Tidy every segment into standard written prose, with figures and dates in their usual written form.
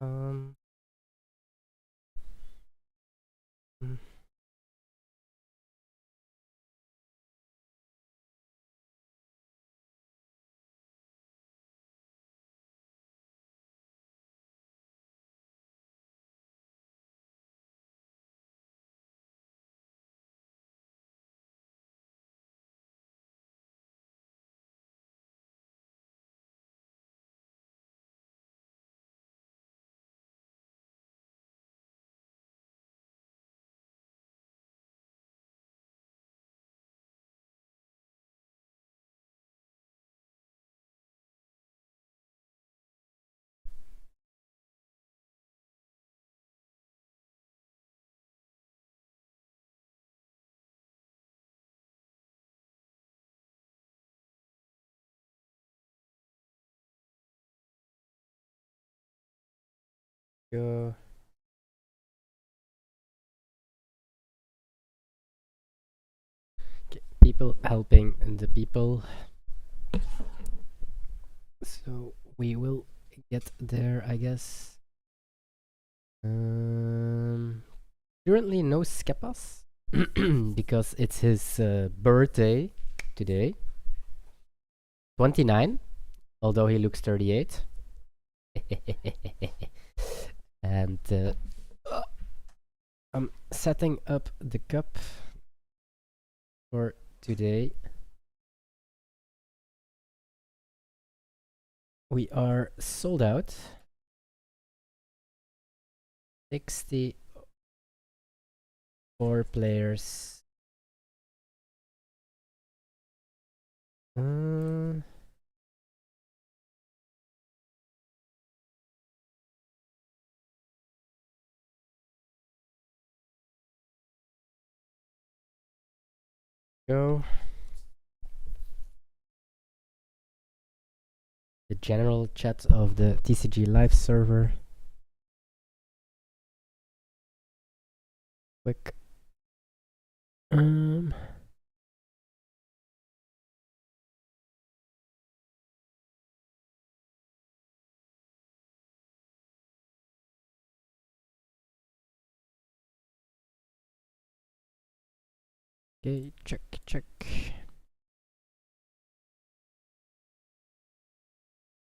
um, mm, go. People helping the people. So we will get there, I guess. Currently no Skepas because it's his birthday today. 29, although he looks 38. And I'm setting up the cup for today. We are sold out. 64 players. Go. The general chat of the TCG live server. Quick. Okay, check.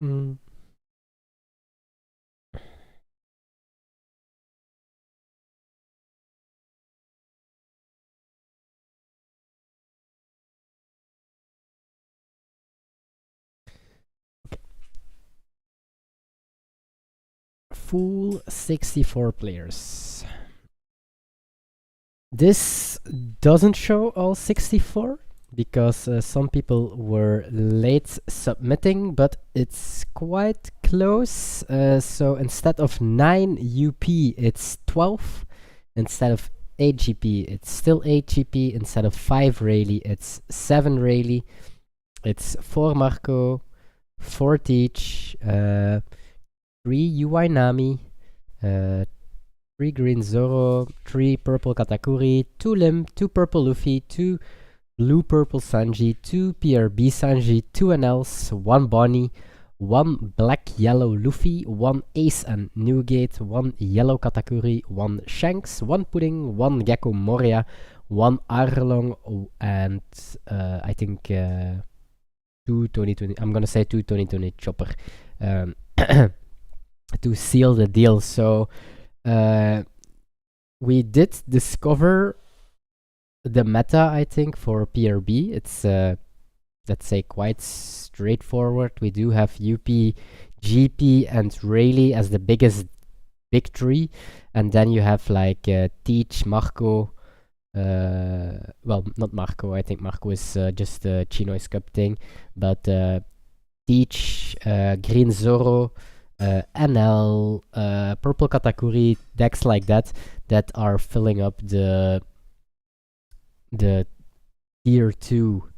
Mm. Full 64 players. This doesn't show all 64 because some people were late submitting, but it's quite close. So instead of 9 UP, it's 12. Instead of 8 GP, it's still 8 GP. Instead of 5 Rayleigh, it's 7 Rayleigh. It's 4 Marco, 4 Teach, 3 UI Nami, 3 green Zoro, 3 purple Katakuri, 2 Lim, 2 purple Luffy, 2 blue purple Sanji, 2 PRB Sanji, 2 NLs, 1 Bonnie, 1 black yellow Luffy, 1 Ace and Newgate, 1 yellow Katakuri, 1 Shanks, 1 Pudding, 1 Gecko Moria, 1 Arlong, and I think 2 2020. I'm gonna say 2 2020 Chopper to seal the deal. So we did discover the meta, I think, for PRB. It's let's say quite straightforward. We do have UP, GP, and Rayleigh as the biggest big three, and then you have like Teach, Marco. Well, not Marco. I think Marco is just the ChinoizeCup thing, but Teach, Green Zoro, NL, Purple Katakuri, decks like that are filling up the tier 2.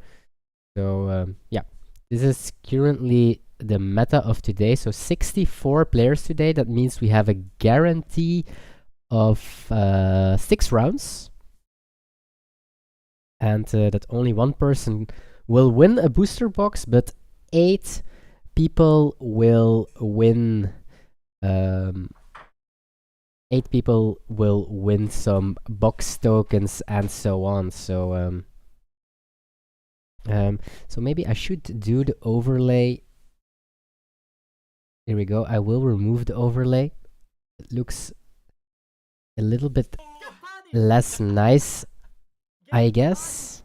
So yeah, this is currently the meta of today. So 64 players today. That means we have a guarantee of 6 rounds. and that only one person will win a booster box, but 8 people will win. 8 people will win some box tokens and so on. So so maybe I should do the overlay. Here we go. I will remove the overlay. It looks a little bit less nice, I guess.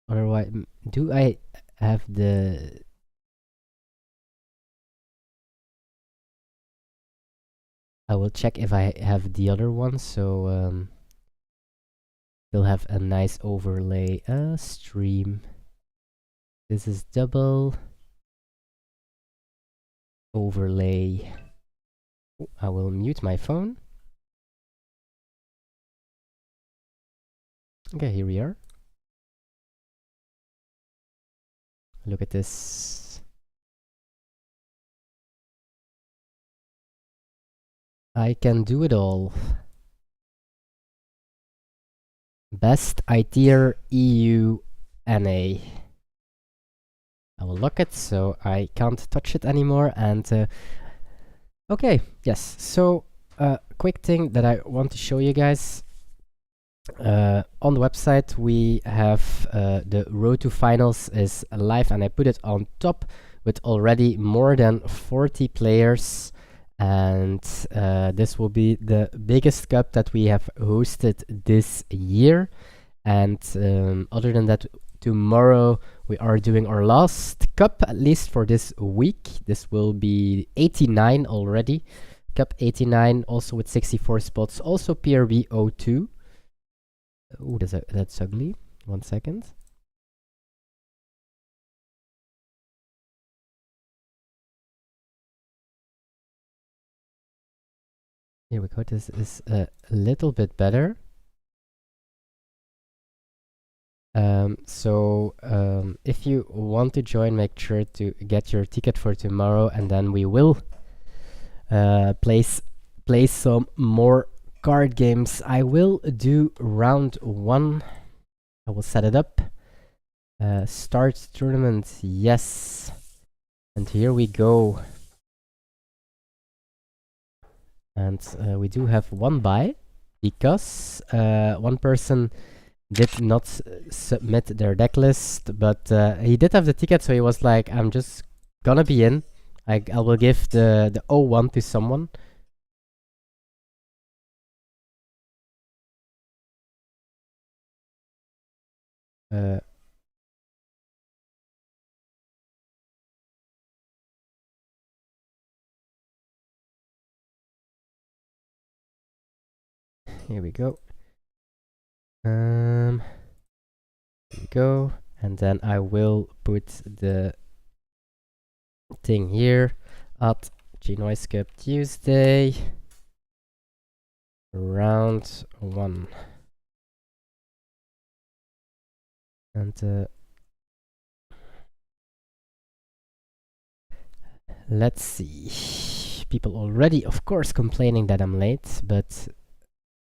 Otherwise, do I have the... I will check if I have the other one, so we'll have a nice overlay. Stream. This is double overlay. Oh, I will mute my phone. Okay, here we are. Look at this. I can do it all. Best ITer EU NA. I will lock it so I can't touch it anymore. And okay, yes. So quick thing that I want to show you guys. On the website we have the road to finals is live, and I put it on top with already more than 40 players, and this will be the biggest cup that we have hosted this year. And other than that, tomorrow we are doing our last cup, at least for this week. This will be 89 already, cup 89, also with 64 spots, also PRB 02. Oh, that's ugly. 1 second. Here we go. This is a little bit better. If you want to join, make sure to get your ticket for tomorrow, and then we will play some more card games. I will do round 1. I will set it up. Start tournament, yes. And here we go. And we do have 1 buy, because one person did not submit their deck list, but he did have the ticket, so he was like, I'm just gonna be in. I will give the 01 to someone. Here we go. Here we go, and then I will put the thing here at ChinoizeCup Tuesday, round 1. And let's see. People already, of course, complaining that I'm late, but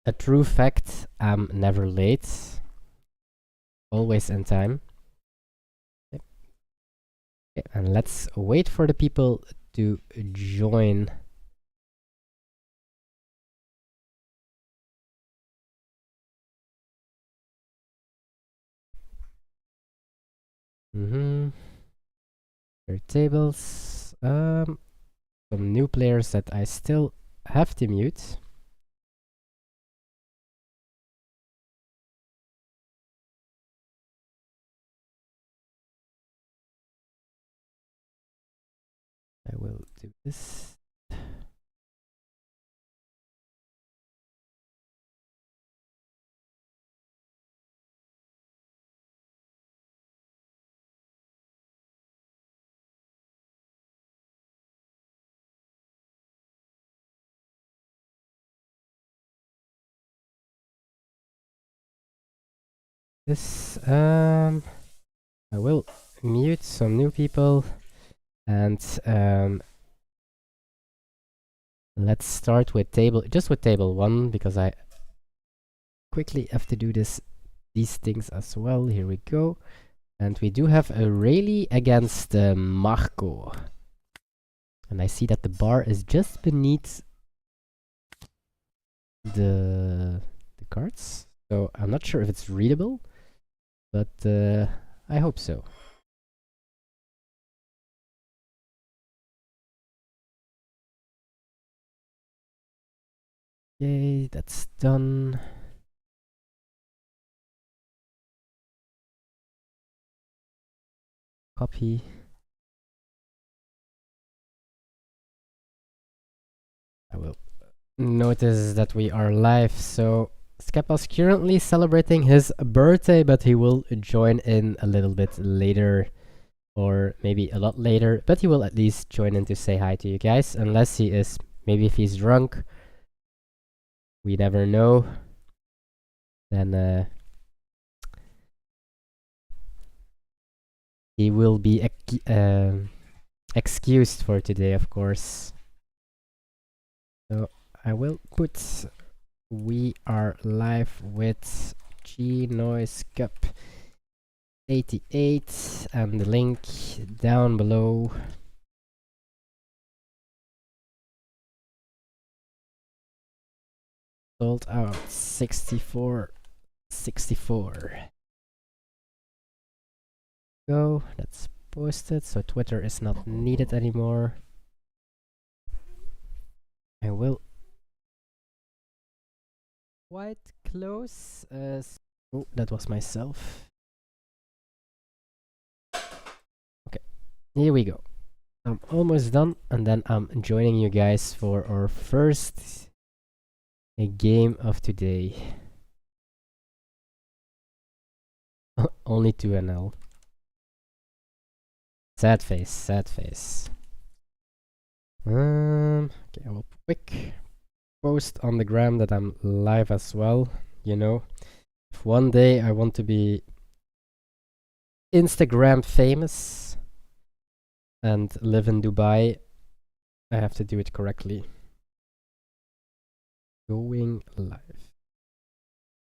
a true fact, I'm never late. Always in time. Okay. Okay, and let's wait for the people to join. Their tables. Some new players that I still have to mute. I will do this. I will mute some new people, and let's start with table 1, because I quickly have to do this these things as well. Here we go. And we do have a rally against Marco. And I see that the bar is just beneath the cards. So I'm not sure if it's readable, but I hope so. Yay, that's done. Copy. I will notice that we are live. So Skepa's currently celebrating his birthday, but he will join in a little bit later, or maybe a lot later, but he will at least join in to say hi to you guys, unless he is, maybe if he's drunk, we never know, then he will be excused for today, of course. So I will put we are live with ChinoizeCup 88 and the link down below. Sold out 64. Go, that's posted, so Twitter is not needed anymore. I will quite close. Oh, that was myself. Okay, here we go. I'm almost done, and then I'm joining you guys for our first game of today. Only 2 NL. Sad face. Okay, I will quick post on the gram that I'm live as well. You know, if one day I want to be Instagram famous and live in Dubai, I have to do it correctly. Going live.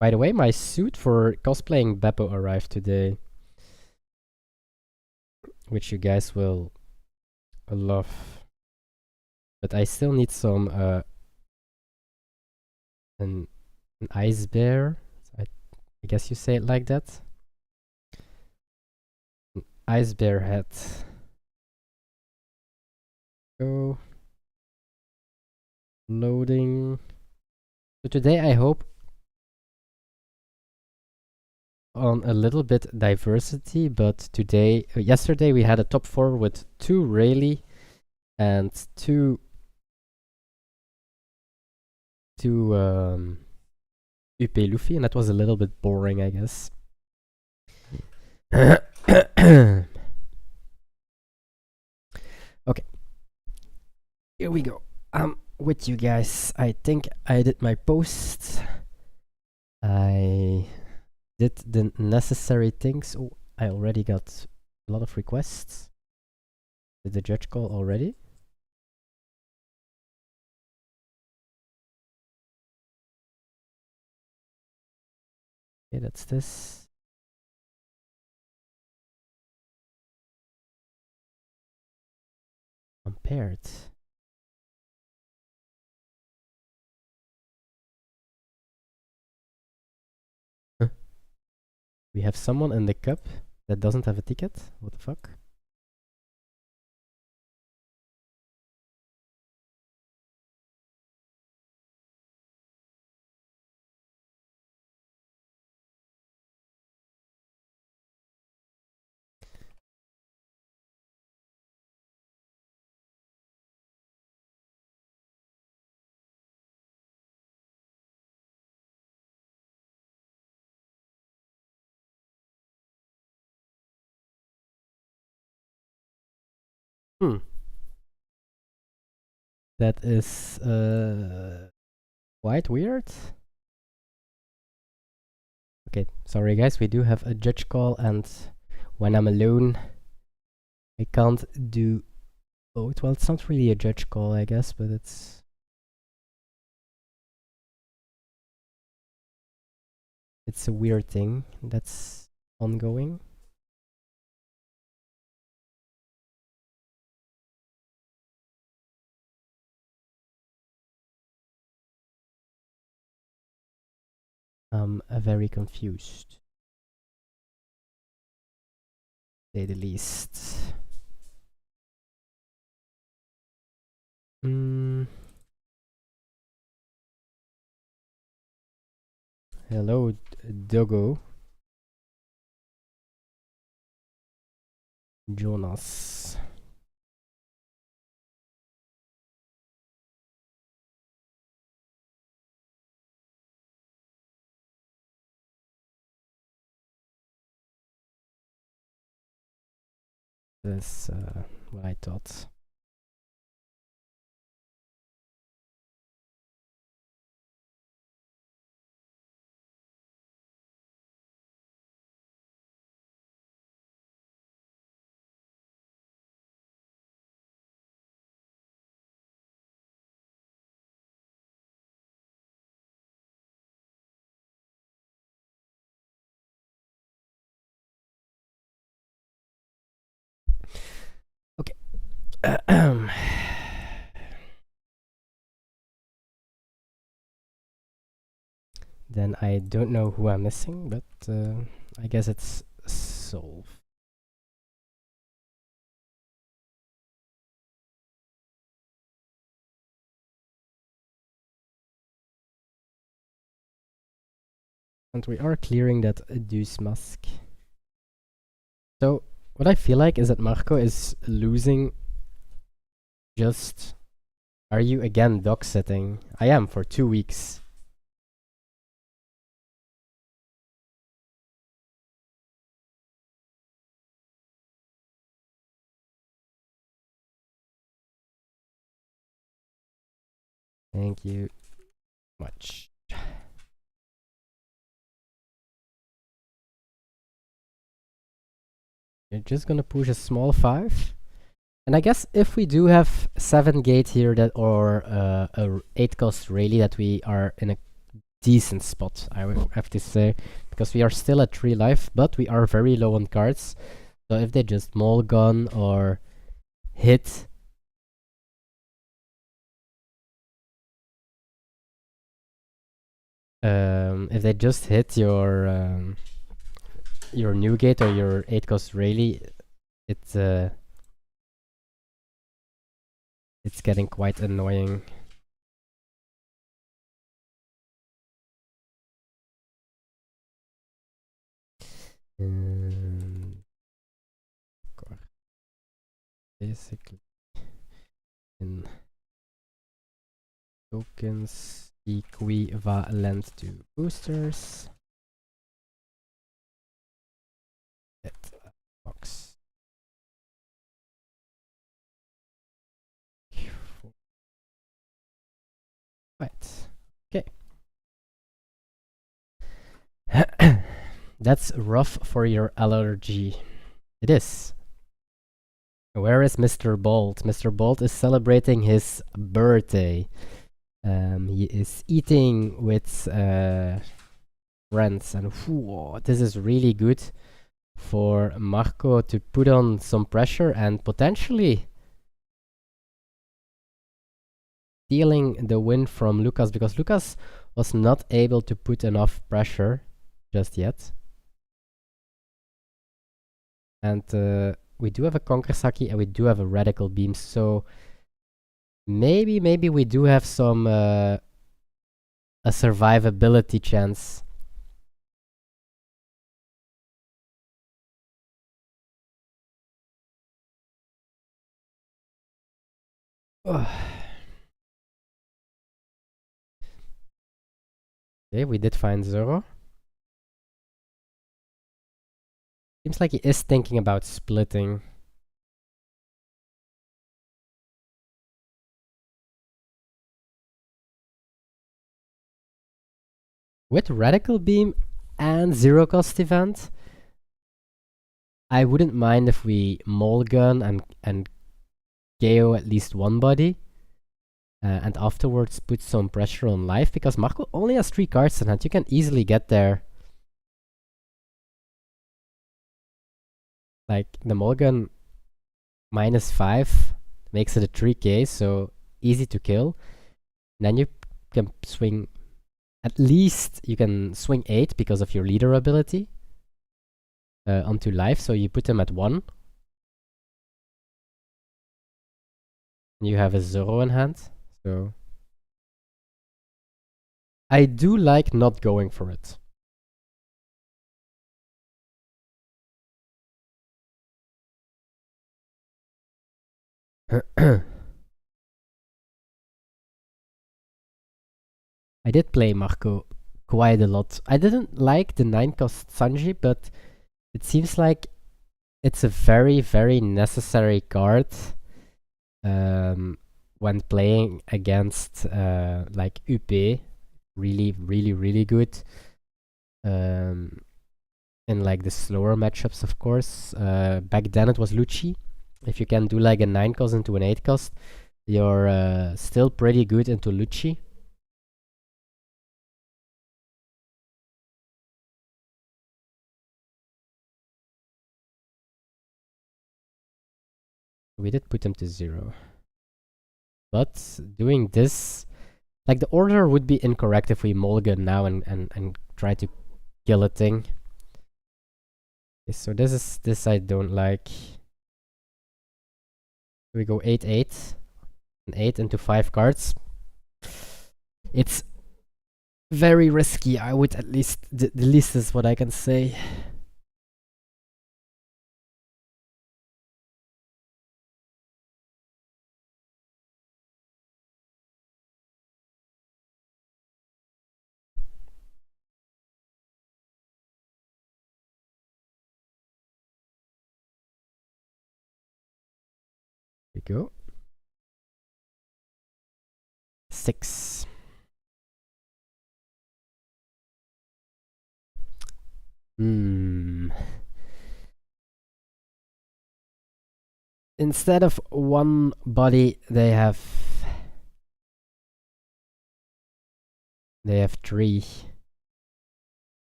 By the way, my suit for cosplaying Beppo arrived today, which you guys will love. But I still need some an ice bear. I guess you say it like that. An ice bear hat. Go. Loading. So today I hope on a little bit diversity, but today, yesterday we had a top 4 with 2 Rayleigh and 2 UP Luffy, and that was a little bit boring, I guess. Okay, here we go. I'm with you guys. I think I did my post. I did the necessary things. Oh, I already got a lot of requests. Did the judge call already? Okay, that's this. Compared. Huh. We have someone in the cup that doesn't have a ticket? What the fuck? That is quite weird. Okay, sorry guys, we do have a judge call, and when I'm alone, I can't do both. Well, it's not really a judge call, I guess, but it's It's a weird thing that's ongoing. I'm very confused, to say the least. Hello, Dogo. Jonas. That's what I thought. Okay. Then I don't know who I'm missing, but I guess it's solved. And we are clearing that deuce mask. So what I feel like is that Marco is losing just... Are you again dog sitting? I am for 2 weeks. Thank you much. You're just gonna push a small 5. And I guess if we do have 7 gate here that or a 8 cost rally, that we are in a decent spot, I would have to say, because we are still at 3 life, but we are very low on cards. So if they just maul gun or hit, if they just hit your new gate or your 8 cost rally, it's getting quite annoying. Basically, in tokens equivalent to boosters. Hit box. Right. Okay. That's rough for your allergy. It is. Where is Mr. Bolt? Mr. Bolt is celebrating his birthday. He is eating with friends, and whew, this is really good for Marco to put on some pressure and potentially stealing the win from Lucas, because Lucas was not able to put enough pressure just yet. And we do have a Conquer Saki and we do have a Radical Beam, so maybe we do have some a survivability chance. Okay, we did find Zoro. Seems like he is thinking about splitting. With Radical Beam and Zero Cost Event, I wouldn't mind if we Mulligan and KO at least one body. And afterwards put some pressure on life, because Marco only has 3 cards in hand. You can easily get there like the mulligan -5 makes it a 3k, so easy to kill. And then you can swing, at least you can swing 8 because of your leader ability onto life, so you put him at 1. You have a 0 in hand, so I do like not going for it. I did play Marco quite a lot. I didn't like the 9-cost Sanji, but it seems like it's a very, very necessary card when playing against like UP. Really, really, really good. In like the slower matchups, of course. Back then it was Lucci. If you can do like a 9-cost into an 8-cost, you're still pretty good into Lucci. We did put him to 0. But doing this, like the order would be incorrect if we mulligan now and try to kill a thing. Okay, so this I don't like. We go 8-8. And 8 into 5 cards. It's very risky, I would at least, the least is what I can say. Here we go. 6. Instead of one body, they have 3.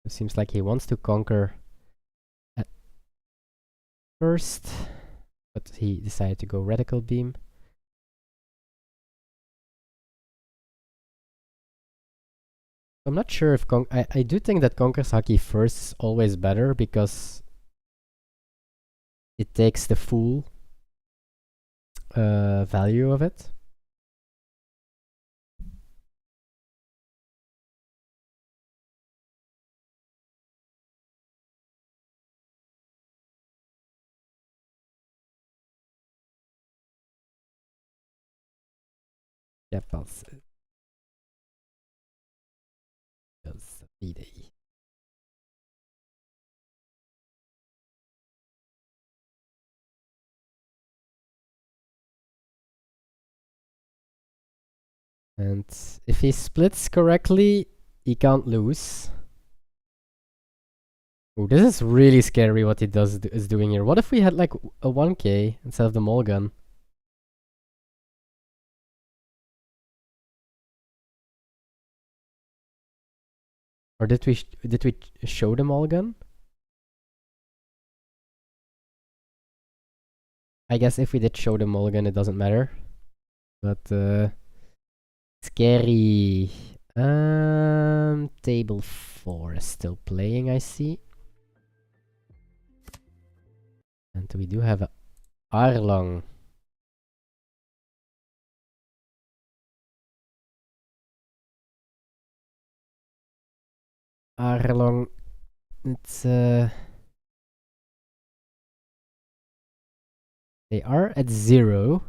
It seems like he wants to conquer at first, but he decided to go radical beam. I'm not sure if I do think that Conquer's Haki first is always better because it takes the full value of it. Ja, pas. Dat is het idee. And if he splits correctly, he can't lose. Oh, this is really scary what he is doing here. What if we had like a 1k instead of the mulligan? Or did we show the mulligan? I guess if we did show the mulligan, it doesn't matter. But scary. Table 4 is still playing, I see. And we do have a Arlong. Arlong, it's they are at 0.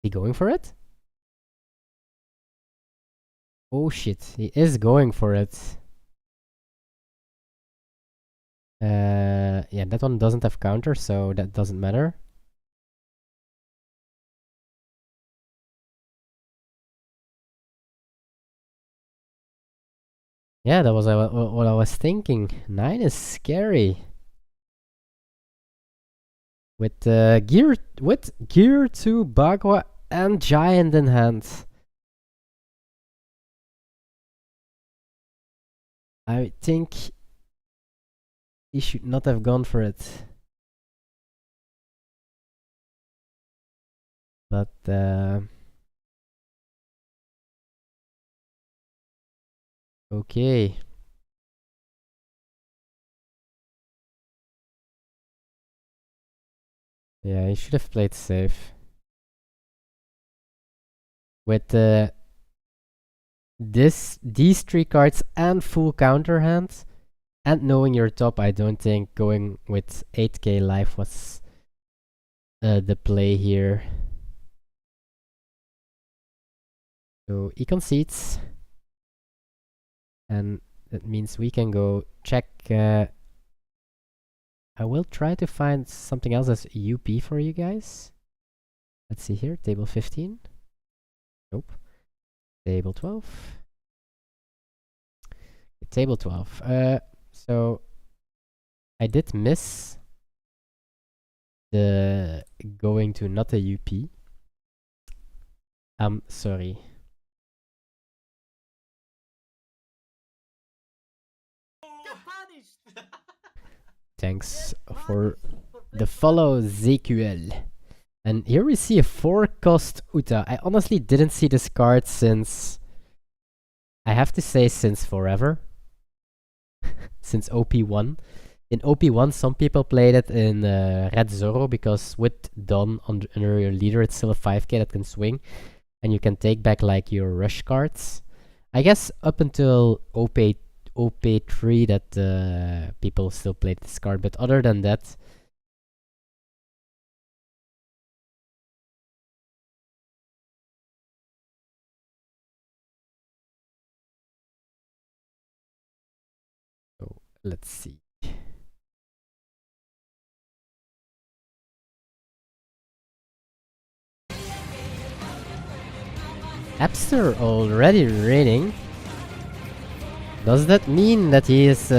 He going for it? Oh shit, he is going for it. Yeah, that one doesn't have counter, so that doesn't matter. Yeah, that was what I was thinking. 9 is scary. With gear 2 Bagua and Giant in hand. I think he should not have gone for it. But okay. Yeah, he should have played safe. With these 3 cards and full counter hand, and knowing your top, I don't think going with 8k life was the play here. So he concedes, and that means we can go check. I will try to find something else as UP for you guys. Let's see here, table 15. Nope. Table 12. Table 12. So I did miss the going to not a UP. I'm sorry. Thanks for the follow, ZQL. And here we see a 4-cost Uta. I honestly didn't see this card since... I have to say since forever. Since OP1. In OP1, some people played it in Red Zoro because with Don under your leader, it's still a 5k that can swing. And you can take back like your rush cards. I guess up until OP3 that people still played this card. But other than that... So let's see. Appster already reading. Does that mean that he is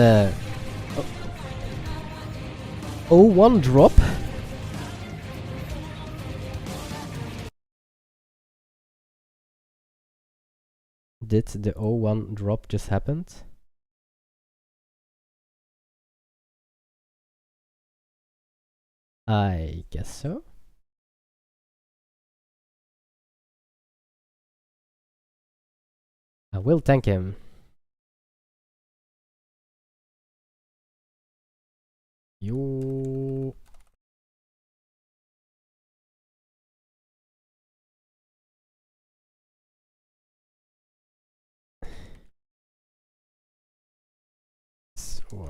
0-1 drop? Did the 0-1 drop just happened? I guess so. I will thank him. You. So.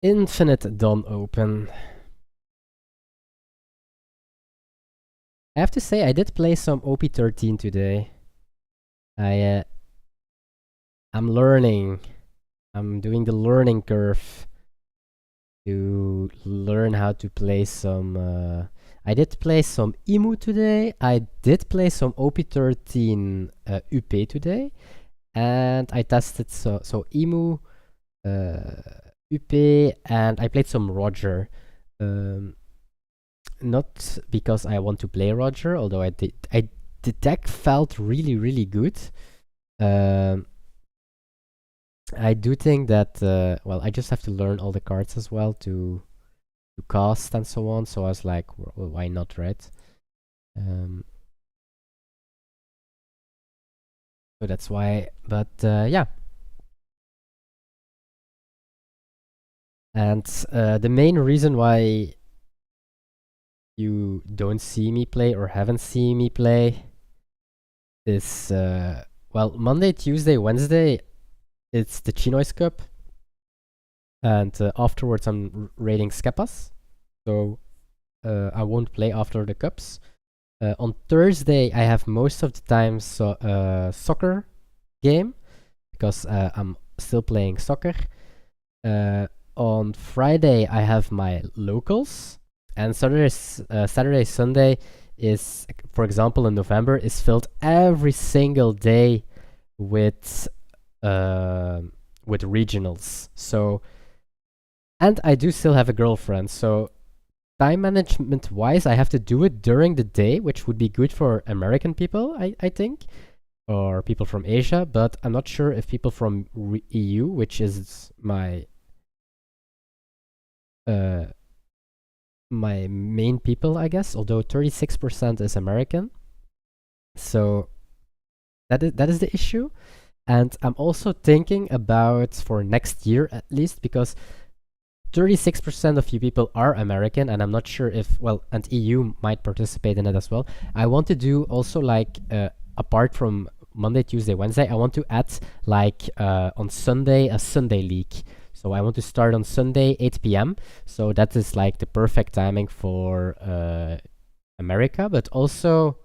Infinite Dawn Open. I have to say, I did play some OP13 today. I'm learning. I'm doing the learning curve to learn how to play some... I did play some Emu today. I did play some OP13 UP today. And I tested so Emu, UP, and I played some Roger. Not because I want to play Roger, although the deck felt really, really good. I do think that, well, I just have to learn all the cards as well to cast and so on. So I was like, well, why not, right? So that's why, but yeah. And the main reason why you don't see me play or haven't seen me play is, well, Monday, Tuesday, Wednesday, it's the ChinoizeCup. And afterwards I'm raiding Skepas. So I won't play after the cups. On Thursday I have most of the time soccer game. because I'm still playing soccer. On Friday, I have my locals, and Saturday, Sunday is, for example, in November, is filled every single day with regionals. So, and I do still have a girlfriend, so time management wise, I have to do it during the day, which would be good for American people, I think, or people from Asia, but I'm not sure if people from EU, which is my my main people, I guess, although 36% is American. So that is the issue. And I'm also thinking about for next year at least, because 36% of you people are American, and I'm not sure if, well, and EU might participate in it as well. I want to do also like, apart from Monday, Tuesday, Wednesday, I want to add like on Sunday, a Sunday league. So I want to start on Sunday, 8 p.m. So that is like the perfect timing for America, but also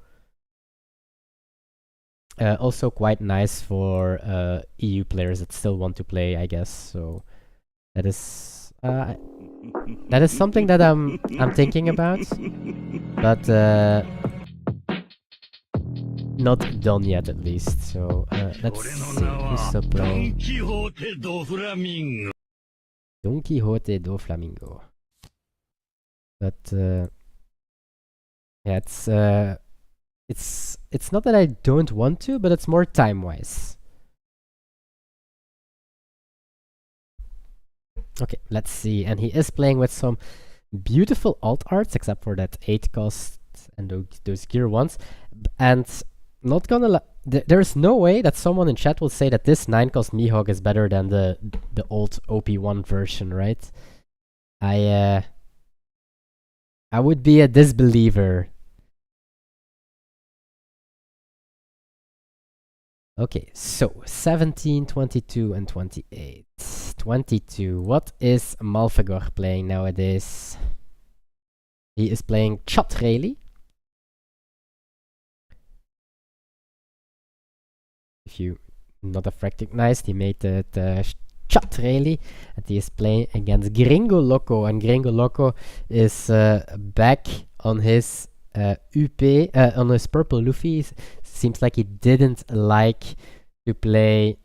quite nice for EU players that still want to play, I guess. So that is something that I'm thinking about, but not done yet, at least. So let's see who's still playing. Don Quixote do Flamingo. But yeah, it's not that I don't want to, but it's more time-wise. Okay, let's see. And he is playing with some beautiful alt arts, except for that 8 cost and those gear ones. And not gonna there's no way that someone in chat will say that this 9 cost Mihawk is better than the old OP1 version, right? I would be a disbeliever. Okay, so 17, 22, and 28. 22. What is Malfegor playing nowadays? He is playing Chatreli. If you not have recognized, he made it Chatreli, and he is playing against Gringo Loco, and Gringo Loco is back on his UP, on his purple Luffy. Seems like he didn't like to play.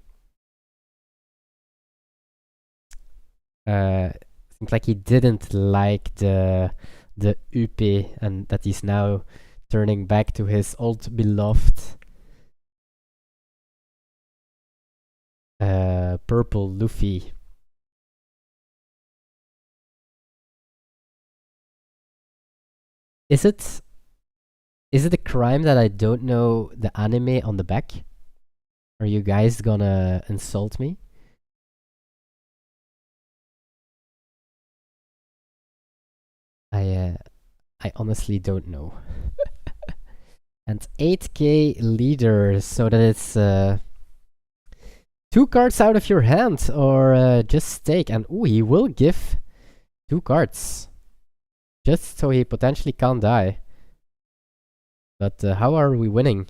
Seems like he didn't like the UP, and that he's now turning back to his old beloved purple Luffy. Is it a crime that I don't know the anime on the back? Are you guys gonna insult me? I honestly don't know. And 8k leader, so that it's 2 cards out of your hand, or just stake. And ooh, he will give 2 cards, just so he potentially can't die. But how are we winning?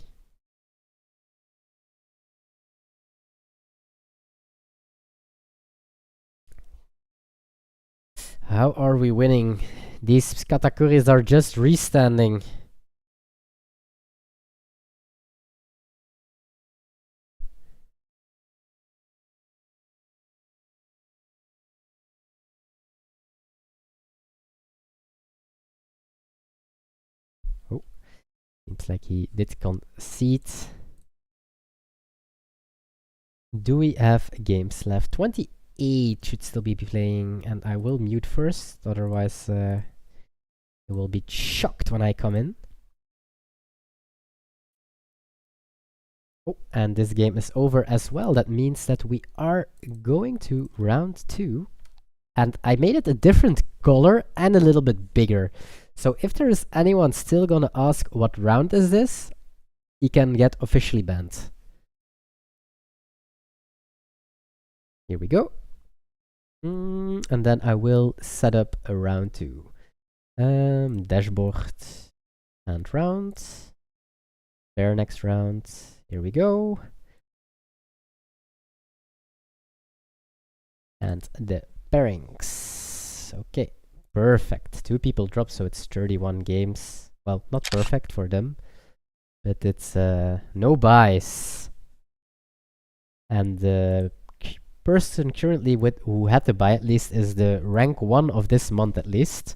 How are we winning? These Katakuris are just restanding. Oh, seems like he did concede. Do we have games left? 28 should still be playing, and I will mute first, otherwise you will be shocked when I come in. Oh, and this game is over as well. That means that we are going to round 2. And I made it a different color and a little bit bigger. So if there is anyone still gonna ask what round is this, he can get officially banned. Here we go. And then I will set up a round 2. Dashboard and round. Fair next round. Here we go. And the pairings. Okay, perfect. 2 people drop, so it's 31 games. Well, not perfect for them, but it's no buys. And the person currently who had to buy at least is the rank 1 of this month at least.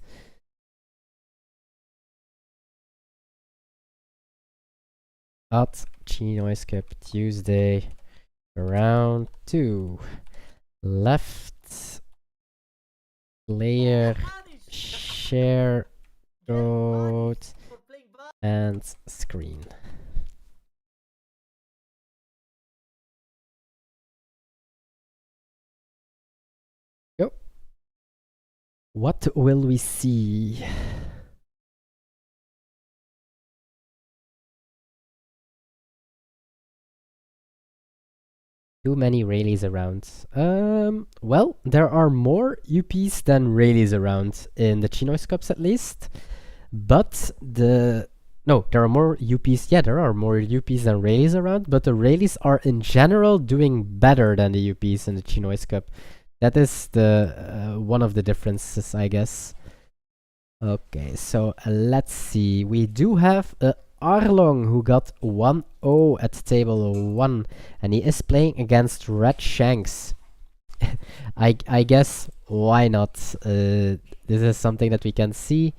At ChinoizeCup Tuesday, round 2. Left player, share, code, and screen. Go. What will we see? Too many Rayleighs around. Well, there are more UPs than Rayleighs around in the ChinoizeCups at least. But no, there are more UPs. Yeah, there are more UPs than Rayleighs around, but the Rayleighs are in general doing better than the UPs in the ChinoizeCup. That is the one of the differences, I guess. Okay, so let's see. We do have Arlong who got 1-0 at table 1, and he is playing against Red Shanks. I guess why not? This is something that we can see.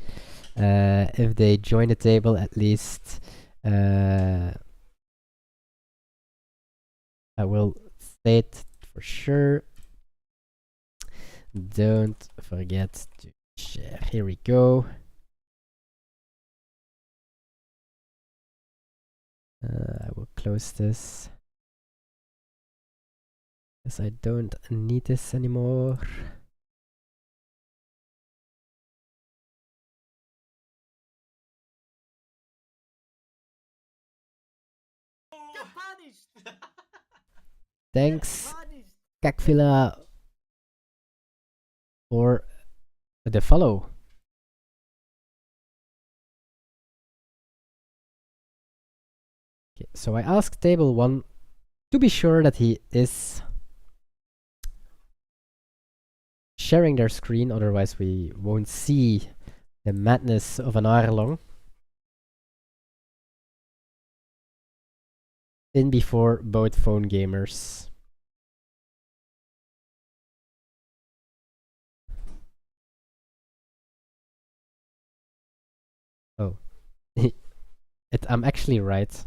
If they join the table at least. I will state for sure. Don't forget to share. Here we go. I will close this. Because I don't need this anymore. Thanks, Kakvila, for the follow. Okay, so I asked table 1 to be sure that he is sharing their screen, otherwise we won't see the madness of an Arlong. In before both phone gamers. Oh. I'm actually right.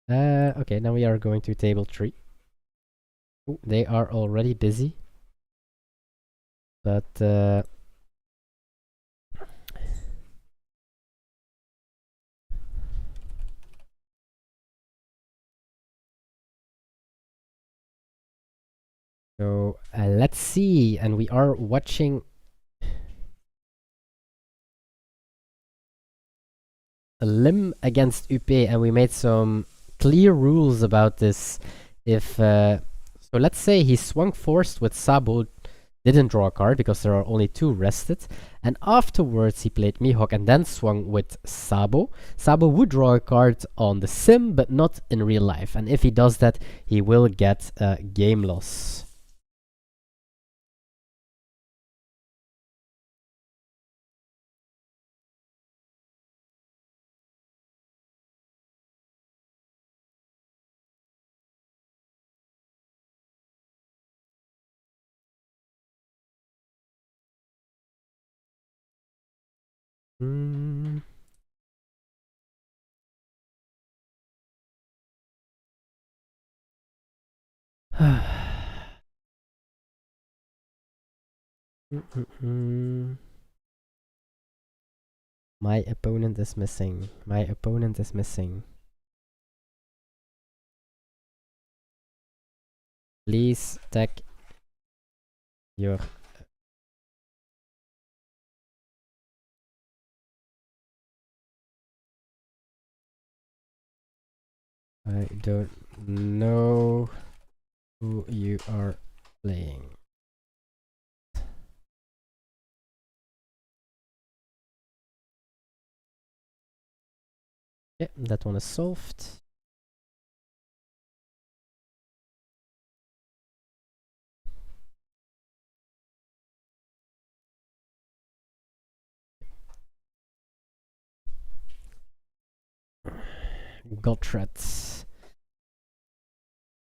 Okay, now we are going to table 3. Ooh, they are already busy. But so let's see, and we are watching a limb against UP, and we made some clear rules about this. If so, let's say he swung forced with Sabo, didn't draw a card because there are only 2 rested, and afterwards he played Mihawk and then swung with Sabo. Sabo would draw a card on the sim, but not in real life, and if he does that, he will get a game loss. Mm. My opponent is missing. My opponent is missing. Please tag your... I don't know who you are playing. Yeah, that one is solved. Godthread.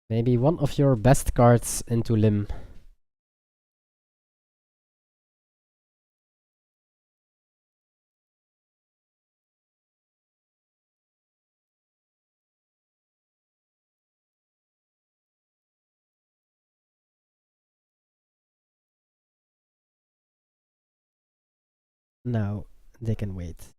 Maybe one of your best cards into Lim. Now they can wait.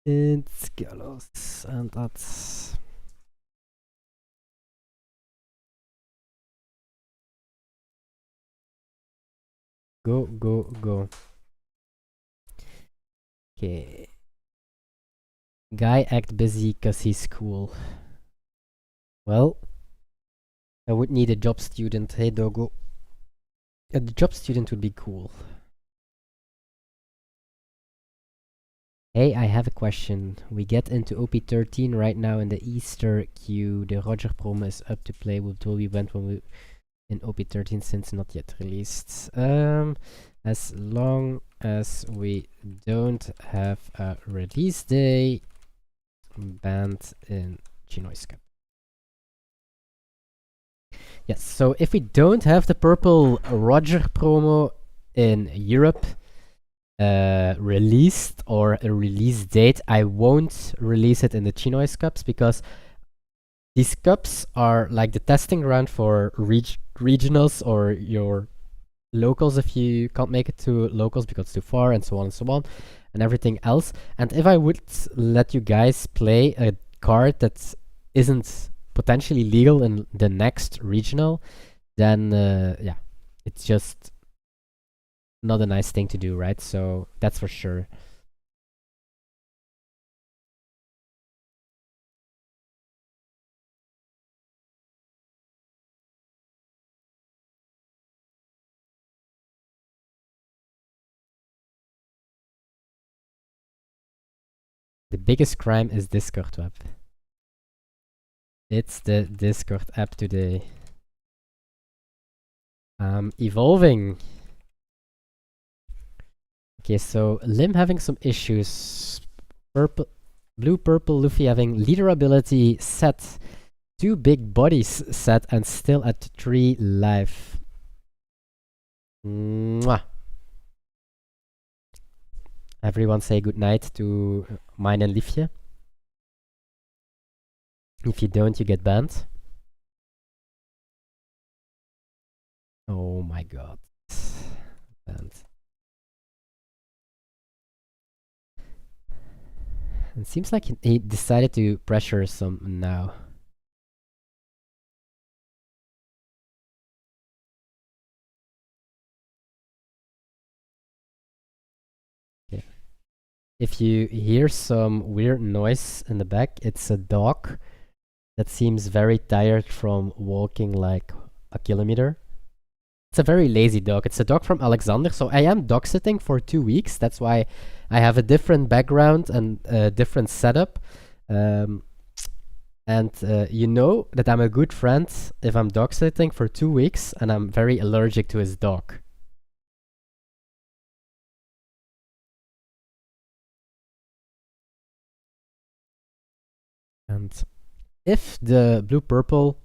It's Galos, and that's go, go, go. Okay. Guy act busy cause he's cool. Well, I would need a job student. Hey, Dogo. The job student would be cool. Hey, I have a question. We get into OP13 right now in the Easter queue. The Roger promo is up to play. Will we went when we in OP13 since not yet released. As long as we don't have a release day banned in ChinoizeCup. Yes, so if we don't have the purple Roger promo in Europe, released or a release date, I won't release it in the Chinoize Cups because these cups are like the testing ground for regionals or your locals if you can't make it to locals because it's too far and so on and so on and everything else. And if I would let you guys play a card that isn't potentially legal in the next regional, then yeah, it's just not a nice thing to do, right? So that's for sure. The biggest crime is Discord web. It's the Discord app today. Evolving. Okay, so Lim having some issues. Purple, blue, purple, Luffy having leader ability set. 2 big bodies set and still at 3 life. Mwah. Everyone say goodnight to mine and Liefje. If you don't, you get banned. Oh my god. Banned. It seems like he decided to pressure some now. Yeah. If you hear some weird noise in the back, it's a dog that seems very tired from walking like a kilometer. It's a very lazy dog. It's a dog from Alexander, so I am dog sitting for 2 weeks. That's why I have a different background and a different setup. And you know that I'm a good friend if I'm dog sitting for 2 weeks and I'm very allergic to his dog. And if the blue purple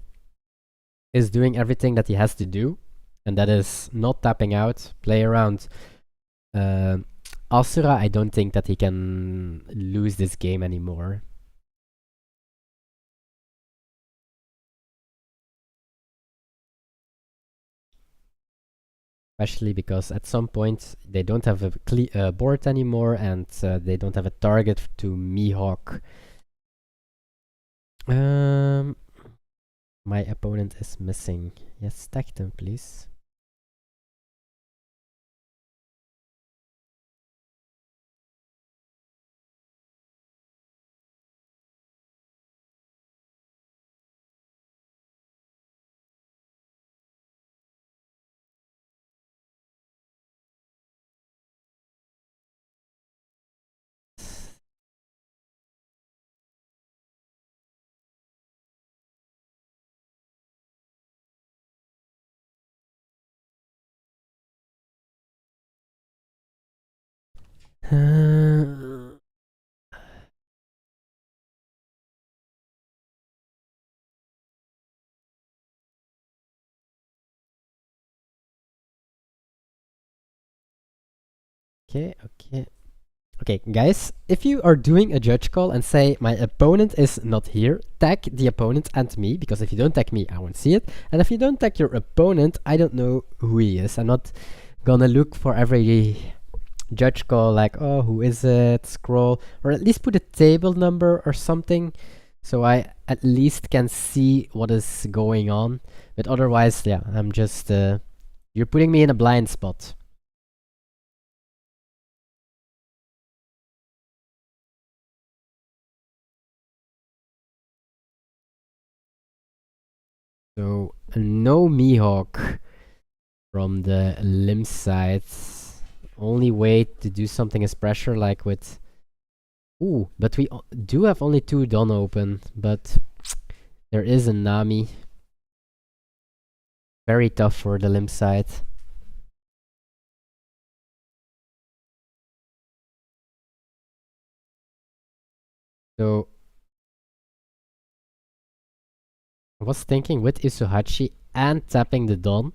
is doing everything that he has to do, and that is not tapping out, play around Asura, I don't think that he can lose this game anymore. Especially because at some point they don't have a board anymore and they don't have a target to Mihawk. My opponent is missing. Yes, stack them, please. Uh, okay. Okay, guys, if you are doing a judge call and say my opponent is not here, tag the opponent and me, because if you don't tag me, I won't see it. And if you don't tag your opponent, I don't know who he is. I'm not gonna look for every judge call like, oh, who is it? Scroll, or at least put a table number or something, so I at least can see what is going on. But otherwise, yeah, I'm just you're putting me in a blind spot. So no Mihawk from the limb side. Only way to do something is pressure, like with. Ooh, but we do have only 2 Don open, but there is a Nami. Very tough for the limb side. So I was thinking with Isuhachi and tapping the Don.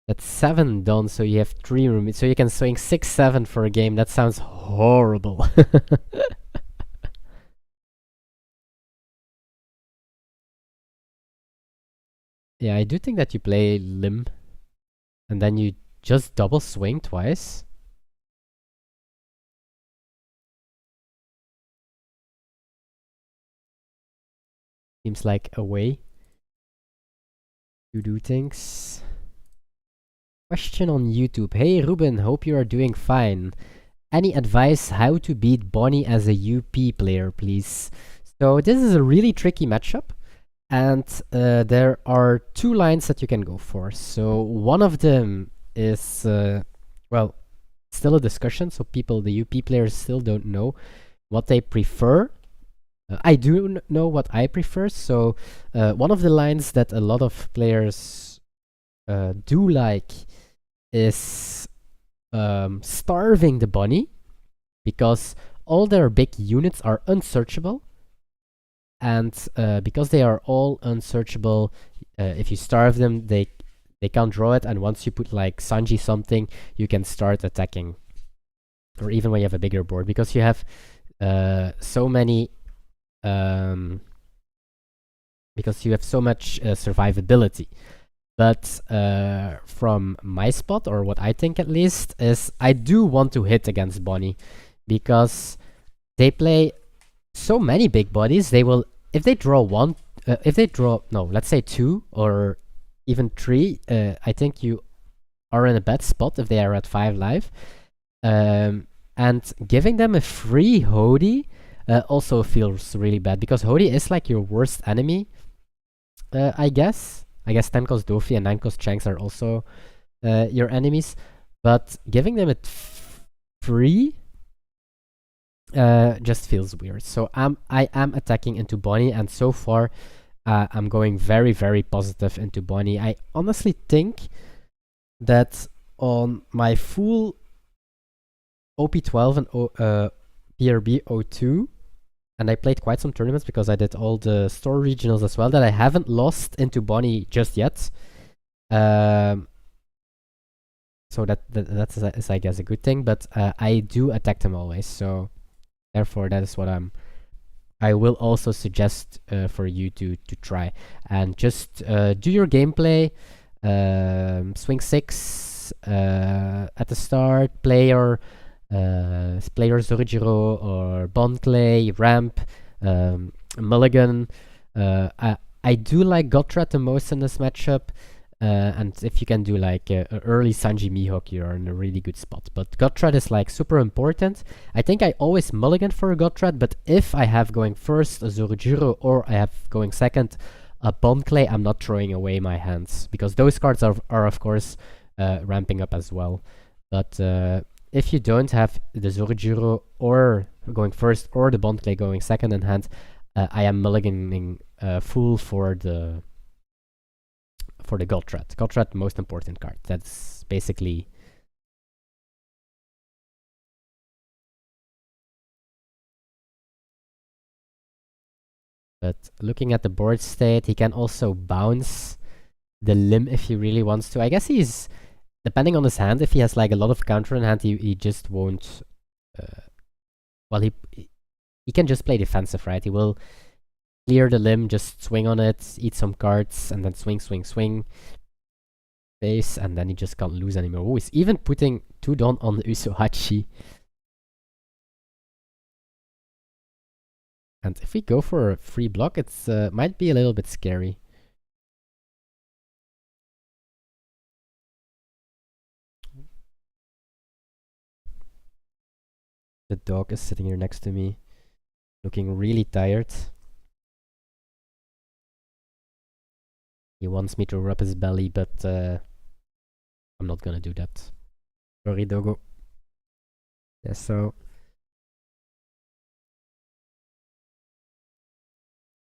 That's 7 Don, so you have 3 room. So you can swing 6-7 for a game. That sounds horrible. Yeah, I do think that you play limb and then you just double swing twice. Seems like a way to do things. Question on YouTube. Hey Ruben, hope you are doing fine. Any advice how to beat Bonnie as a UP player, please? So this is a really tricky matchup, and there are 2 lines that you can go for. So one of them is, well, still a discussion, so people, the UP players still don't know what they prefer. I do know what I prefer, so one of the lines that a lot of players do like is starving the bunny, because all their big units are unsearchable, and because they are all unsearchable, if you starve them, they can't draw it, and once you put like Sanji something, you can start attacking, or even when you have a bigger board, because you have so many because you have so much survivability. But from my spot, or what I think at least, is I do want to hit against Bonnie, because they play so many big bodies. They will, if they draw one, if they draw, no, let's say 2 or even 3, I think you are in a bad spot if they are at 5 life. And giving them a free Hody also feels really bad, because Hody is like your worst enemy, I guess. I guess 10 cost Dofi and 9 cost Shanks are also your enemies. But giving them it free just feels weird. So I am attacking into Bonnie, and so far I'm going very, very positive into Bonnie. I honestly think that on my full OP12 and PRB 02, and I played quite some tournaments because I did all the store regionals as well, that I haven't lost into Bonnie just yet. So that's I guess a good thing, but I do attack them always, so therefore that is what I will also suggest for you to try, and just do your gameplay. Swing 6 at the start, player Zorujiro or Bonclay, ramp, mulligan. I do like Gotrat the most in this matchup, and if you can do like early Sanji Mihawk, you're in a really good spot. But Gotrat is like super important. I think I always mulligan for a Gotrat, but if I have going first a Zorujiro, or I have going second a Bonclay, I'm not throwing away my hands, because those cards are of course ramping up as well. But if you don't have the Zorujiro or going first, or the Bonclay going second in hand, I am mulliganing full for the Gotrat. Gotrat, most important card. That's basically But looking at the board state, he can also bounce the limb if he really wants to. I guess he's, depending on his hand, if he has like a lot of counter in hand, he just won't... well, he can just play defensive, right? He will clear the limb, just swing on it, eat some cards, and then swing, swing, swing. Base, and then he just can't lose anymore. Oh, he's even putting 2 Don on the Usohachi. And if we go for a free block, it's might be a little bit scary. The dog is sitting here next to me, looking really tired. He wants me to rub his belly, but I'm not gonna do that. Sorry, doggo. Yeah, so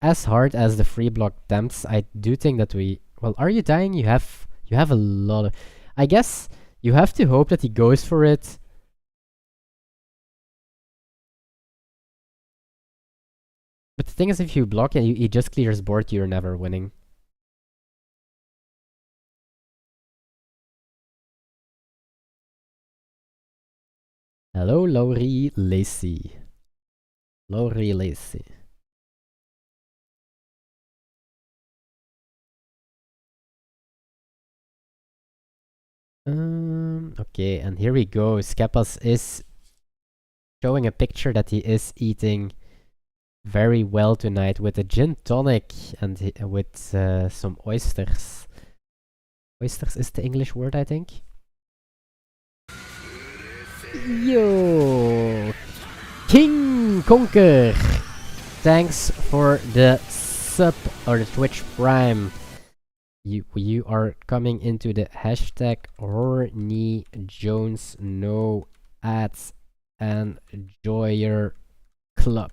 as hard as the free block tempts, I do think that we... Well, are you dying? You have a lot of... I guess you have to hope that he goes for it. But the thing is, if you block and he just clears board, you're never winning. Hello, Laurie Lacey. Laurie Lacey. Okay, and here we go. Skepas is showing a picture that he is eating very well tonight with a gin tonic and with some oysters. Oysters is the English word, I think. Yo! King Conquer! Thanks for the sub or the Twitch Prime. You are coming into the hashtag Horny Jones no ads and Joyer Club.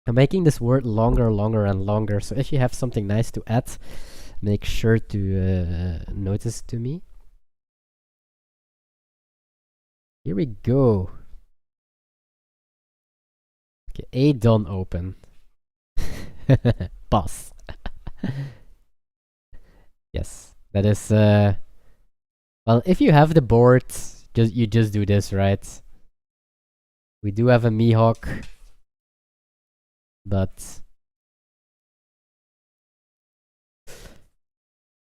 I'm making this word longer, longer, and longer. So if you have something nice to add, make sure to notice to me. Here we go. Okay, A done open. Boss. Yes, that is well, if you have the board, you just do this, right? We do have a Mihawk, but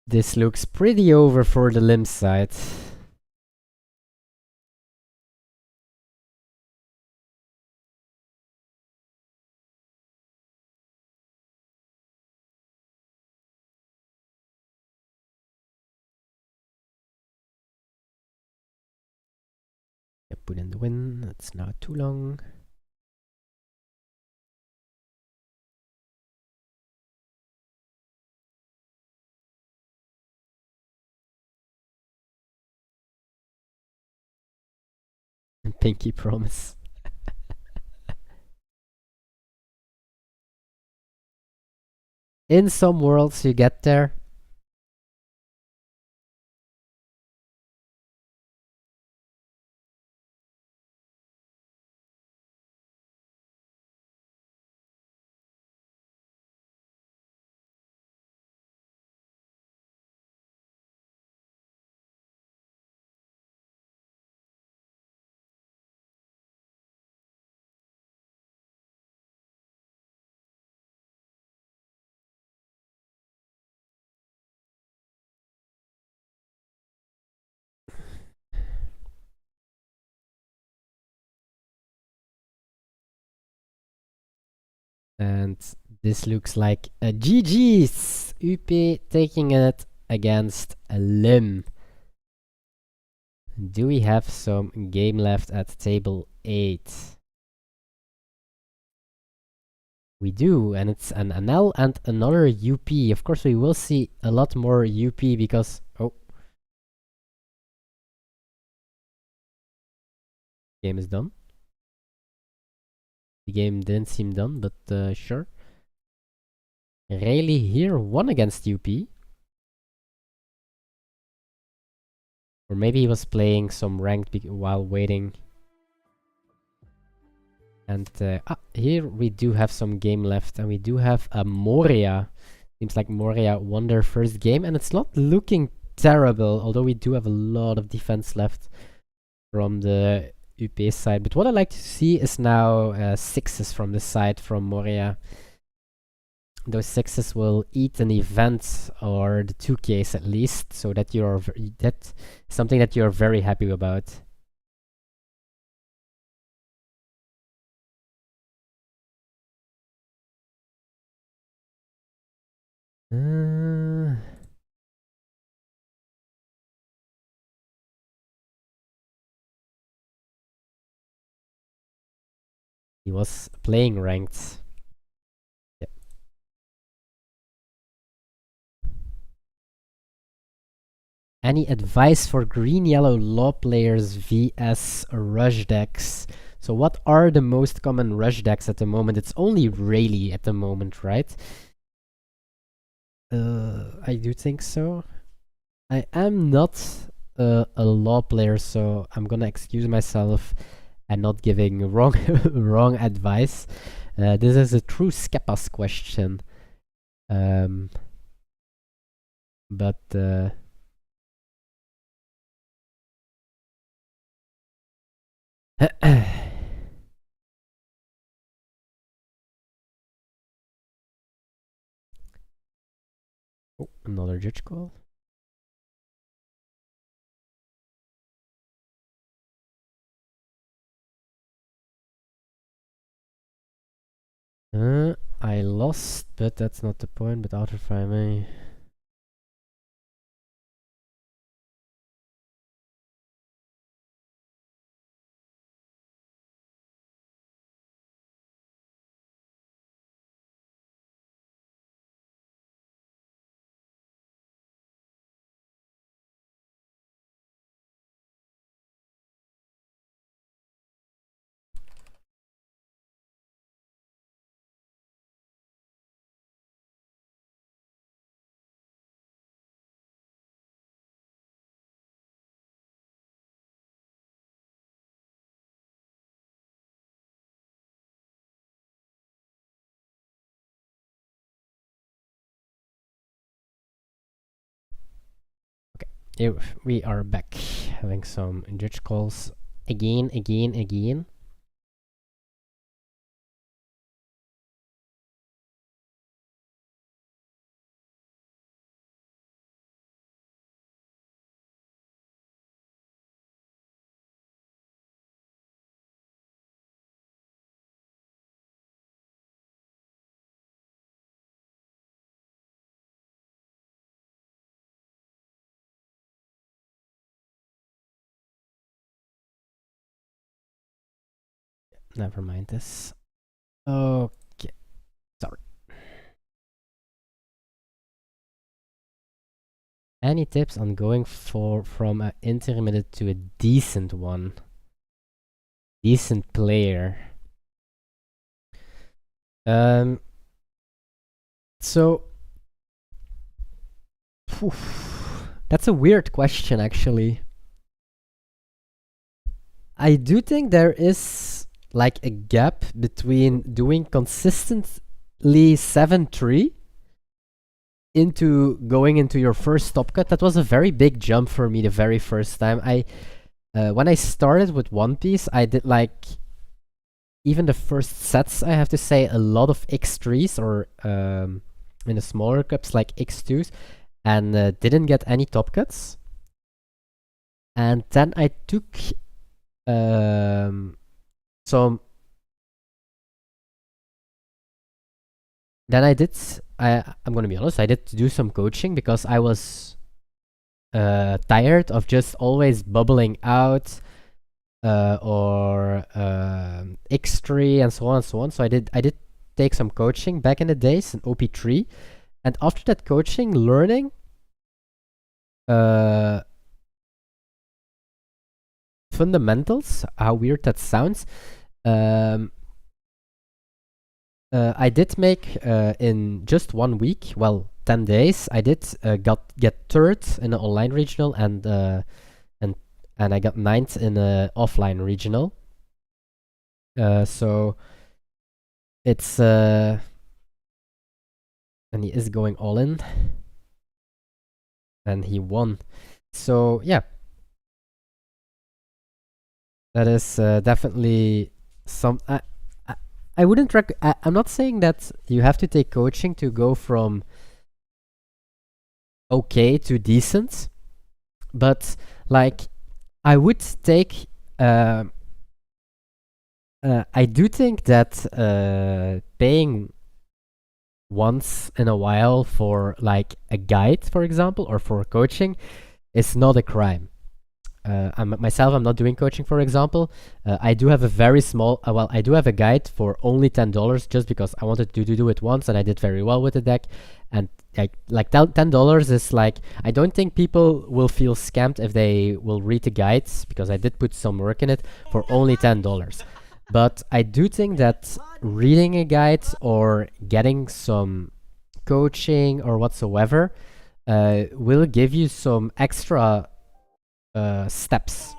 this looks pretty over for the limb side. Put in the win, it's not too long. Pinky promise. In some worlds you get there. And this looks like a GG's! UP taking it against a limb. Do we have some game left at table 8? We do, and it's an NL and another UP. Of course, we will see a lot more UP because... Oh. Game is done. The game didn't seem done, but sure. Rayleigh here won against UP. Or maybe he was playing some ranked while waiting. And here we do have some game left, and we do have a Moria. Seems like Moria won their first game, and it's not looking terrible, although we do have a lot of defense left from the UP side. But what I like to see is now sixes from the side from Moria. Those sixes will eat an event or the 2Ks at least, so that that's something that you're very happy about. He was playing ranked. Yeah. Any advice for green-yellow law players vs rush decks? So what are the most common rush decks at the moment? It's only Rayleigh at the moment, right? I do think so. I am not a law player, so I'm gonna excuse myself and not giving wrong advice. This is a true Skepas question. But oh, another judge call. I lost, but that's not the point. But outer me. Here we are back, having some judge calls again. Never mind this. Okay, sorry. Any tips on going from an intermediate to a decent one? Decent player. So that's a weird question, actually. I do think there is like a gap between doing consistently 7-3 into going into your first top cut. That was a very big jump for me the very first time. When I started with One Piece, I did like even the first sets, I have to say, a lot of X3s or in the smaller cups like X2s, and didn't get any top cuts. And then I took some. Then I'm gonna be honest, I did do some coaching because I was tired of just always bubbling out or X3 and so on and so on. So I did take some coaching back in the days in OP3, and after that coaching, learning fundamentals, how weird that sounds, I did make in just 1 week, well, 10 days, I did get third in an online regional and I got ninth in an offline regional. So it's and he is going all in, and he won. So yeah, that is definitely some. I wouldn't I'm not saying that you have to take coaching to go from okay to decent, but like I would take. I do think that paying once in a while for like a guide, for example, or for coaching, is not a crime. I'm not doing coaching, for example. I do have a very small, well, I do have a guide for only $10 just because I wanted to do it once and I did very well with the deck. And like $10 is like, I don't think people will feel scammed if they will read the guides because I did put some work in it for only $10. But I do think that reading a guide or getting some coaching or whatsoever will give you some extra steps,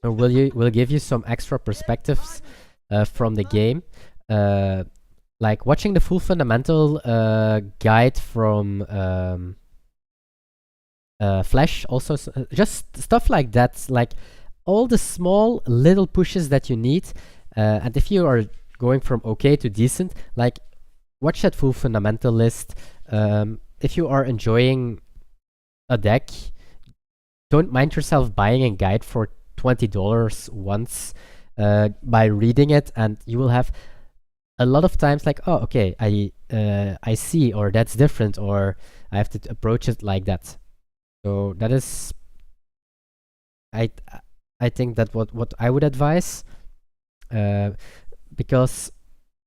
or will give you some extra perspectives from the game. Like watching the full fundamental guide from Flash, also just stuff like that, like all the small little pushes that you need. And if you are going from okay to decent, like watch that full fundamental list. If you are enjoying a deck, don't mind yourself buying a guide for $20 once by reading it, and you will have a lot of times like, oh, okay, I see, or that's different, or I have to approach it like that. So that is, I I think that what I would advise, because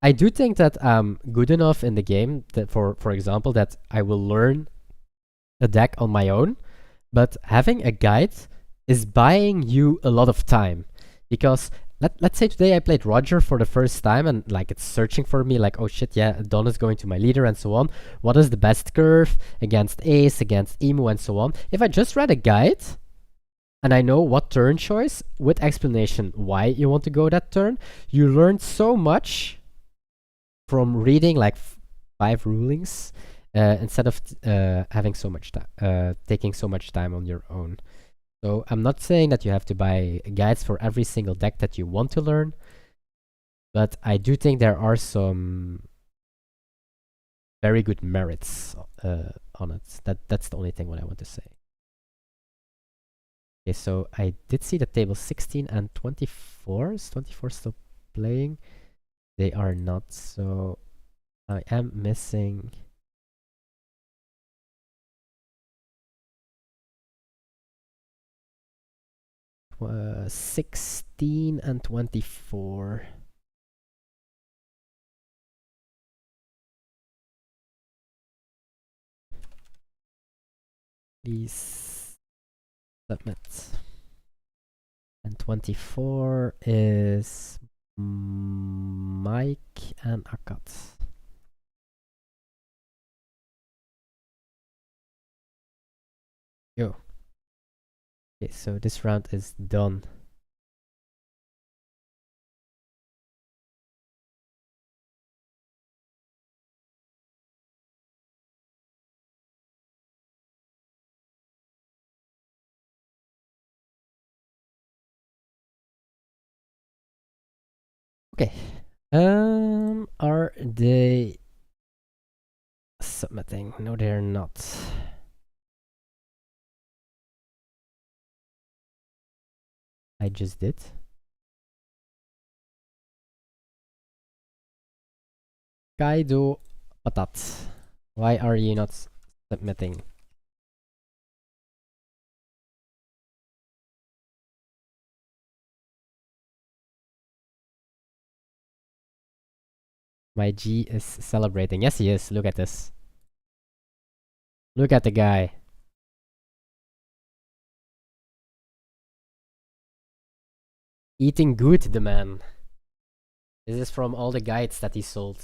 I do think that I'm good enough in the game that for example that I will learn a deck on my own. But having a guide is buying you a lot of time, because let's say today I played Roger for the first time and like it's searching for me like, oh shit, yeah, Don is going to my leader and so on. What is the best curve against Ace, against Emu and so on? If I just read a guide and I know what turn choice with explanation why you want to go that turn, you learn so much from reading like 5 rulings instead of having so much time, taking so much time on your own. So I'm not saying that you have to buy guides for every single deck that you want to learn, but I do think there are some very good merits on it. That's the only thing what I want to say. Okay, so I did see the table 16 and 24. Is 24 still playing? They are not, so I am missing 16 and 24. Please submit. And 24 is Mike and Akat. Yo. Okay, so this round is done. Okay. Are they submitting? No, they're not. I just did. Kaido Patat. Why are you not submitting? My G is celebrating. Yes, he is. Look at this. Look at the guy. Eating good, the man. This is from all the guides that he sold.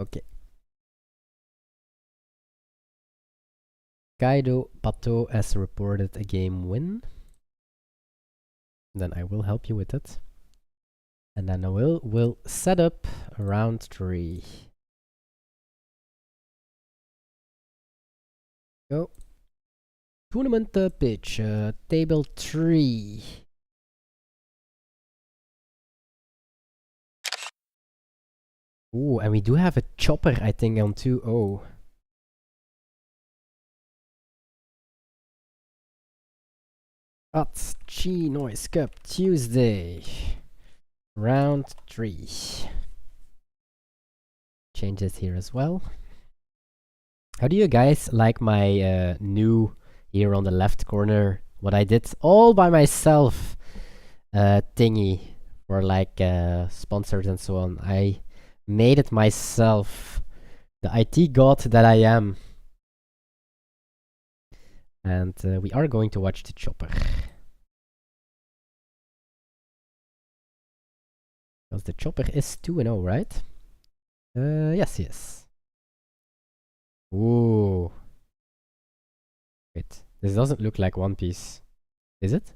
Okay. Kaido Pato has reported a game win. Then I will help you with it. And then I will set up round 3. Go. Tournament pitch, table 3. Ooh, and we do have a chopper, I think, on 2-0. At ChinoizeCup Tuesday. Round 3. Changes here as well. How do you guys like my new here on the left corner? What I did all by myself thingy for like sponsors and so on. I made it myself. The IT god that I am. And we are going to watch the chopper. Because the chopper is 2-0, right? Yes, yes. Ooh. Wait, this doesn't look like One Piece. Is it?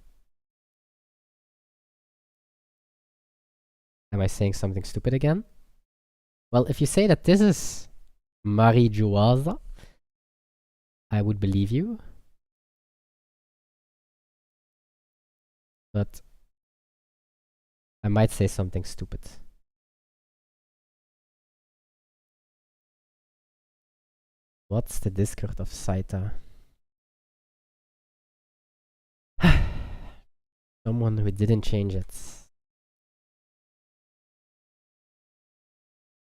Am I saying something stupid again? Well, if you say that this is marijuana, I would believe you. But I might say something stupid. What's the Discord of Saita? Someone who didn't change it.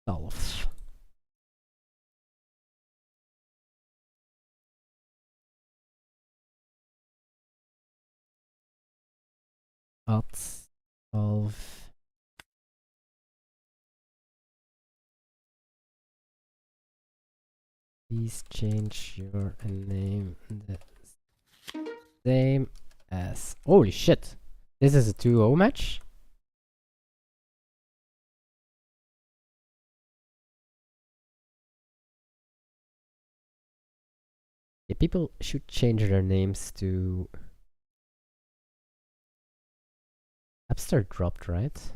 Self. Of please change your name the same as. Holy shit! This is a 2-0 match? Yeah, people should change their names to. Upstart dropped, right?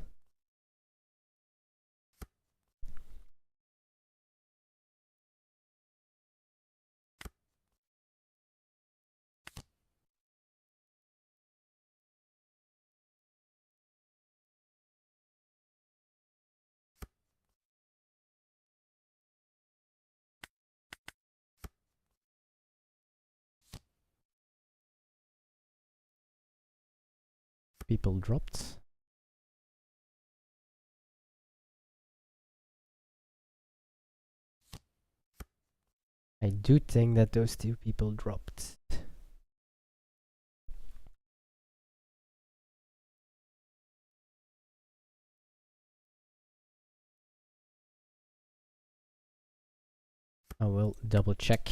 People dropped. I do think that those 2 people dropped. I will double check.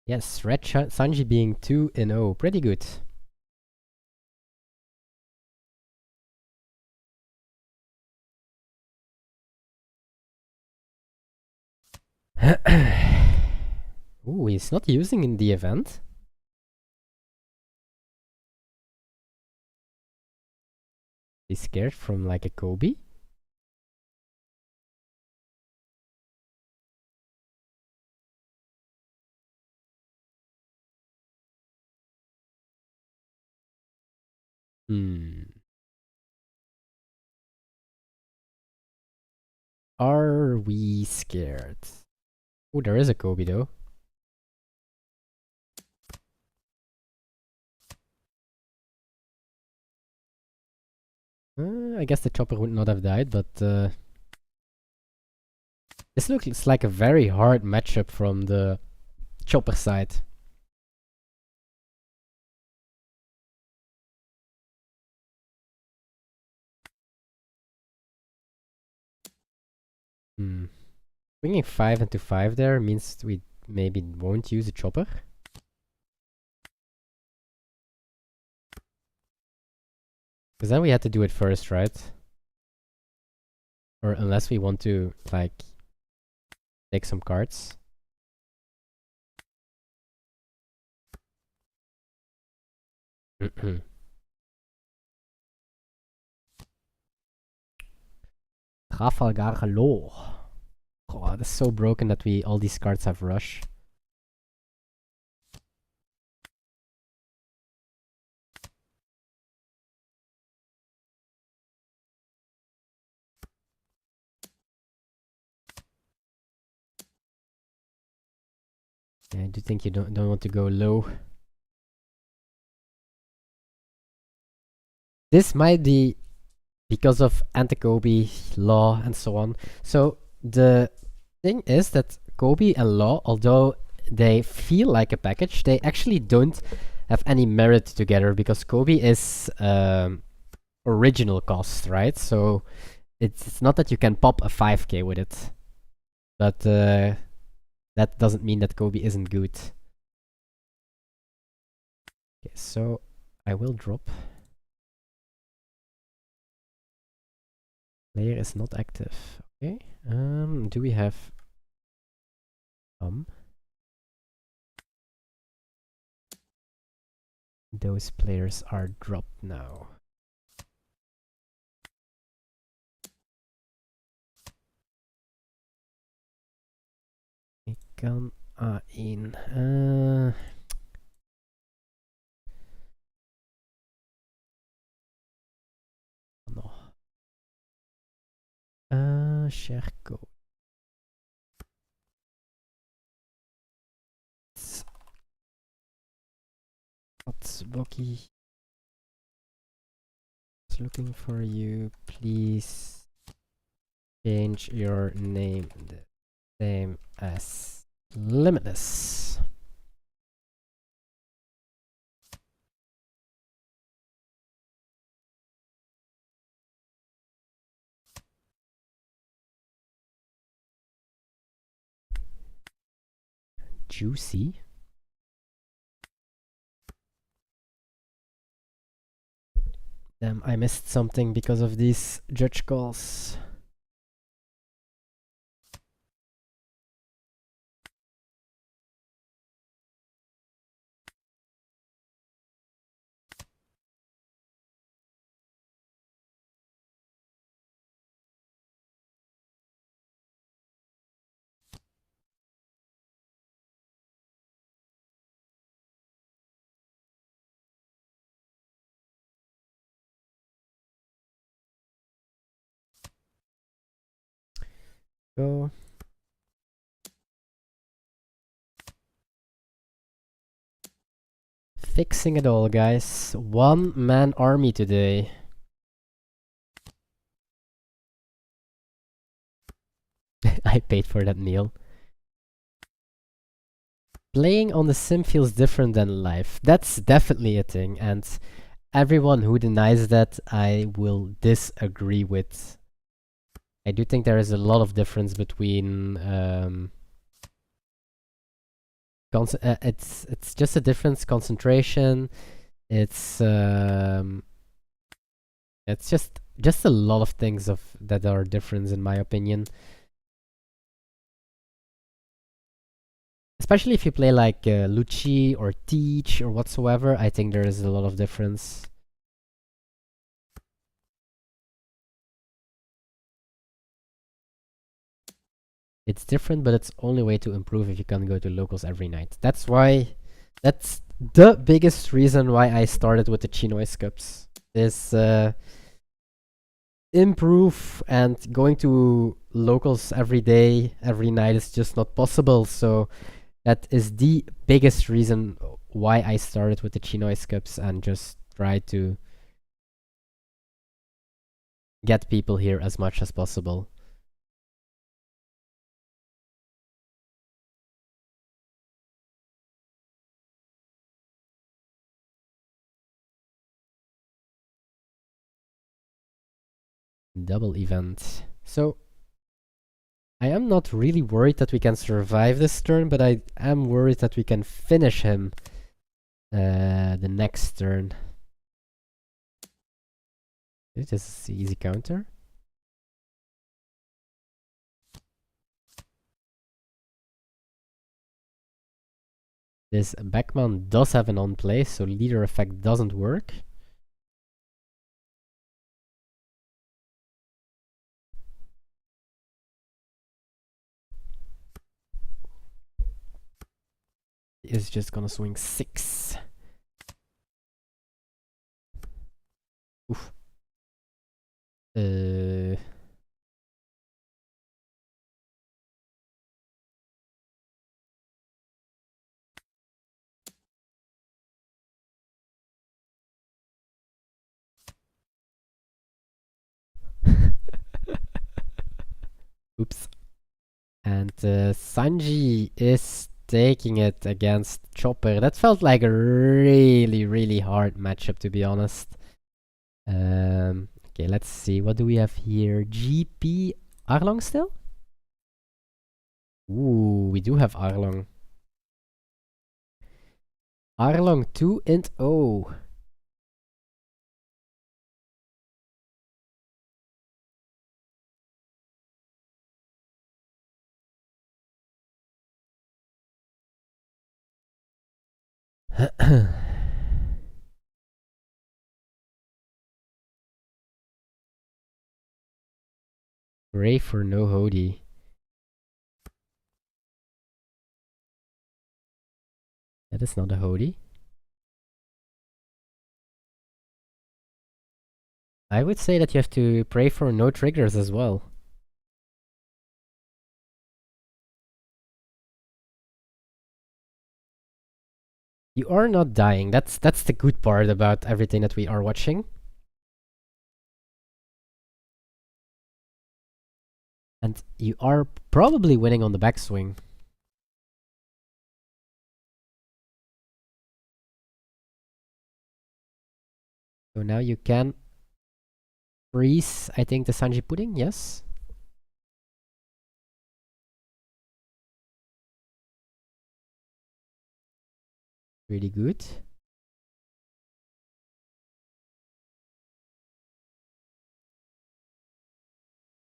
Yes, Red Sanji being 2-0, pretty good. Ooh, he's not using in the event. He's scared from like a Kobe. Are we scared? Oh, there is a Kobe though. I guess the chopper would not have died, but this looks like a very hard matchup from the chopper side. Bringing 5 into 5 there means we maybe won't use a chopper. Because then we had to do it first, right? Or unless we want to, like, take some cards. Trafalgar Law. Oh, that's so broken that all these cards have rush. Yeah, I do think you don't want to go low. This might be because of anti-Kobe law and so on. So the thing is that Kobe and law, although they feel like a package, they actually don't have any merit together because Kobe is original cost, right? So it's not that you can pop a 5k with it, but that doesn't mean that Kobe isn't good. Okay, so I will drop. Player is not active. Okay. Do we have those players are dropped now. Ik kan A1. Nog. Share code. What's Bucky? Is looking for you. Please change your name the same as Limitless. Juicy. Damn, I missed something because of these judge calls. Go. Fixing it all, guys. One-man army today. I paid for that meal. Playing on the sim feels different than live. That's definitely a thing, and everyone who denies that, I will disagree with. I do think there is a lot of difference between it's just a difference concentration. It's just a lot of things that are different in my opinion. Especially if you play like Lucci or Teach or whatsoever, I think there is a lot of difference. It's different, but it's only way to improve if you can go to locals every night. That's the biggest reason why I started with the ChinoizeCups. Is improve, and going to locals every day, every night is just not possible. So that is the biggest reason why I started with the ChinoizeCups and just try to get people here as much as possible. Double event. So I am not really worried that we can survive this turn, but I am worried that we can finish him the next turn. This is easy counter. This backman does have an on play, so leader effect doesn't work. Is just gonna swing 6. Oof. Oops. And Sanji is taking it against Chopper. That felt like a really, really hard matchup, to be honest. Okay, let's see. What do we have here? GP Arlong still? Ooh, we do have Arlong. Arlong 2 and 0. Ray for no Hody. That is not a Hody. I would say that you have to pray for no triggers as well. You are not dying. That's the good part about everything that we are watching. And you are probably winning on the backswing. So now you can freeze, I think, the Sanji pudding, yes? Really good.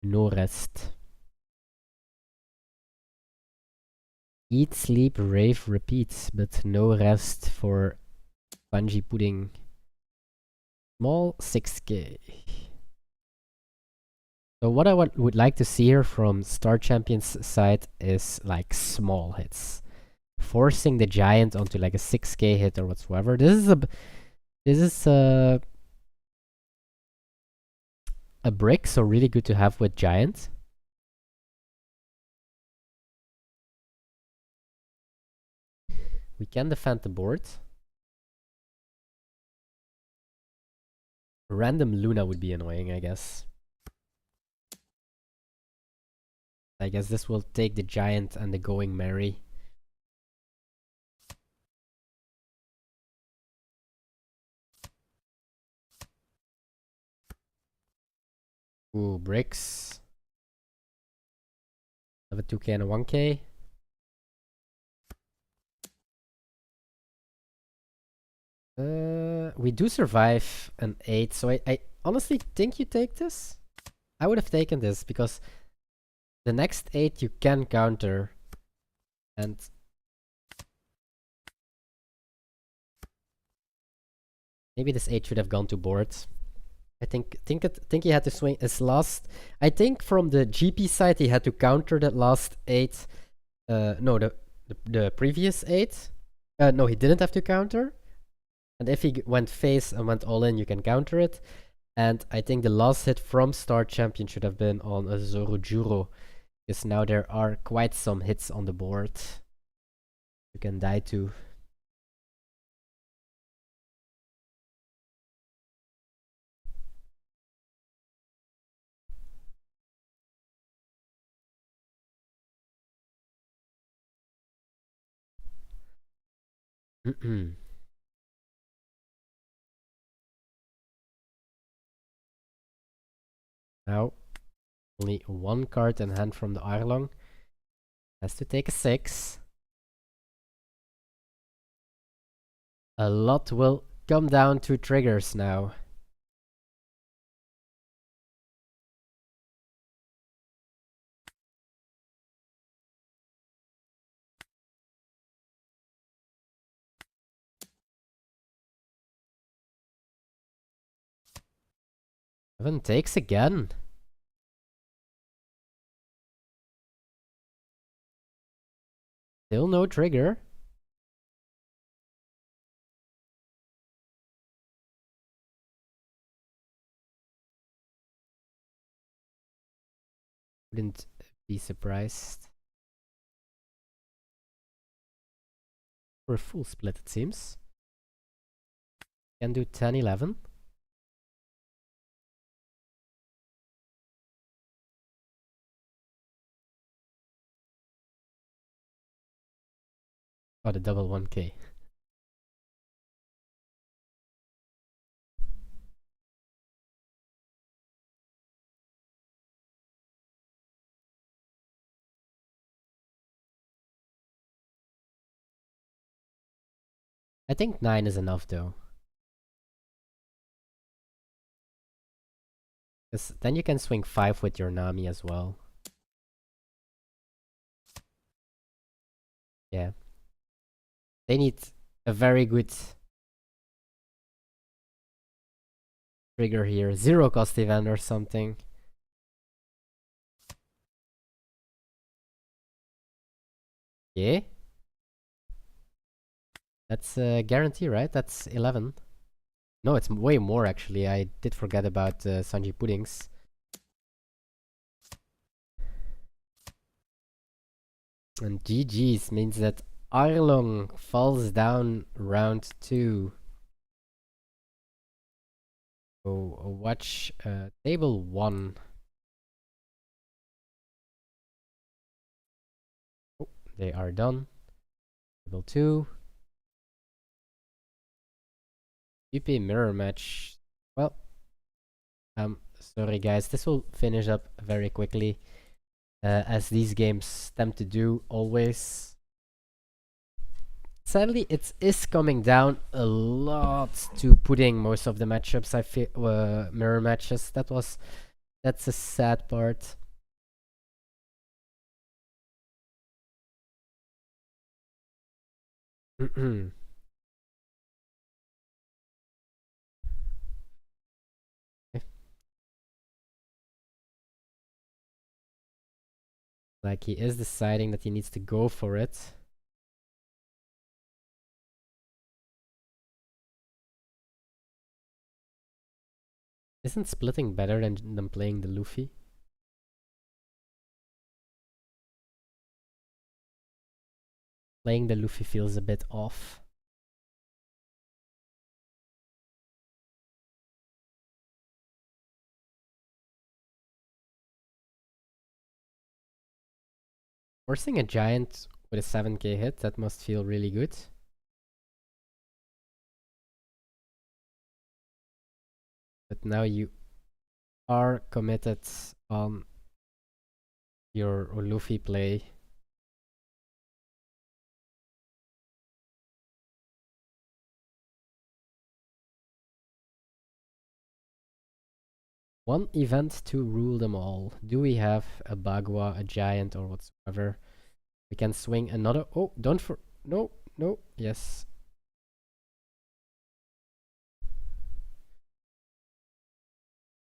No rest. Eat, sleep, rave, repeat, but no rest for Sanji pudding. Small 6k. So what I would like to see here from Star Champion's side is like small hits. Forcing the giant onto like a 6k hit or whatsoever. This is a brick, so really good to have with giant. We can defend the board. Random Luna would be annoying, I guess. I guess this will take the giant and the going merry. Ooh, bricks. Have a 2k and a 1k. We do survive an 8, so I honestly think you take this. I would have taken this because the next 8 you can counter. And maybe this 8 should have gone to board. I think he had to swing his last. I think from the GP side he had to counter that last 8. No, the previous 8. No, he didn't have to counter. And if he went face and went all in, you can counter it. And I think the last hit from Star Champion should have been on a Zorojuro. Because now there are quite some hits on the board. You can die to. Now, only one card in hand from the Arlong. Has to take a 6. A lot will come down to triggers now. 7 takes again. Still no trigger. Wouldn't be surprised. For a full split, it seems. Can do 10-11. Oh, the double 1k. I think 9 is enough though. Because then you can swing 5 with your Nami as well. Yeah. They need a very good trigger here. 0 cost event or something. Yeah. That's a guarantee, right? That's 11. No, it's way more actually. I did forget about Sanji Puddings. And GG's means that Arlong falls down round 2. So watch table 1. Oh, they are done. Table 2. UP mirror match. Well, sorry guys, this will finish up very quickly, as these games tend to do always. Sadly, it is coming down a lot to putting most of the matchups. I feel mirror matches. That's a sad part. Like he is deciding that he needs to go for it. Isn't splitting better than playing the Luffy? Playing the Luffy feels a bit off. Forcing a giant with a 7k hit, that must feel really good. But now you are committed on your Luffy play. One event to rule them all. Do we have a Bagua, a giant, or whatsoever? We can swing another. Oh, don't for. No, no, yes.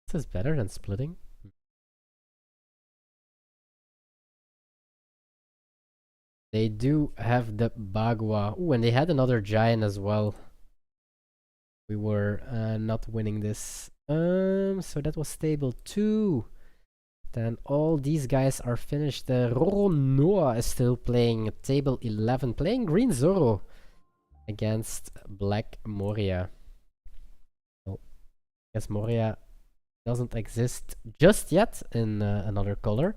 This is better than splitting. They do have the Bagua. Ooh, and they had another giant as well. We were not winning this. So that was table 2. Then all these guys are finished. Roro Noah is still playing table 11, playing Green Zoro against Black Moria. Well, I guess Moria doesn't exist just yet in another color.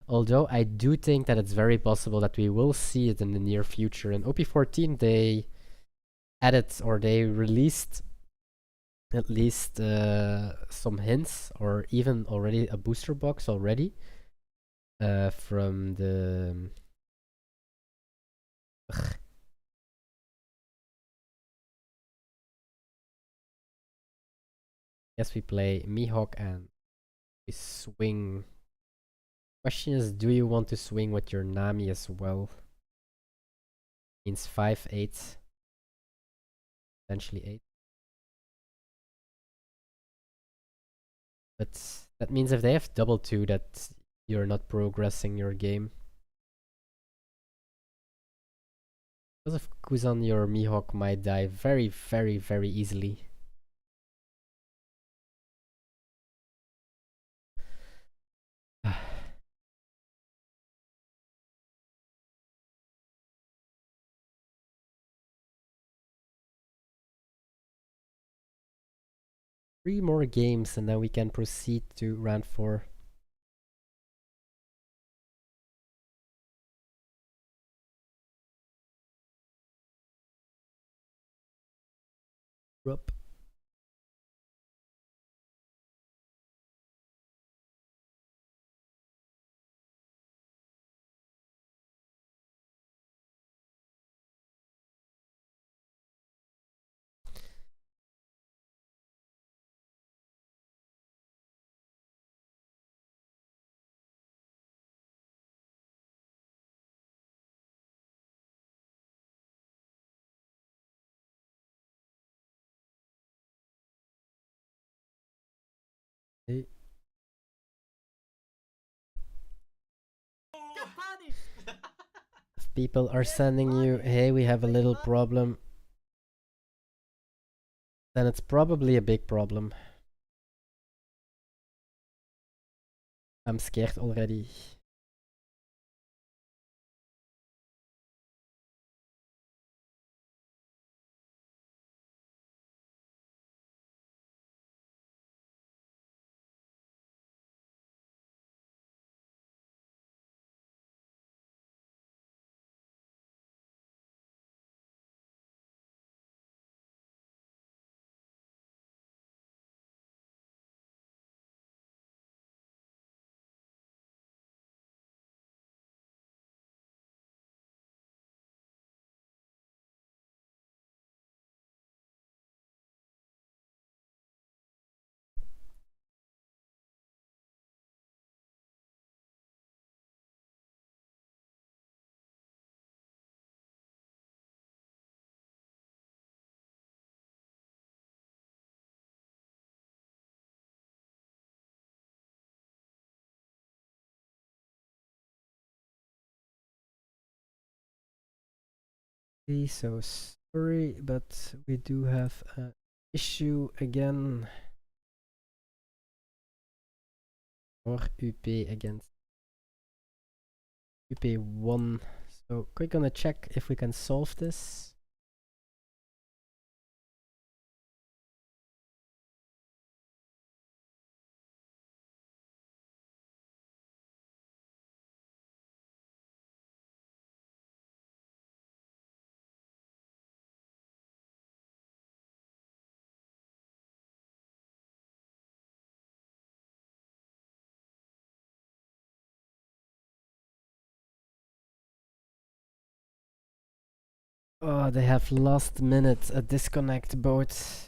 Although I do think that it's very possible that we will see it in the near future. In OP14 they added, or they released at least some hints, or even already a booster box already from the yes, we play Mihawk and we swing. Question is, do you want to swing with your Nami as well? Means 5, 8, potentially 8. But that means if they have double 2 that you're not progressing your game. Because of Kuzan, your Mihawk might die very, very, very easily. Three more games and then we can proceed to round 4. Rup. Hey. If people are sending you, hey, we have a little problem, then it's probably a big problem. I'm scared already. So sorry, but we do have an issue again. Or UP against UP1. So quick on the check if we can solve this. Oh, they have last minute a disconnect both.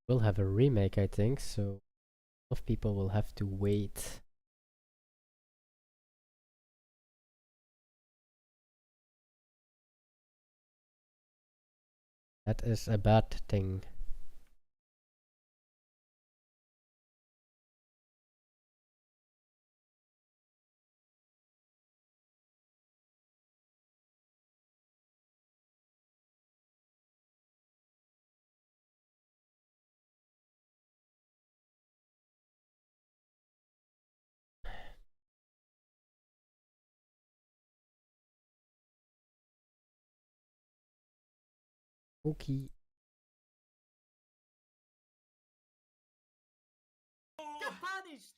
We'll have a remake, I think, so a lot of people will have to wait. That is a bad thing. Okay. Get punished!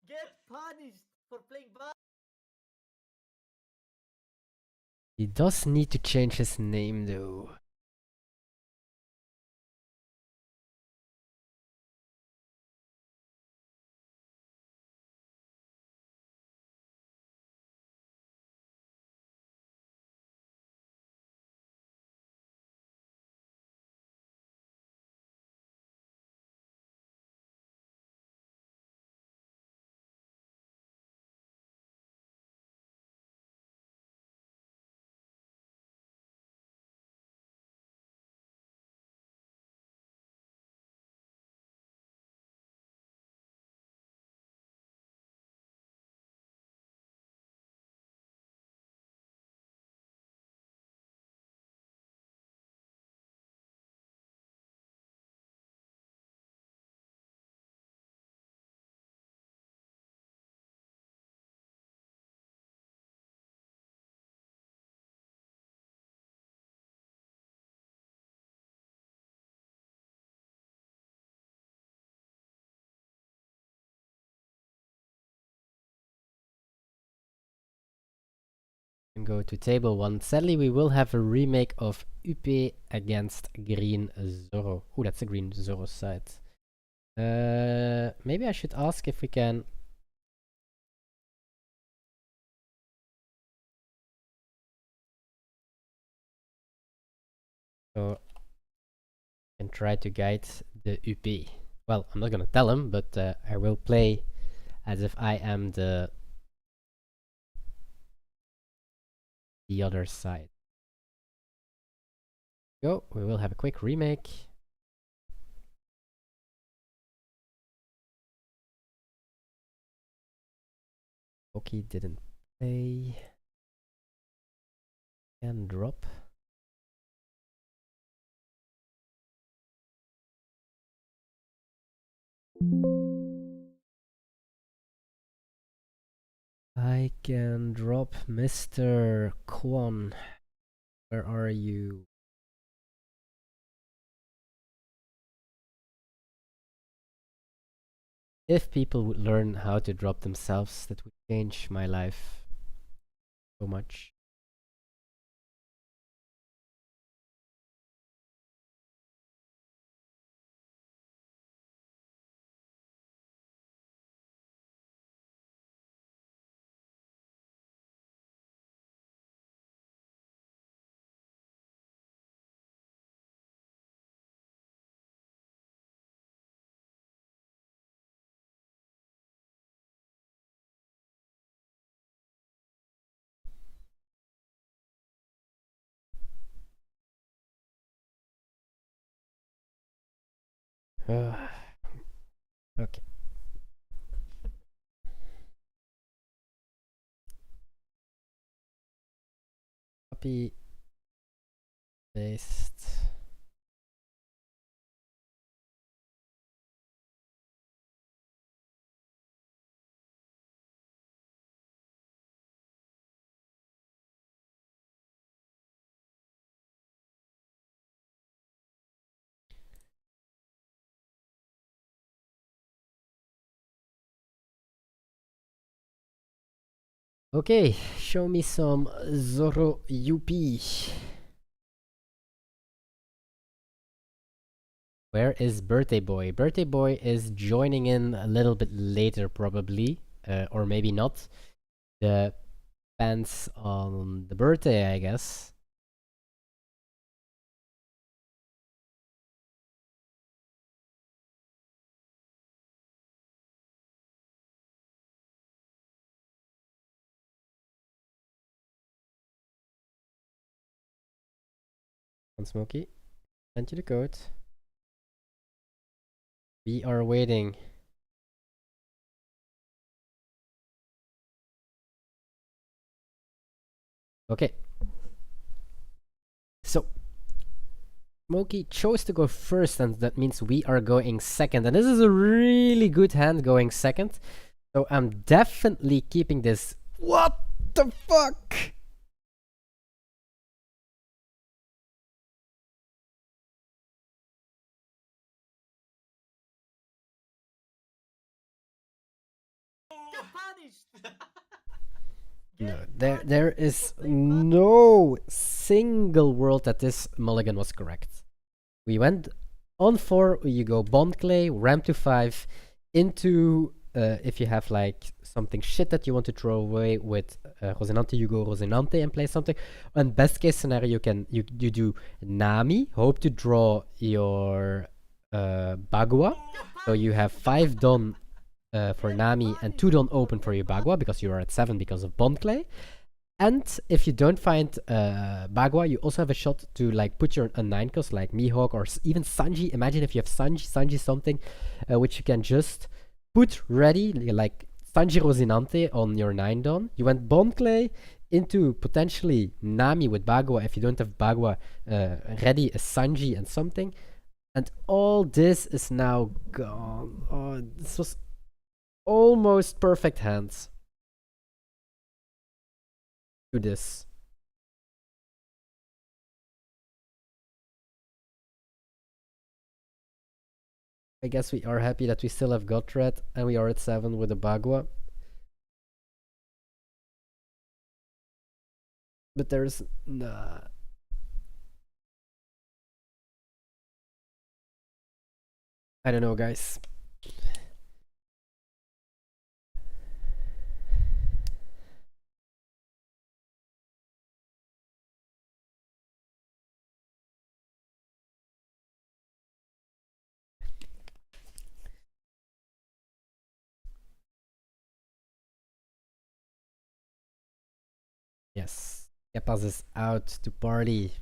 Get punished for playing bad! He does need to change his name though. And go to table 1. Sadly, we will have a remake of UP against Green Zoro. Oh, that's a Green Zoro side. Maybe I should ask if we can... So, and try to guide the UP. Well, I'm not gonna tell him, but I will play as if I am the other side. Go, we will have a quick remake. Oki didn't play. And drop. I can drop Mr. Kwon. Where are you? If people would learn how to drop themselves, that would change my life so much. Okay. Copy. Paste. Okay, show me some Zoro UP. Where is Birthday Boy? Birthday Boy is joining in a little bit later, probably, or maybe not. Depends on the birthday, I guess. On Smokey, send you the code. We are waiting. Okay. So, Smokey chose to go first, and that means we are going second. And this is a really good hand going second. So I'm definitely keeping this. What the fuck? Get punished! No, there is no single world that this mulligan was correct. We went on 4, you go Bond Clay, ramp to 5, into, if you have like something shit that you want to throw away with Rosinante, you go Rosinante and play something. And best case scenario, you do Nami, hope to draw your Bagua. So you have 5 done for Nami and 2 don't open for your Bagua because you are at 7 because of Bond Clay. And if you don't find Bagua, you also have a shot to like put your 9 cost like Mihawk or even Sanji. Imagine if you have Sanji something which you can just put ready, like Sanji Rosinante on your 9 don. You went Bond Clay into potentially Nami with Bagua. If you don't have Bagua ready, a Sanji and something. And all this is now gone. Oh, this was almost perfect hands. Do this. I guess we are happy that we still have Gotred and we are at 7 with the Bagua. But there's nah. I don't know, guys. Yes. Kepas is out to party.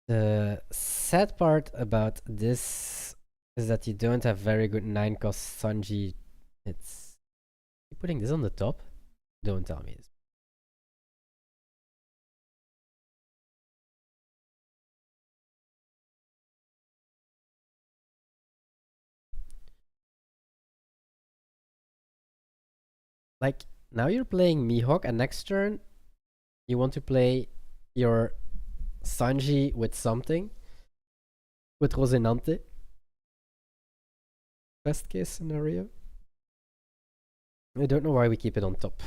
The sad part about this is that you don't have very good 9 cost Sanji. It's you putting this on the top? Don't tell me this. Like now you're playing Mihawk and next turn you want to play your Sanji with something with Rosinante. Best case scenario. I don't know why we keep it on top.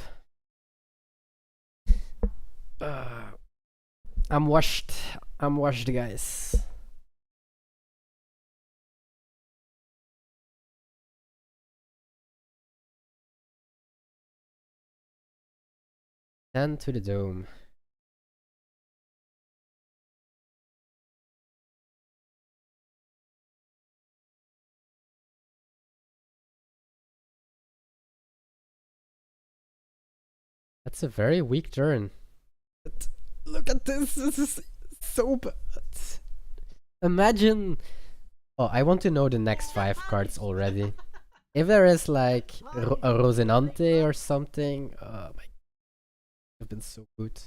I'm washed. I'm washed, guys. And to the dome. That's a very weak turn. But look at this. This is so bad. Imagine. Oh, I want to know the next 5 cards already. If there is like a Rosinante or something, oh my, have been so good.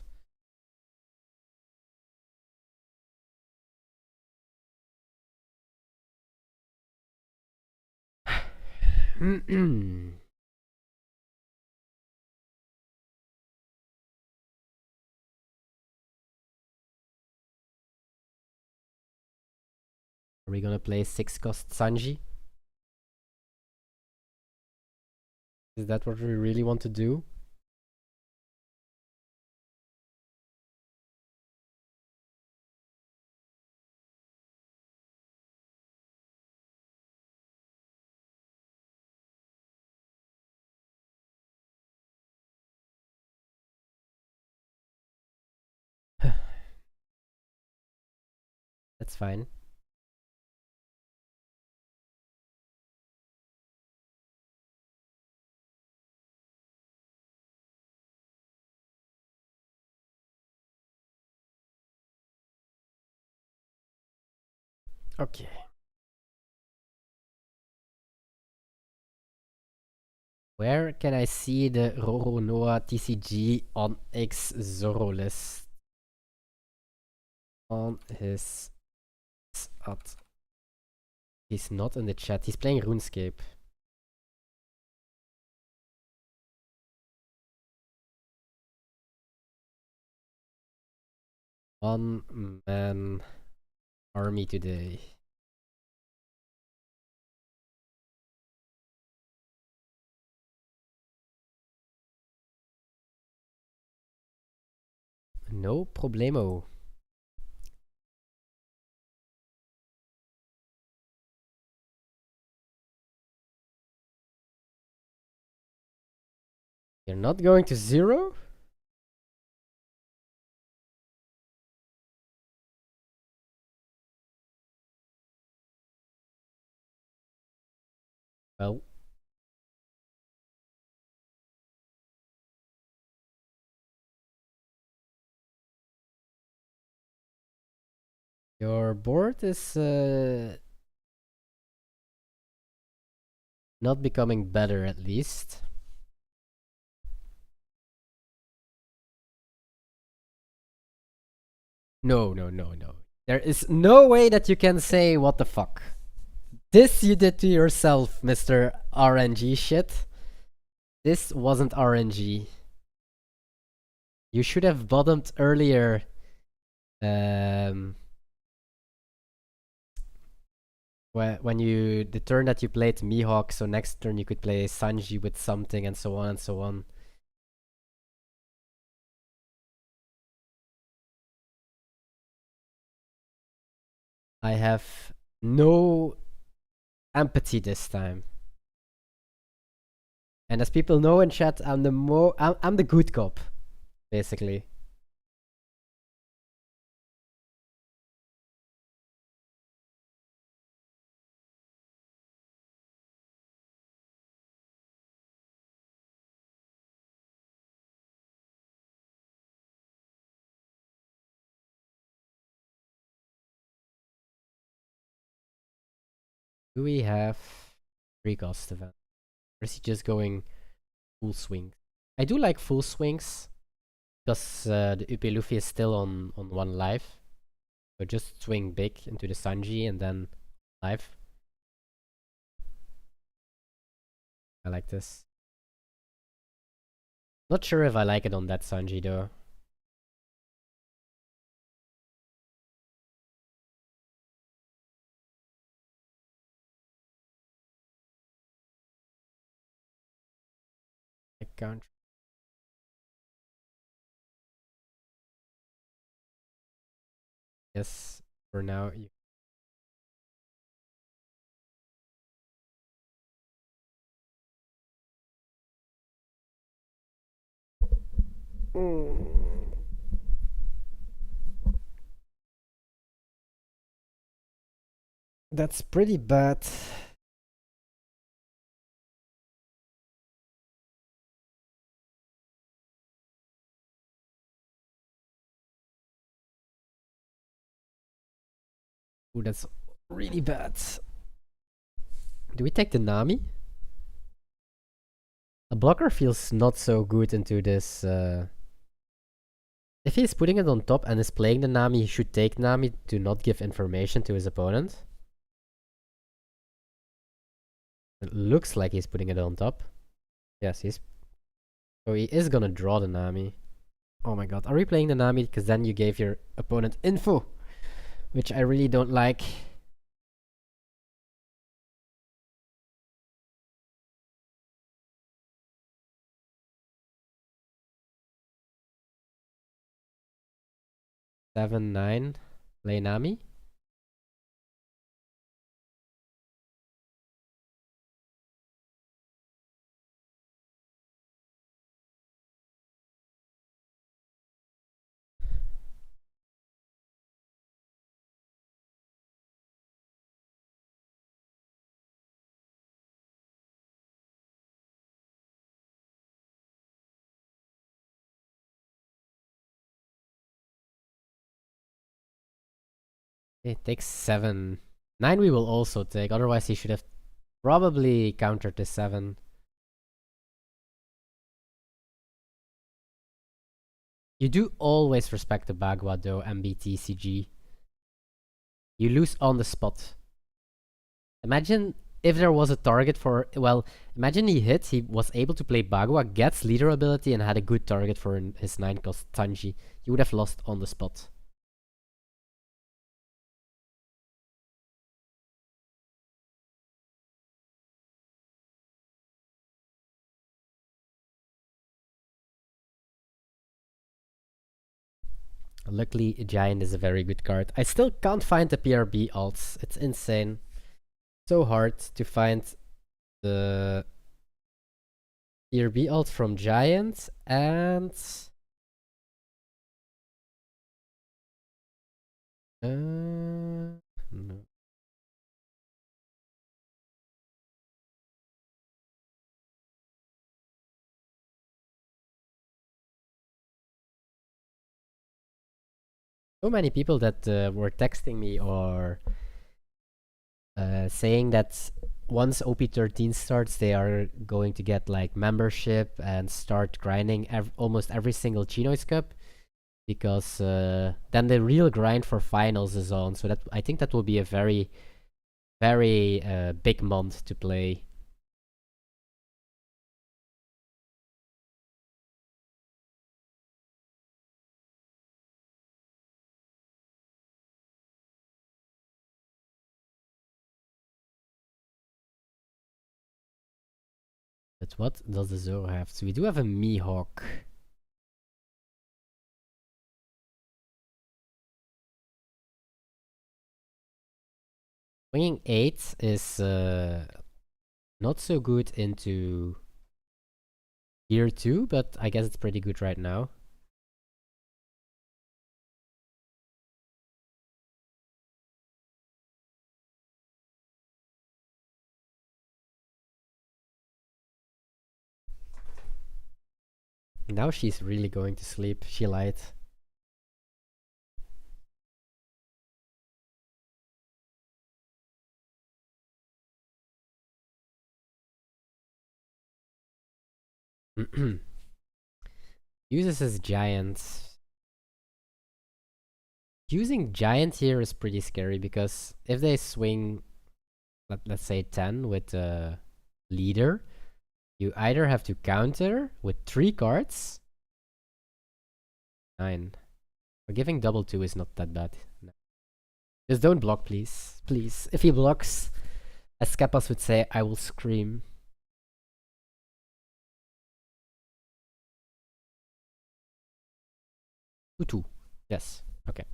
Are we gonna play 6 cost Sanji? Is that what we really want to do? That's fine. Okay. Where can I see the Roronoa TCG on X Zoro list? On his at. He's not in the chat. He's playing RuneScape. One man army today. No problemo. You're not going to 0? Well. Your board is not becoming better, at least. No, no, no, no. There is no way that you can say what the fuck. This you did to yourself, Mr. RNG shit. This wasn't RNG. You should have bottomed earlier. When you the turn that you played Mihawk, so next turn you could play Sanji with something and so on and so on. I have no empathy this time. And as people know in chat, I'm the good cop, basically. Do we have free cost event? Or is he just going full swing? I do like full swings because the UP Luffy is still on 1 life. So just swing big into the Sanji and then life. I like this. Not sure if I like it on that Sanji though. I can't. Yes, for now. That's pretty bad. Ooh, that's really bad. Do we take the Nami? A blocker feels not so good into this. If he's putting it on top and is playing the Nami, he should take Nami to not give information to his opponent. It looks like he's putting it on top. Yes, he's... So he is gonna draw the Nami. Oh my god, are we playing the Nami? Because then you gave your opponent info, which I really don't like. Seven, 9. Play Nami. It takes 7. 9 we will also take, otherwise he should have probably countered the 7. You do always respect the Bagua though, MBTCG. You lose on the spot. Imagine if there was a target for... Well, imagine he was able to play Bagua, gets leader ability, and had a good target for his 9 cost Tanji. You would have lost on the spot. Luckily, Giant is a very good card. I still can't find the PRB alts. It's insane. So hard to find the PRB alt from Giant and... no. So many people that were texting me or saying that once OP13 starts, they are going to get like membership and start grinding almost every single ChinoizeCup because then the real grind for finals is on. So that I think that will be a very, very big month to play. But what does the Zoro have? So we do have a Mihawk. Swinging 8 is not so good into Gear 2, but I guess it's pretty good right now. Now she's really going to sleep. She lied. Uses his giant. Using giant here is pretty scary because if they swing, let's say 10 with leader, you either have to counter with 3 cards. 9. Giving double 2 is not that bad. No. Just don't block, please. Please. If he blocks, as Kappas would say, I will scream. 2-2. Yes. Okay.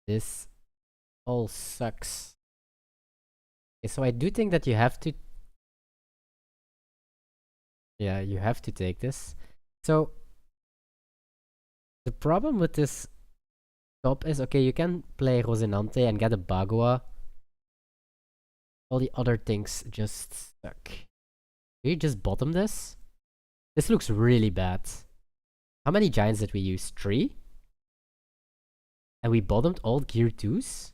This all sucks. Okay, so I do think that you have to... Yeah, you have to take this. So, the problem with this top is, okay, you can play Rosinante and get a Bagua. All the other things just suck. Do you just bottom this? This looks really bad. How many giants did we use? 3? And we bottomed all gear 2s?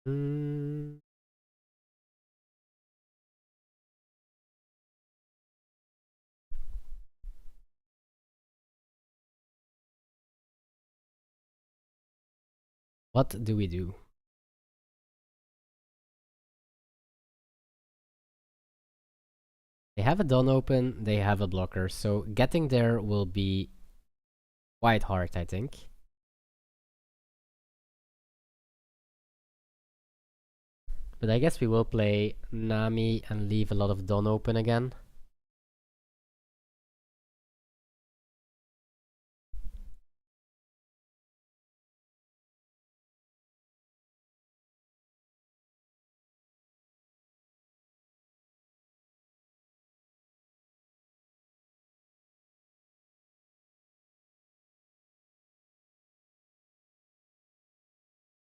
Mm. What do we do? They have a Dawn open, they have a blocker, so getting there will be quite hard, I think. But I guess we will play Nami and leave a lot of Dawn open again.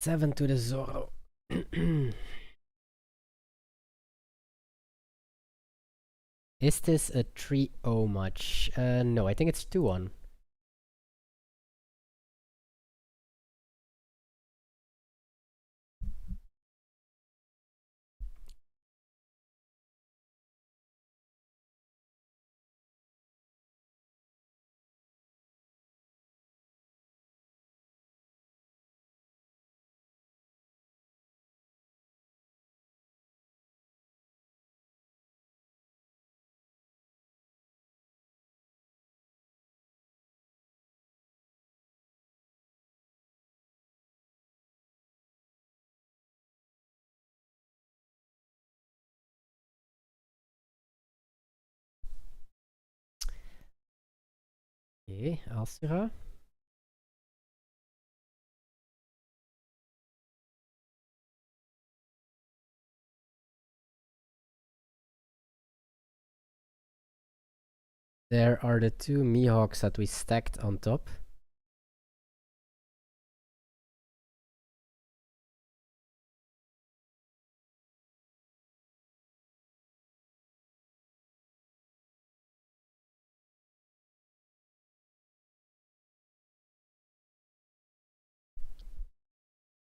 Seven to the Zoro. Is this a 3-0 much? No, I think it's 2-1. Okay, Asura. There are the two Mihawks that we stacked on top.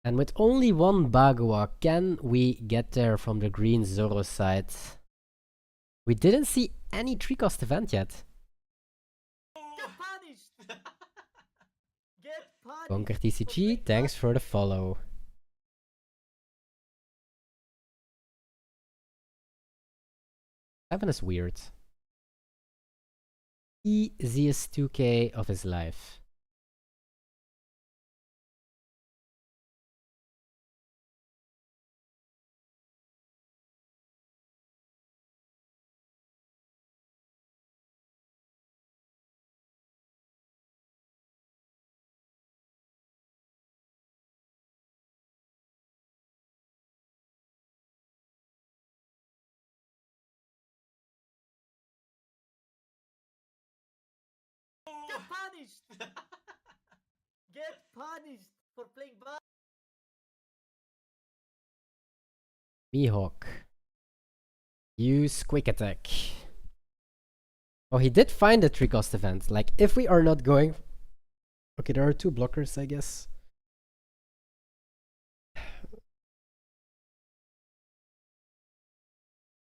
And with only one Bagua, can we get there from the green Zoro side? We didn't see any 3-cost event yet. Get punished! Get punished! Conquer for TCG, playing thanks for the follow. Seven is weird. Easiest 2k of his life. Get punished! Get punished for playing bad. Mihawk. Use quick attack. Oh, he did find the 3-cost event. Like, if we are not going... Okay, there are two blockers, I guess.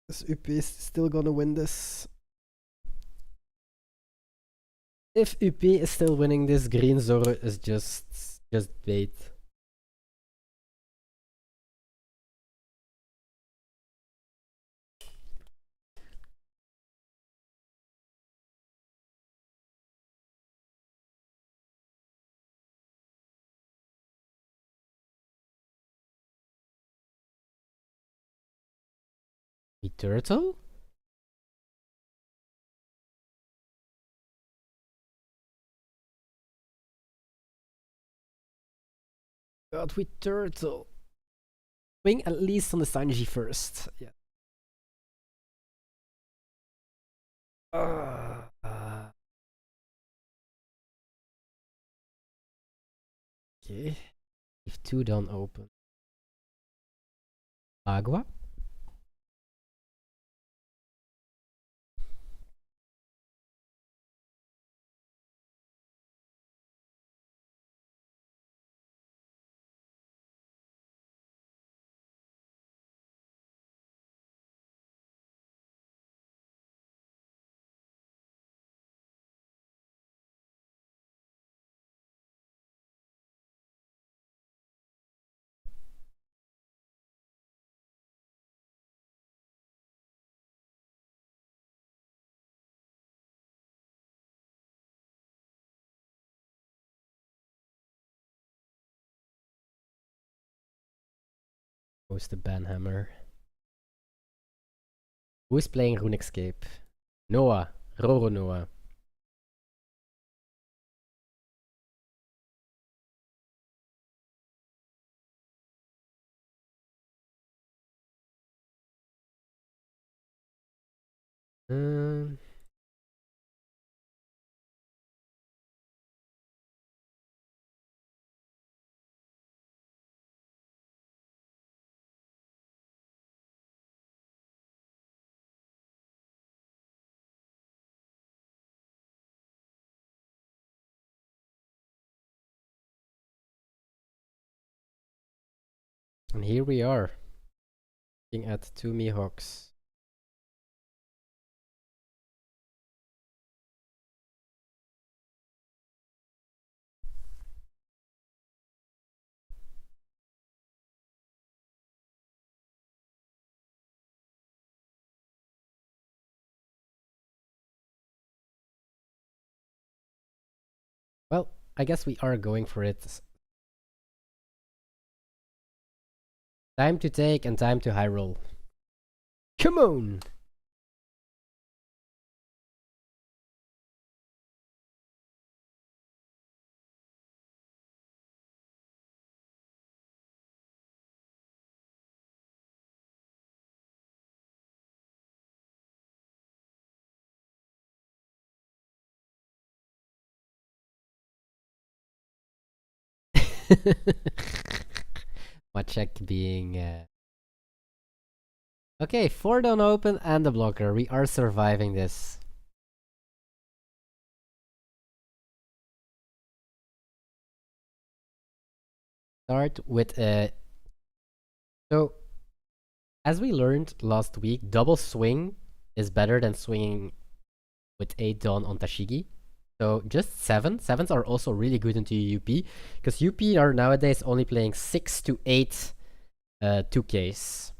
Is UP still gonna win this? If UP is still winning this, green Zoro is just bait. We turtle? God, we turtle. Swing at least on the Sanji first. Yeah. Okay. Leave 2 down open. Agua? Goes the Banhammer. Who is playing RuneScape? Noah. Roro Noah. Um, and here we are. Looking at 2 Mihawks. Well, I guess we are going for it. Time to take and time to high roll. Come on! Maciek being... Okay, 4 don't open and the blocker. We are surviving this. Start with so, as we learned last week, double swing is better than swinging with 8 Dawn on Tashigi. So just 7. 7s are also really good into UP, because UP are nowadays only playing 6 to 8 2Ks.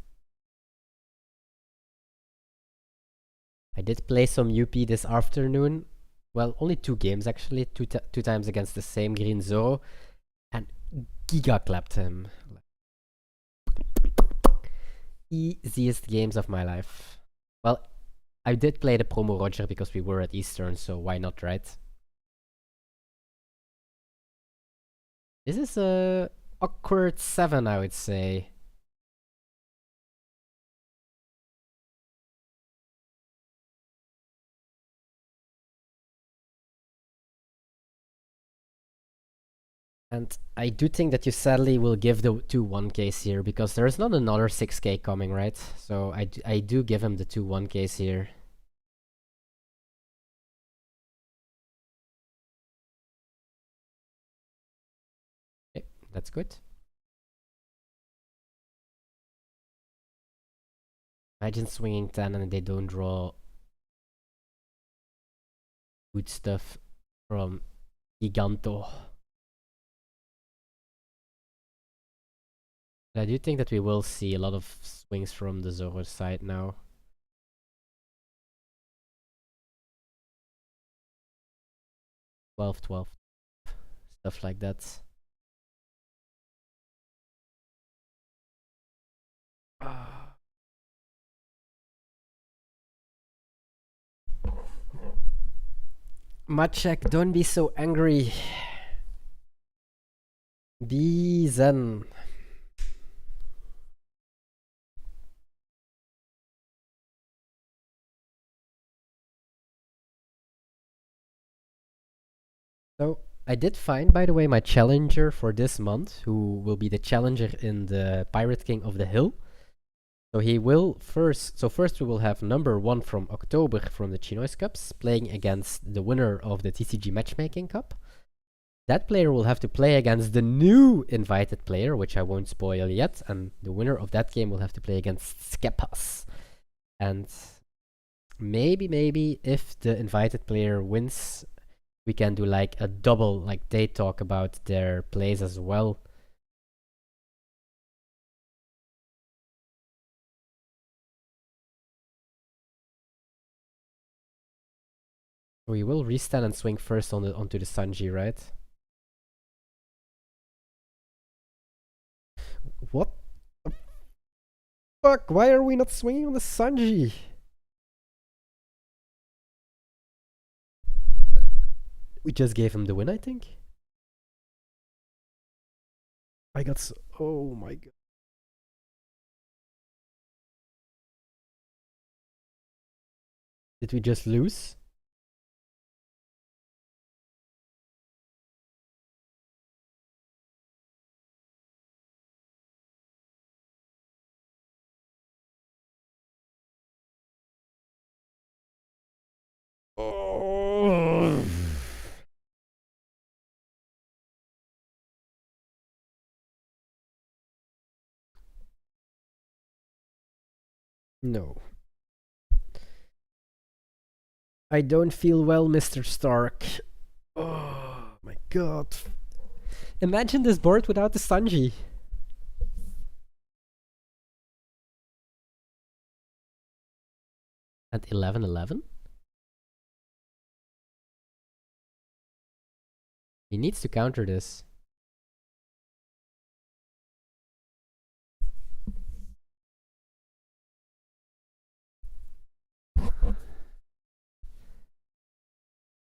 I did play some UP this afternoon. Well, only 2 games actually, two times against the same green Zoro, and giga clapped him. Easiest games of my life. Well, I did play the promo Roger because we were at Eastern, so why not, right? This is a awkward 7, I would say. And I do think that you sadly will give the 2 1Ks here, because there's not another 6K coming, right? So I do give him the 2 1Ks here. Okay, that's good. Imagine swinging 10 and they don't draw good stuff from Giganto. I do think that we will see a lot of swings from the Zoro side now. $12, stuff like that. Maciek, don't be so angry. Be zen. So, I did find, by the way, my challenger for this month, who will be the challenger in the Pirate King of the Hill. So he will first we will have number 1 from October from the ChinoizeCups, playing against the winner of the TCG Matchmaking Cup. That player will have to play against the new invited player, which I won't spoil yet, and the winner of that game will have to play against Skepas. And maybe if the invited player wins, we can do like a double, like they talk about their plays as well. We will restand and swing first onto the Sanji, right? What the fuck? Why are we not swinging on the Sanji? We just gave him the win, I think. I got so... Oh my god. Did we just lose? Oh. No. I don't feel well, Mr. Stark. Oh my god. Imagine this board without the Sanji. At 11-11? He needs to counter this.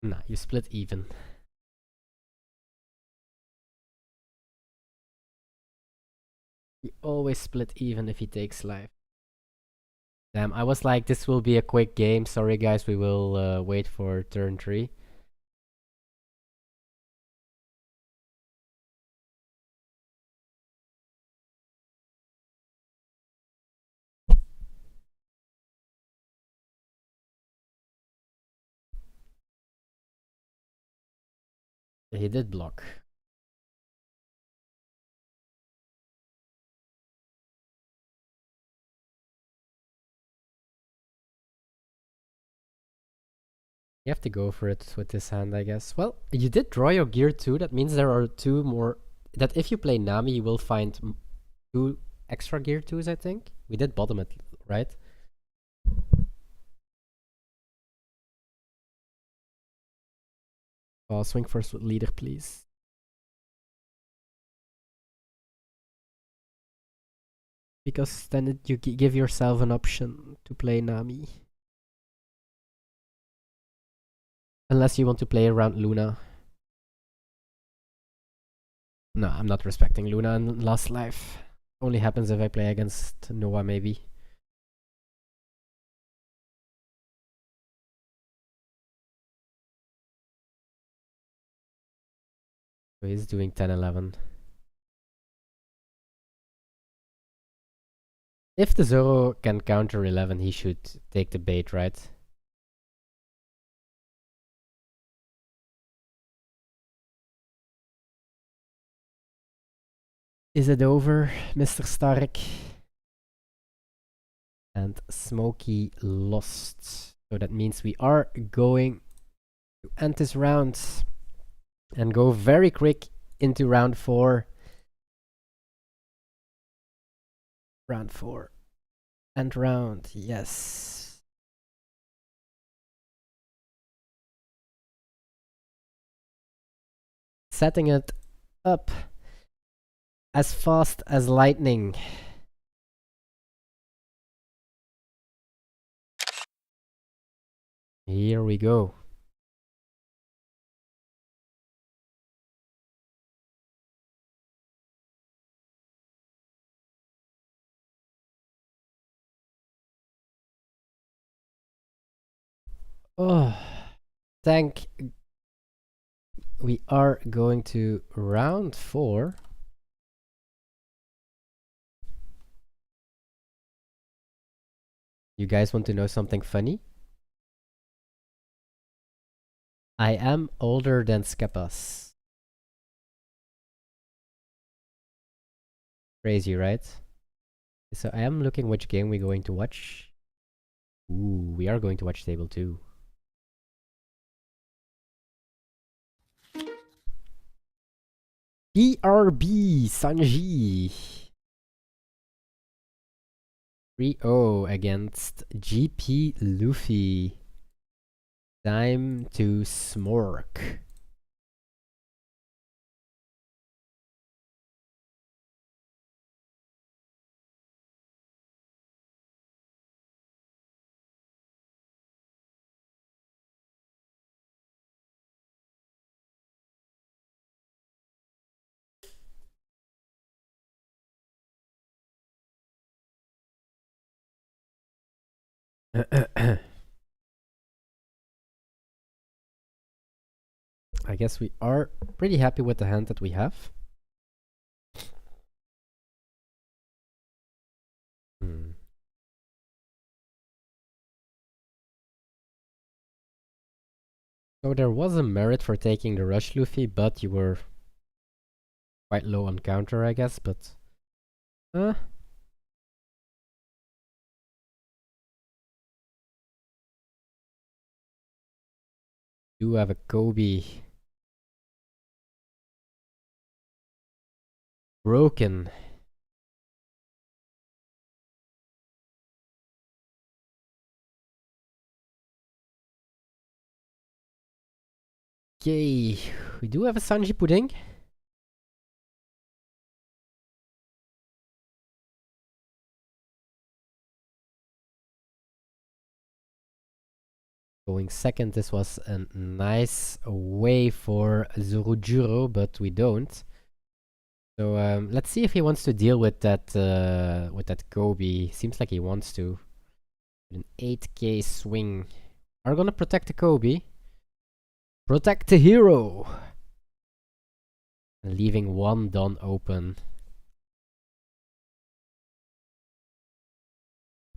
Nah, you split even. You always split even if he takes life. Damn, I was like, this will be a quick game. Sorry guys, we will wait for turn 3. He did block. You have to go for it with this hand, I guess. Well, you did draw your gear 2. That means there are 2 more... That if you play Nami, you will find 2 extra gear 2s, I think. We did bottom it, right? Swing first with leader, please. Because then you give yourself an option to play Nami. Unless you want to play around Luna. No, I'm not respecting Luna in Last Life. Only happens if I play against Noah, maybe. So he's doing 10-11. If the Zoro can counter 11, he should take the bait, right? Is it over, Mr. Stark? And Smokey lost. So that means we are going to end this round and go very quick into round 4. Round 4. End round, yes. Setting it up as fast as lightning. Here we go. Oh, thank. We are going to round 4. You guys want to know something funny? I am older than Skepas. Crazy, right? So I am looking which game we're going to watch. Ooh, we are going to watch table 2. BRB Sanji. 3-0 against GP Luffy. Time to smork. I guess we are pretty happy with the hand that we have. So there was a merit for taking the rush Luffy, but you were quite low on counter, I guess, but... Do have a Kobe. Broken. Okay, we do have a Sanji Pudding. Going second, this was a nice way for Zorojuro, but we don't. So let's see if he wants to deal with that Kobe. Seems like he wants to. An 8k swing. Are gonna protect the Kobe. Protect the hero. Leaving one Don open.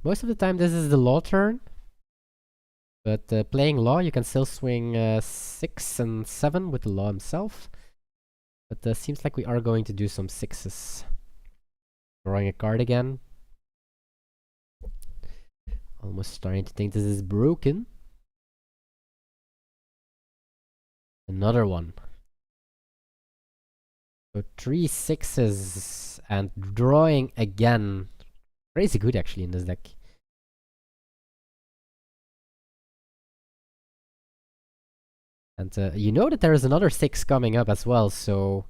Most of the time this is the law turn. But playing Law, you can still swing 6 and 7 with the Law himself. But seems like we are going to do some 6s. Drawing a card again. Almost starting to think this is broken. Another one. So 3 6s and drawing again. Crazy good actually in this deck. And you know that there is another 6 coming up as well, so...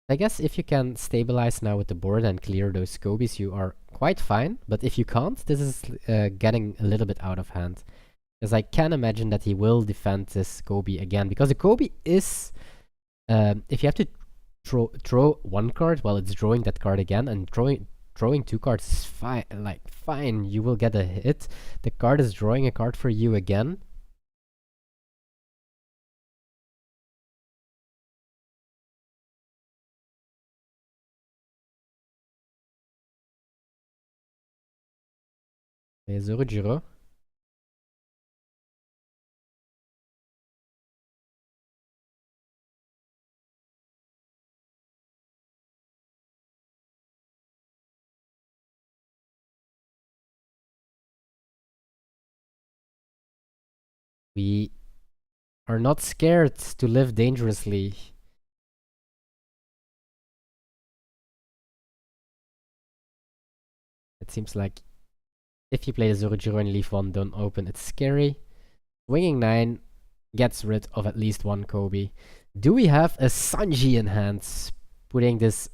I guess if you can stabilize now with the board and clear those Kobe's, you are quite fine. But if you can't, this is getting a little bit out of hand. Because I can imagine that he will defend this Kobe again. Because the Kobe is... if you have to throw one card while it's drawing that card again, and throwing 2 cards is fine. Like, fine, you will get a hit. The card is drawing a card for you again. Zorujiro. We are not scared to live dangerously. It seems like if you play the Zorujiro and leave 1 don't open, it's scary. Swinging 9 gets rid of at least 1 Kobe. Do we have a Sanji in hand? Putting this...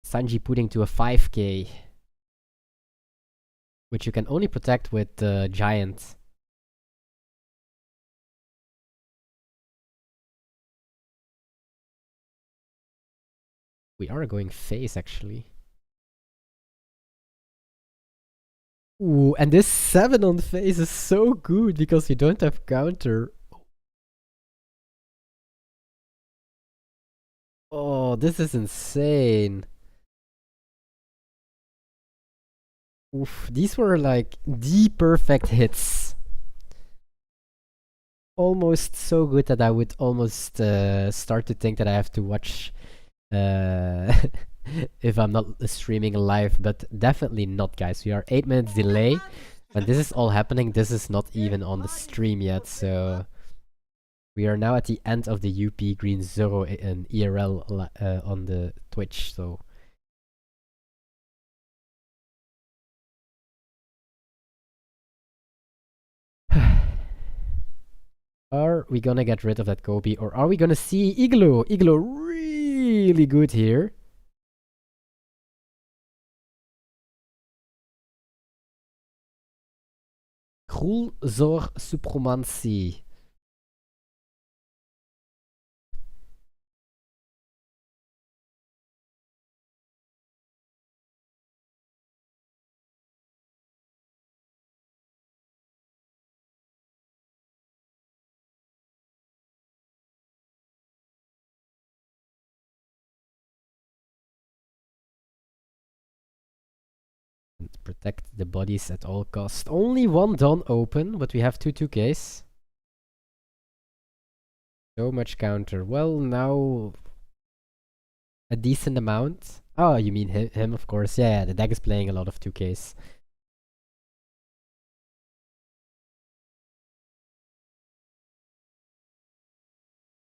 Sanji putting to a 5k. Which you can only protect with Giant. We are going face, actually. Ooh, and this 7 on face is so good because you don't have counter. Oh, this is insane. Oof, these were like the perfect hits. Almost so good that I would almost start to think that I have to watch if I'm not streaming live, but definitely not, guys. We are 8 minutes delay. When this is all happening, this is not even on the stream yet, so... We are now at the end of the UP Green Zero in ERL on the Twitch, so... Are we gonna get rid of that Kobe, or are we gonna see Igloo? Igloo really good here. Gulzor Supromancy. Protect the bodies at all costs. Only 1 Dawn open, but we have 2 2Ks. So much counter. Well, now... A decent amount. Oh, you mean him of course. Yeah, the deck is playing a lot of 2Ks.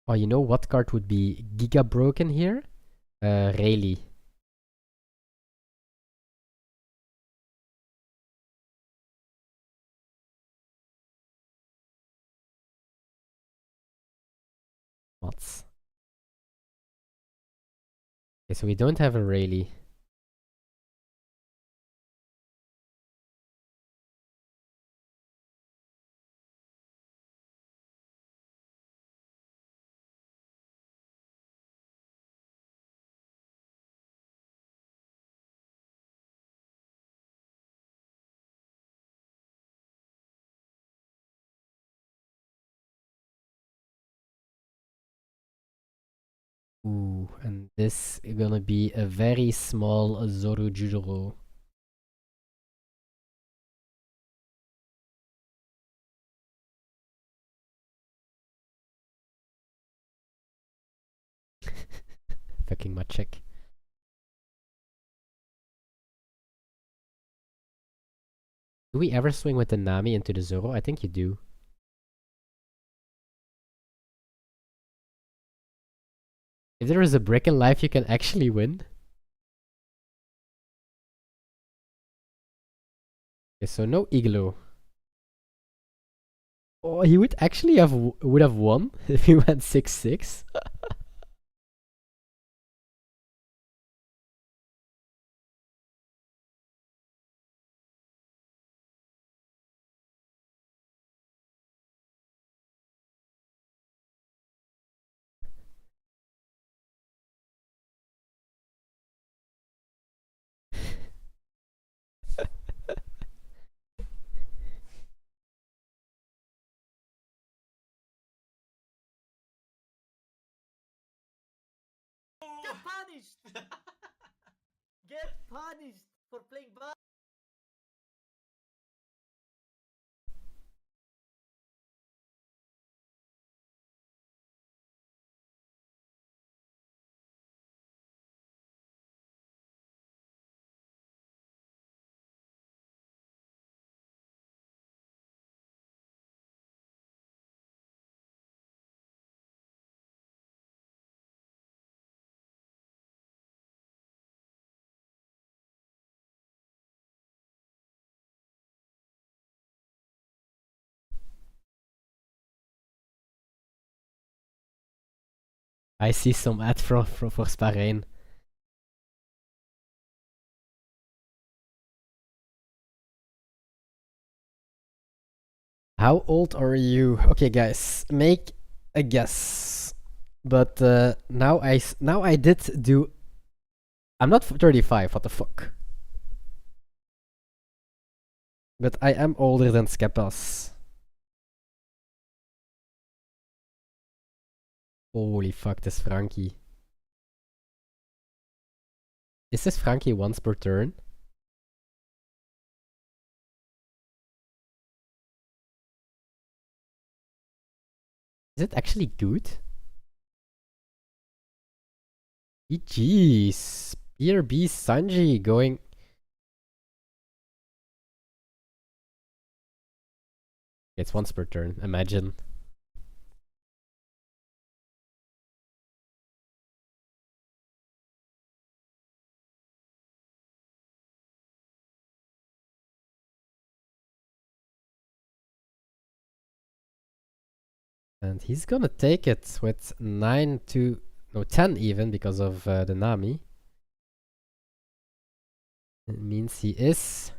Oh, you know what card would be giga broken here? Rayleigh. What? Okay, so we don't have a Rayleigh. Ooh. This is gonna be a very small Zorujuro. Fucking Machek. Do we ever swing with the Nami into the Zoro? I think you do. If there is a brick in life you can actually win. Okay, so no Igloo. Oh, he would actually would have won if he went 6-6. Get punished! Get punished for playing bad. I see some ad for Spareen. How old are you? Okay, guys, make a guess. But now I did do. I'm not 35. What the fuck? But I am older than Skepas. Holy fuck, this Frankie. Is this Frankie once per turn? Is it actually good? GG's. BRB Sanji going. It's once per turn, imagine. And he's gonna take it with 9 to. No, 10 even because of the Nami. It means he is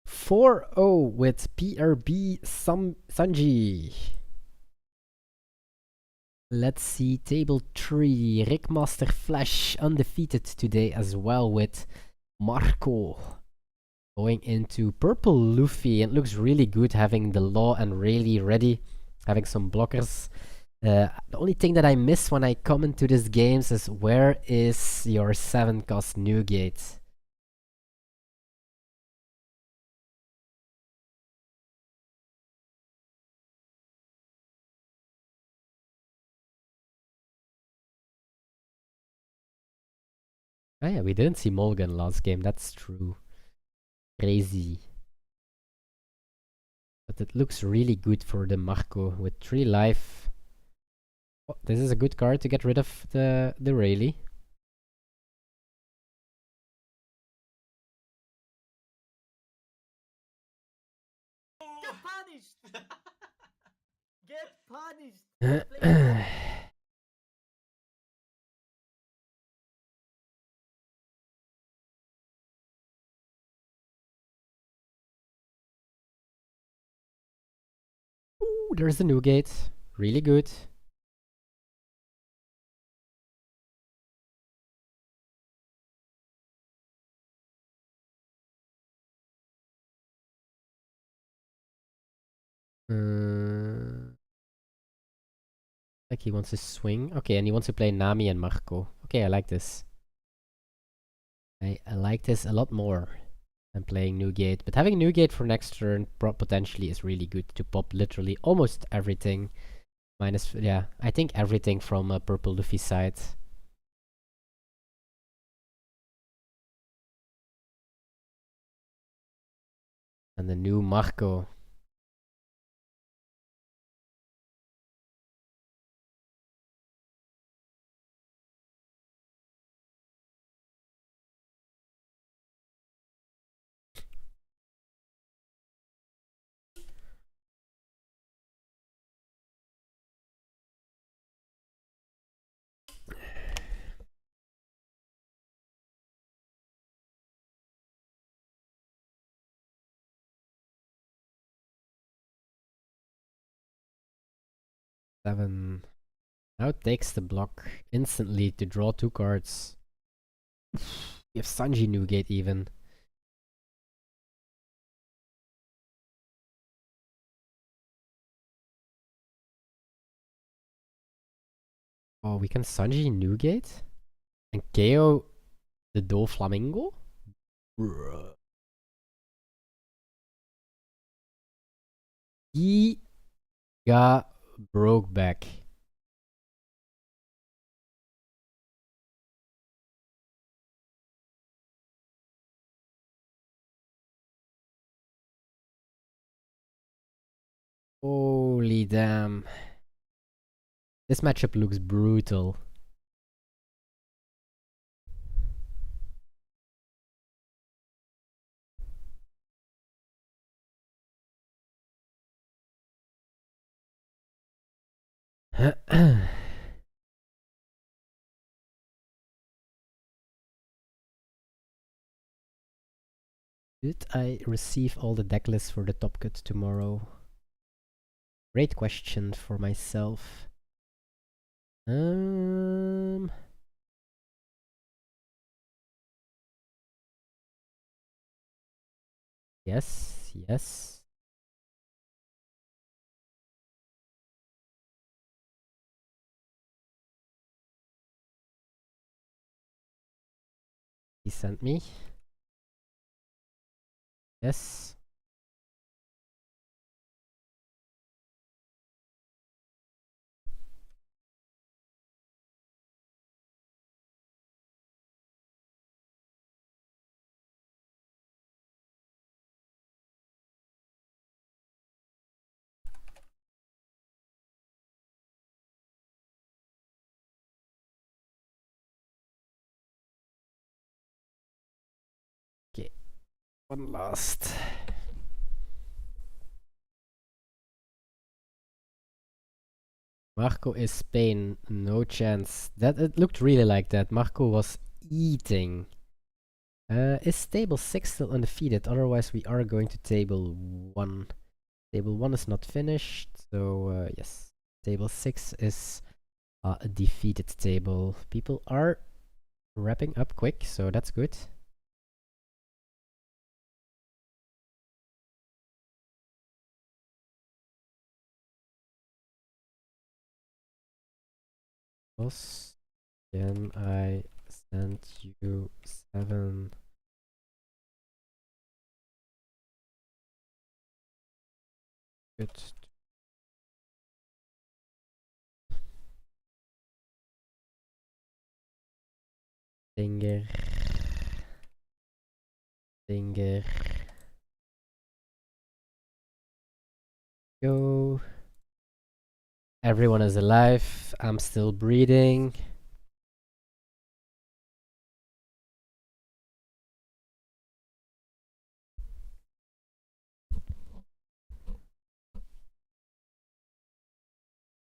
4-0 with PRB Sanji. Let's see, table 3. Rickmaster Flash undefeated today as well with Marco. Going into purple Luffy. It looks really good having the Law and Rayleigh ready. Having some blockers. The only thing that I miss when I come into these games is where is your 7-cost Newgate? Oh yeah, we didn't see Mulligan last game, that's true. Crazy. But it looks really good for the Marco with 3 life. Oh, this is a good card to get rid of the Rayleigh. Get punished! Get punished for playing bad. Ooh, there's the Newgate. Really good. Like he wants to swing. Okay, and he wants to play Nami and Marco. Okay, I like this. I like this a lot more than playing Newgate. But having Newgate for next turn potentially is really good to pop literally almost everything. Minus, yeah, I think everything from Purple Luffy's side. And the new Marco. Seven. Now it takes the block instantly to draw 2 cards. You have Sanji Newgate even. Oh, we can Sanji Newgate? And KO the Doflamingo? Bruh. He got broke back. Holy damn. This matchup looks brutal. Did I receive all the deck lists for the top cut tomorrow? Great question for myself. Yes, yes. He sent me. Yes. Okay. One last. Marco is Spain. No chance. That it looked really like that. Marco was eating. Is table 6 still undefeated? Otherwise, we are going to table 1. Table 1 is not finished, so yes. Table 6 is a defeated table. People are wrapping up quick, so that's good. Boss, can I send you 7? Good. Dinger. Dinger. Go. Everyone is alive. I'm still breathing.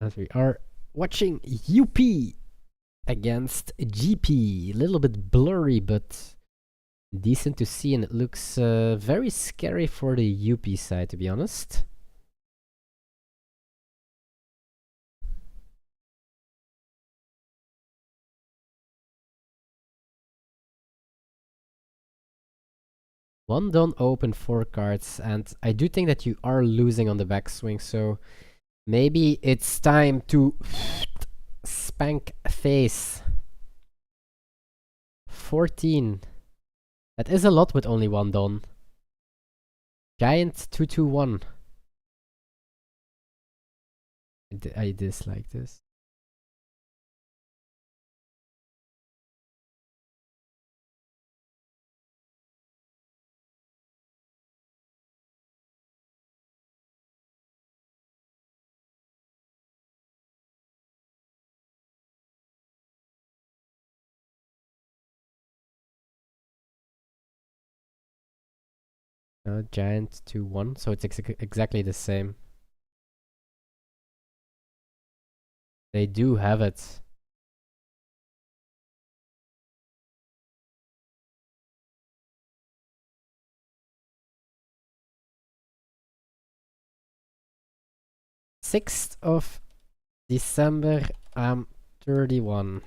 And we are watching UP against GP. A little bit blurry, but decent to see, and it looks very scary for the UP side, to be honest. One don't open 4 cards, and I do think that you are losing on the backswing, so maybe it's time to spank face. 14. That is a lot with only one Don. Giant 221. I dislike this. Giant 2-1, so it's exactly the same. They do have it. Sixth of December, I'm 31.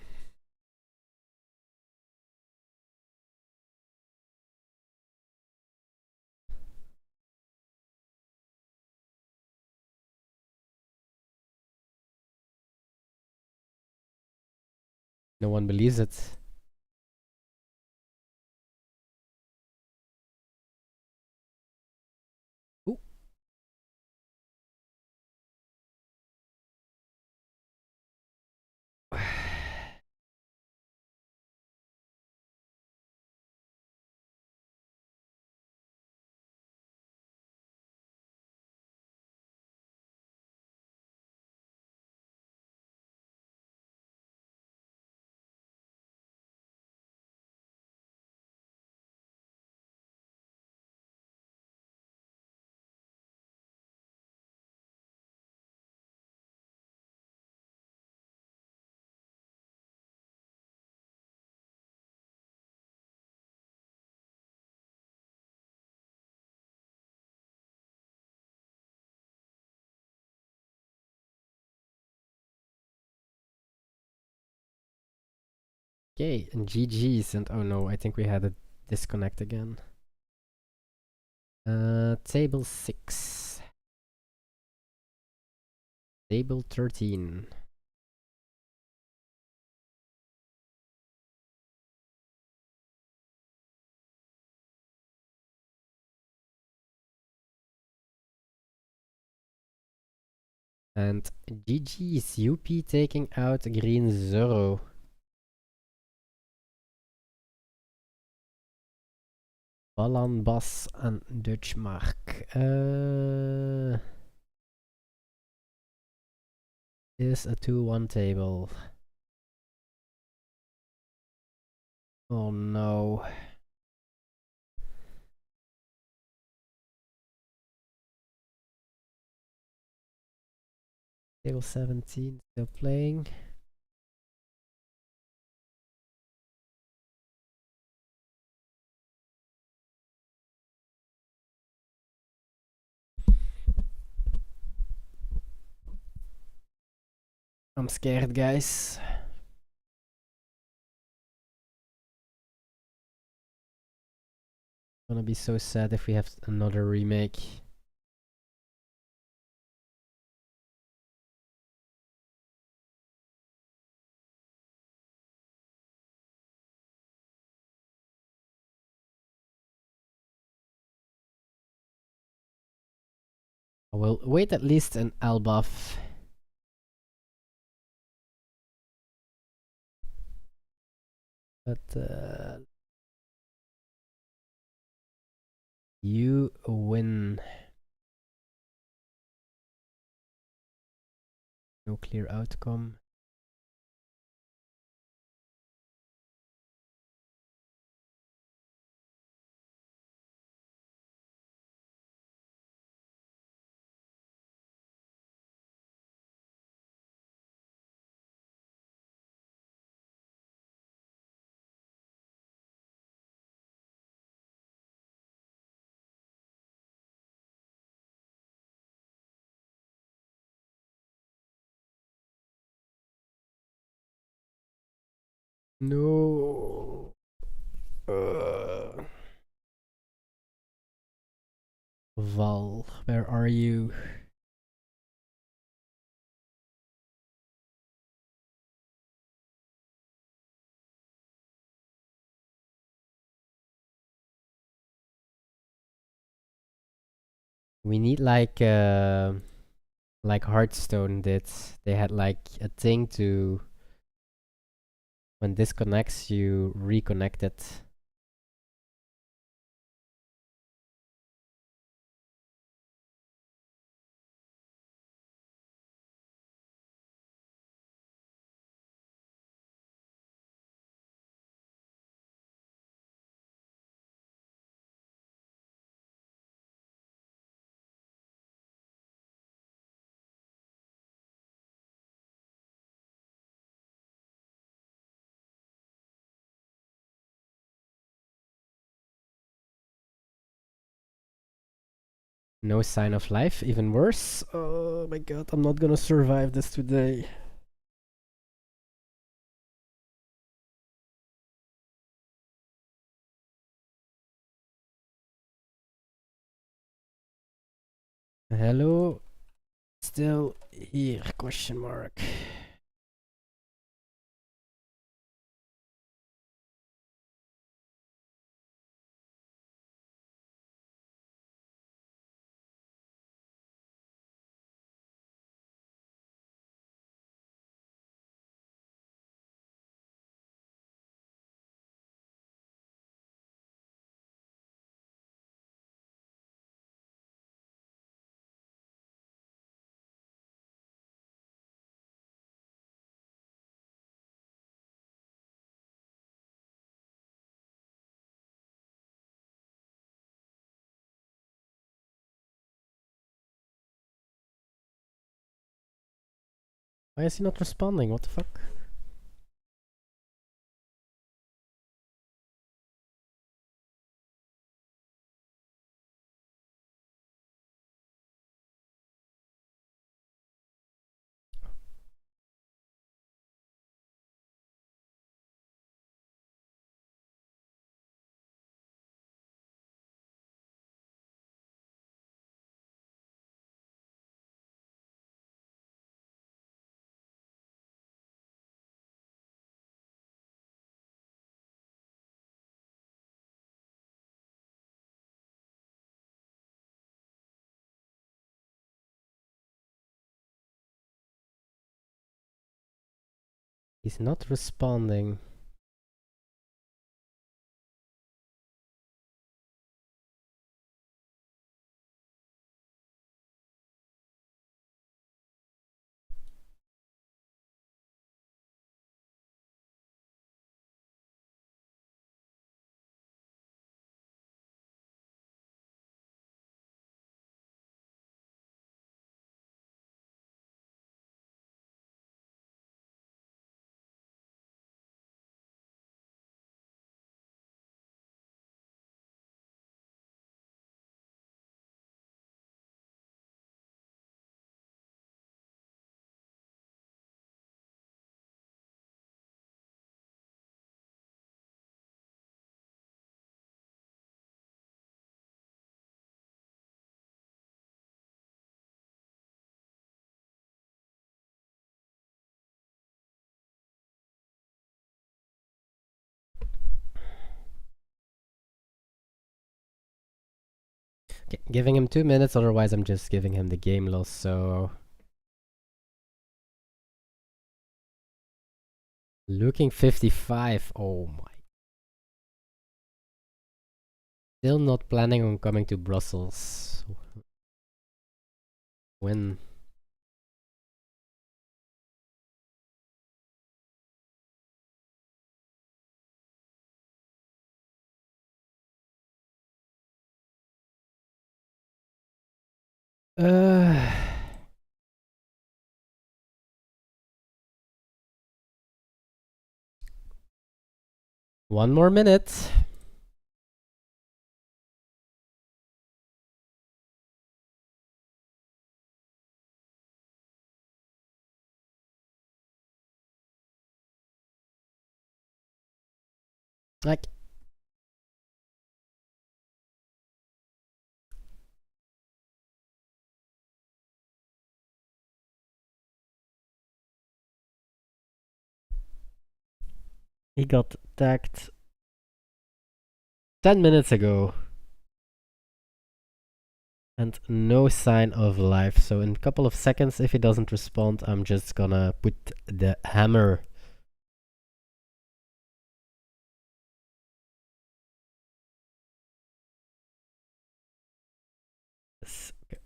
No one believes it. Ooh. Okay, and GG's, and oh no, I think we had a disconnect again. Table 6. Table 13. And GG's, UP taking out green 0. Ballan, Bas en Dutchmark. Is a 2-1 table. Oh no. Table 17 still playing. I'm scared, guys. Gonna be so sad if we have another remake. I will wait at least an L buff. But you win. No clear outcome. No. Val, where are you? We need like Hearthstone did. They had like a thing to when disconnects you reconnect it. No sign of life, even worse. Oh my god, I'm not gonna survive this today. Hello? Still here, question mark. Why is he not responding? What the fuck? He's not responding. Okay, giving him 2 minutes, otherwise I'm just giving him the game loss, so... Looking 55, oh my. Still not planning on coming to Brussels. When? Uh... One more minute. Like... He got tagged 10 minutes ago. And no sign of life. So in a couple of seconds, if he doesn't respond, I'm just gonna put the hammer. Yes. Okay.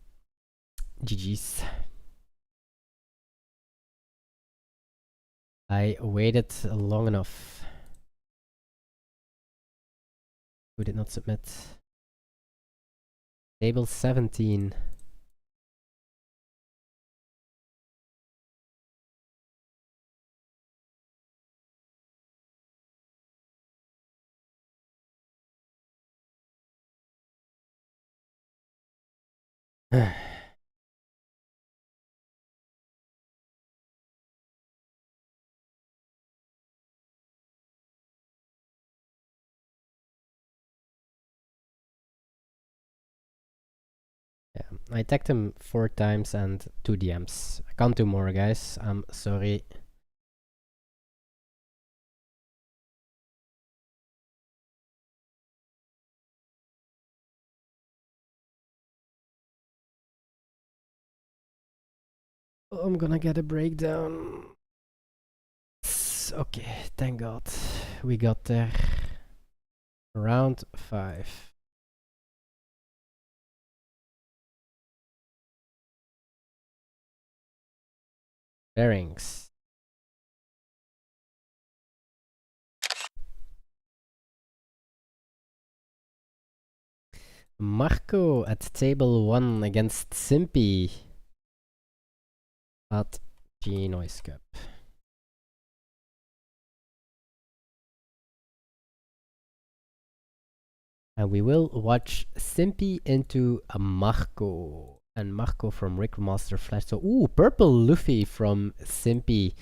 GG's. I waited long enough. Who did not submit? Table 17. Yeah, I tagged him 4 times and 2 DMs. I can't do more, guys. I'm sorry. I'm gonna get a breakdown. Okay, thank God. We got there. Round 5. Bearings. Marco at table 1 against Simpy at ChinoizeCup. And we will watch Simpy into a Marco. And Marco from Rickmaster Flash. So, ooh, purple Luffy from Simpy.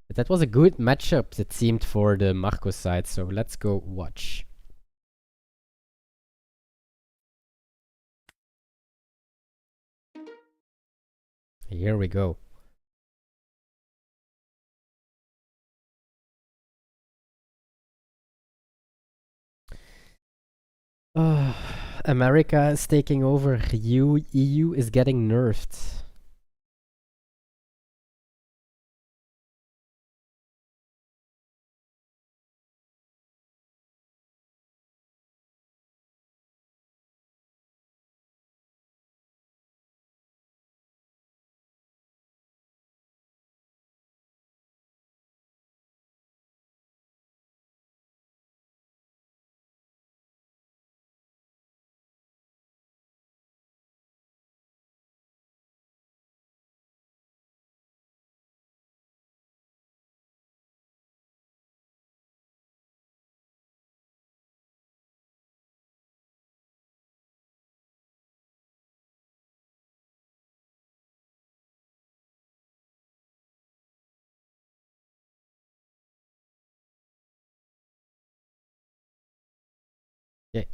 But that was a good matchup, it seemed, for the Marco side. So let's go watch. Here we go. America is taking over. EU is getting nerfed. Okay.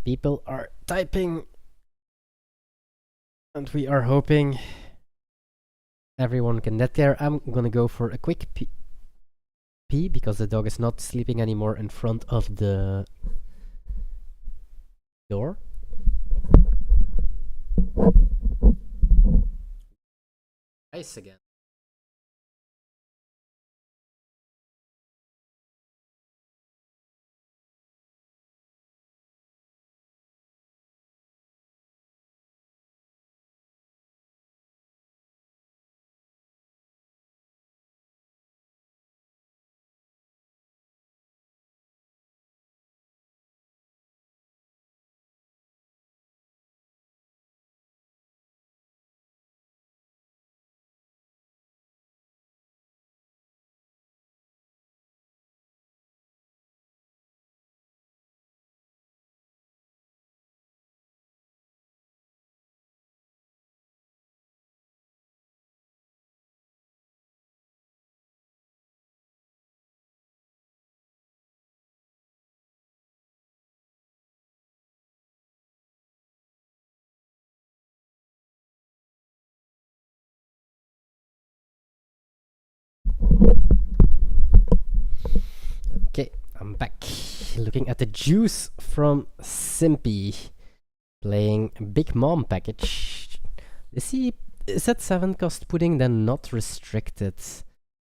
People are typing. And we are hoping everyone can get there. I'm gonna go for a quick pee because the dog is not sleeping anymore in front of the door. Ice again. Okay, I'm back. Looking at the juice from Simpy. playing Big Mom package. Is that 7 cost pudding then not restricted?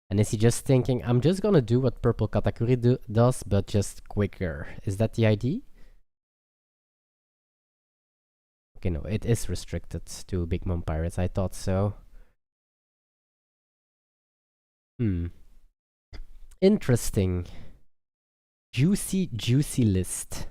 And is he just thinking, I'm just gonna do what purple Katakuri does, but just quicker? Is that the idea? Okay, no, it is restricted to Big Mom Pirates. I thought so. Interesting. Juicy list.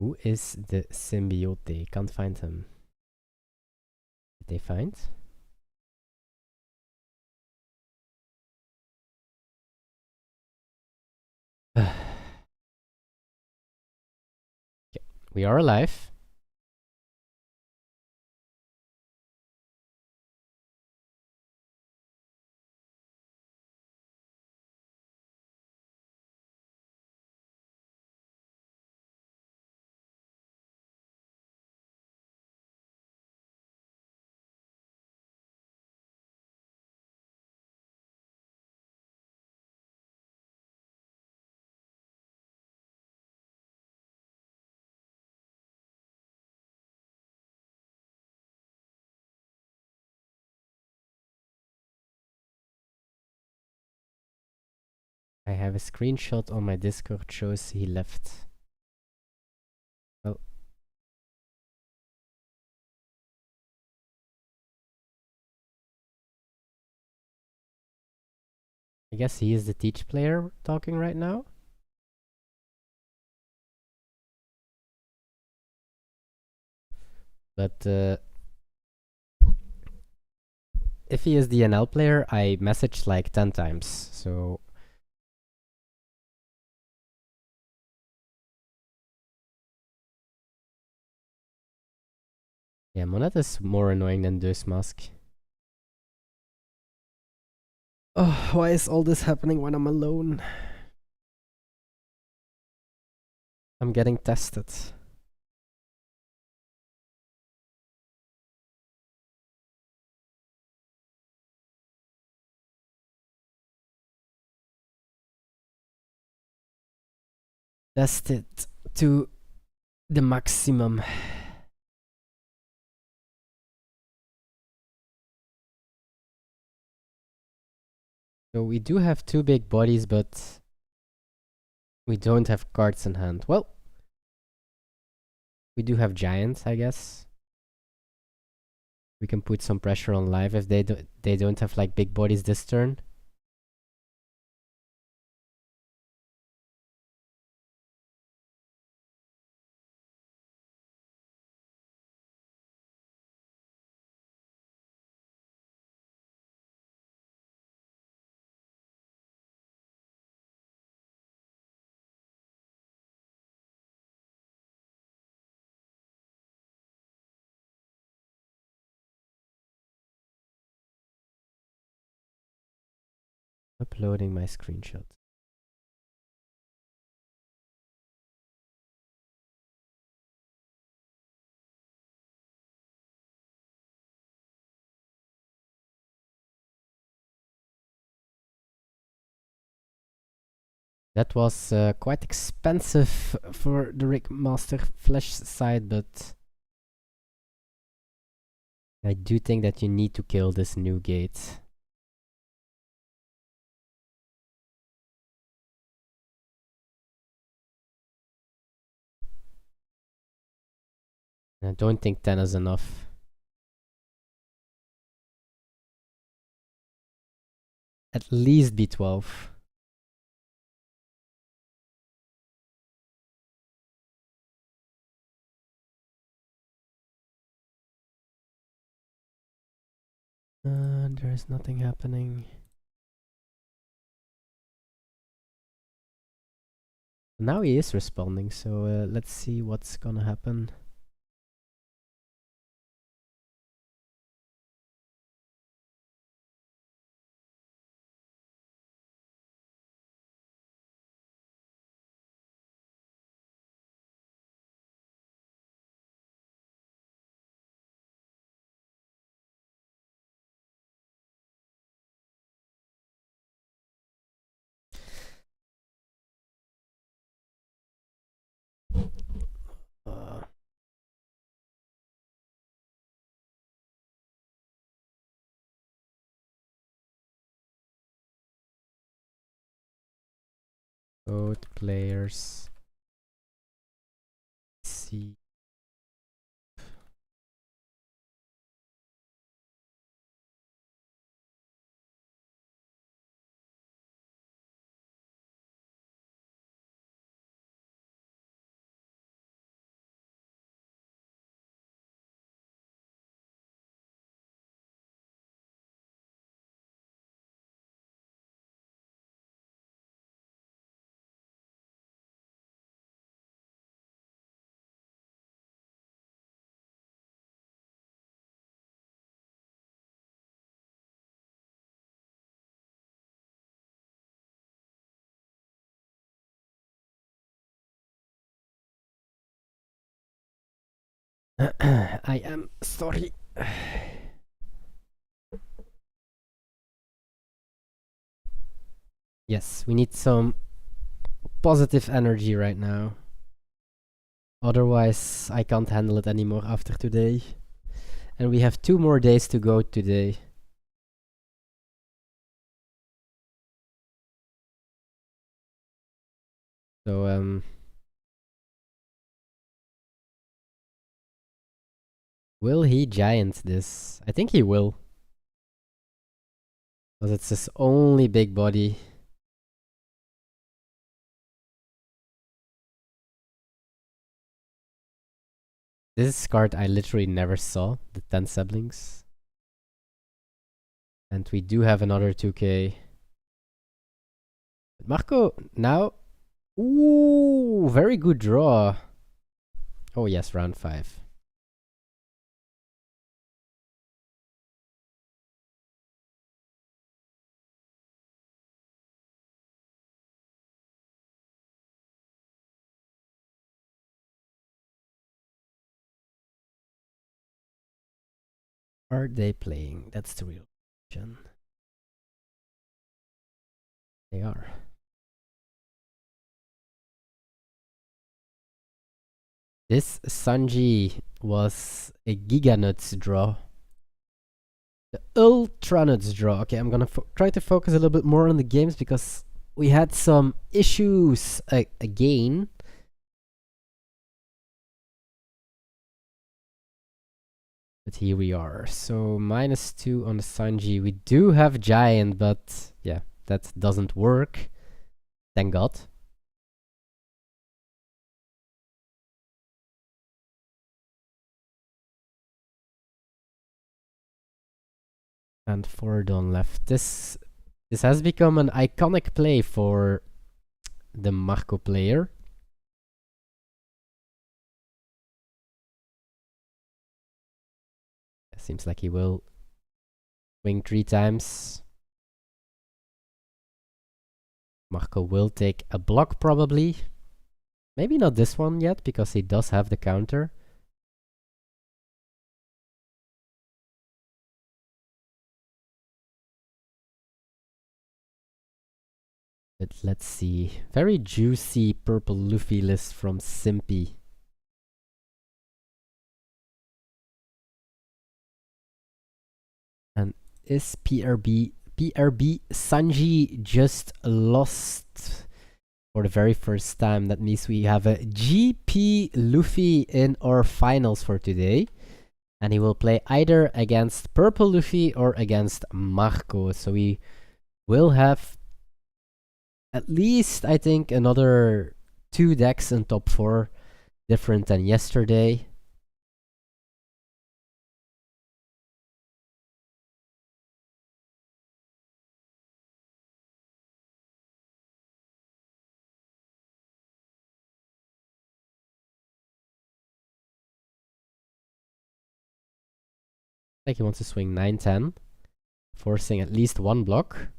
Who is the symbiote? Can't find him. Did they find? Okay. We are alive. I have a screenshot on my Discord shows he left. Well, I guess he is the teach player talking right now. But if he is the NL player, I messaged like 10 times, so... Yeah, Monette is more annoying than Deus Mask. Oh, why is all this happening when I'm alone? I'm getting tested. Tested to the maximum. So we do have 2 big bodies, but we don't have cards in hand. Well, we do have giants, I guess. We can put some pressure on live if they don't have like big bodies this turn. Uploading my screenshot. That was quite expensive for the Rickmaster Flash side, but I do think that you need to kill this new gate. I don't think 10 is enough. At least B12. There's nothing happening. Now he is responding, so let's see what's gonna happen. Both players see. I am sorry. Yes, we need some positive energy right now. Otherwise, I can't handle it anymore after today. And we have 2 more days to go today. So, will he giant this? I think he will. Because it's his only big body. This card I literally never saw, the 10 siblings. And we do have another 2k. Marco, now. Ooh, very good draw. Oh yes, round 5. Are they playing? That's the real question. They are. This Sanji was a Giganuts draw. The Ultra Nuts draw. Okay, I'm gonna try to focus a little bit more on the games because we had some issues again. But here we are. So -2 on the Sanji. We do have Giant, but yeah, that doesn't work. Thank God. And 4 done left. This has become an iconic play for the Marco player. Seems like he will swing 3 times. Marco will take a block probably. Maybe not this one yet, because he does have the counter. But let's see. Very juicy purple Luffy list from Simpy. And is PRB Sanji just lost for the very first time? That means we have a GP Luffy in our finals for today. And he will play either against Purple Luffy or against Marco. So we will have at least, I think, another 2 decks in top 4, different than yesterday. Like he wants to swing 9-10, forcing at least 1 block.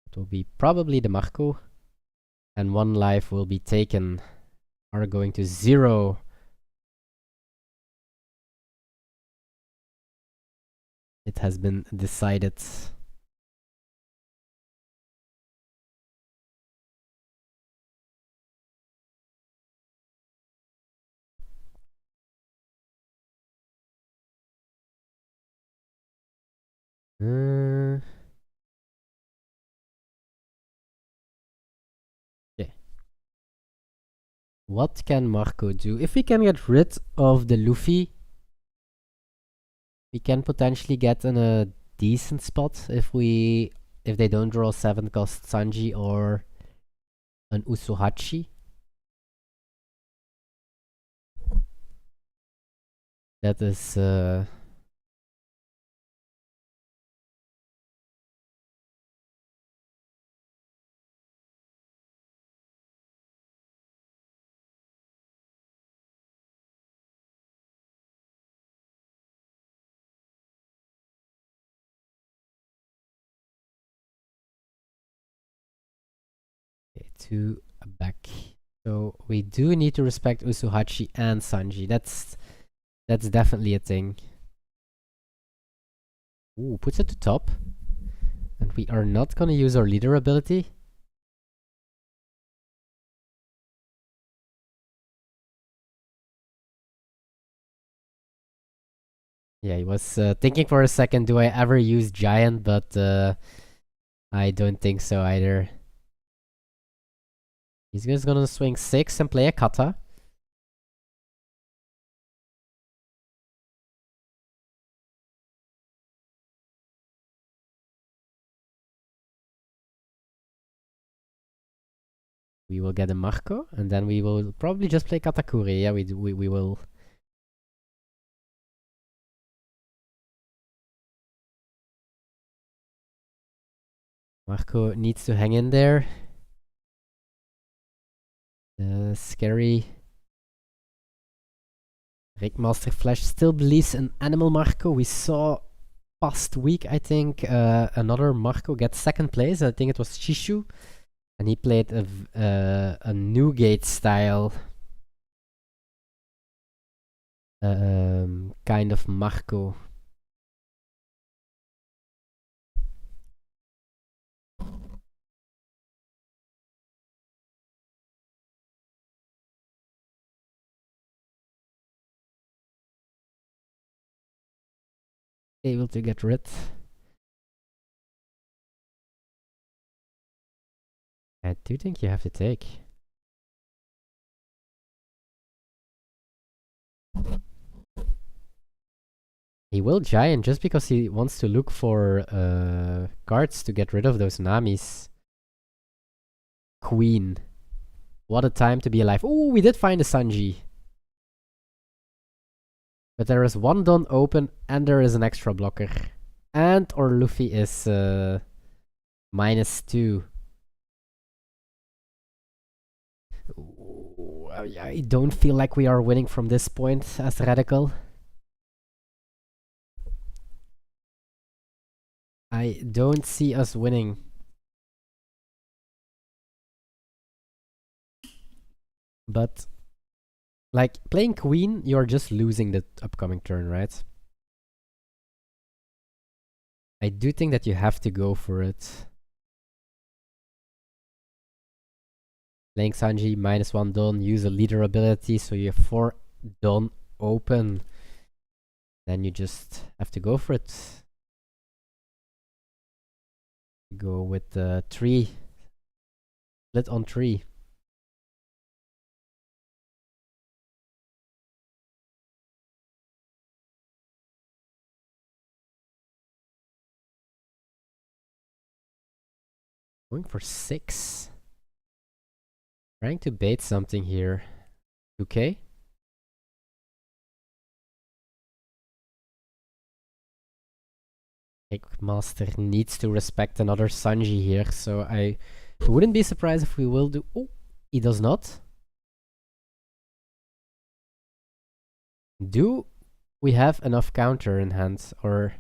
It will be probably the Marco, and 1 life will be taken. Are going to 0. It has been decided. What can Marco do? If we can get rid of the Luffy, we can potentially get in a decent spot if they don't draw 7-cost Sanji or an Usuhachi. That is okay, 2 back. So we do need to respect Usuhachi and Sanji. That's definitely a thing. Ooh, puts it to top. And we are not gonna use our leader ability. Yeah, he was thinking for a second, do I ever use Giant? But I don't think so either. He's just gonna swing 6 and play a kata. We will get a Marco, and then we will probably just play Katakuri. Yeah, we will. Marco needs to hang in there. Scary. Rickmaster Flash still believes in Animal Marco. We saw past week, I think, another Marco get second place. I think it was Chishu. And he played a Newgate style kind of Marco. Able to get rid. I do think you have to take. He will Giant just because he wants to look for cards to get rid of those Namis. Queen. What a time to be alive. Oh, we did find a Sanji. But there is one Don open and there is an extra blocker. And or Luffy is -2. Ooh, I don't feel like we are winning from this point as Radical. I don't see us winning. But, like, playing Queen, you're just losing the upcoming turn, right? I do think that you have to go for it. Playing Sanji, -1 Don, use a leader ability, so you have 4 Don open. Then you just have to go for it. Go with 3. Split on 3. Going for 6. Trying to bait something here. 2k? Master needs to respect another Sanji here, so I wouldn't be surprised if we will do... Oh, he does not. Do we have enough counter in hand, or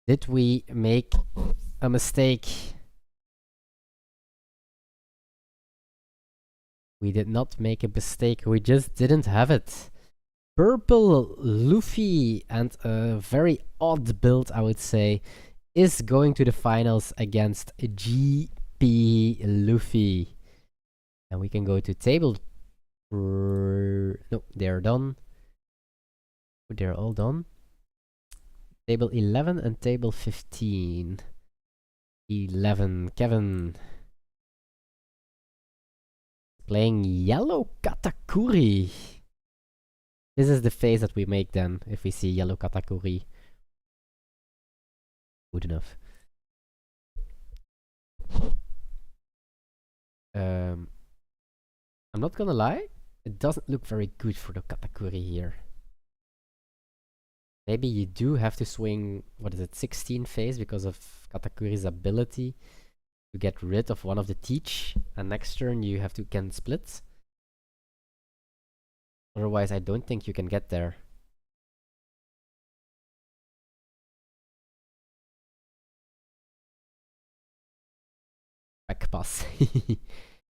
did we make a mistake? We did not make a mistake, we just didn't have it. Purple Luffy, and a very odd build, I would say, is going to the finals against GP Luffy. And we can go to table... No, they're done. They're all done. Table 11 and table 15. 11, Kevin. Playing yellow Katakuri. This is the face that we make then, if we see yellow Katakuri. Good enough. I'm not gonna lie, it doesn't look very good for the Katakuri here. Maybe you do have to swing, what is it, 16 phase because of Katakuri's ability to get rid of one of the teach, and next turn you have to can split. Otherwise, I don't think you can get there. Spec pass.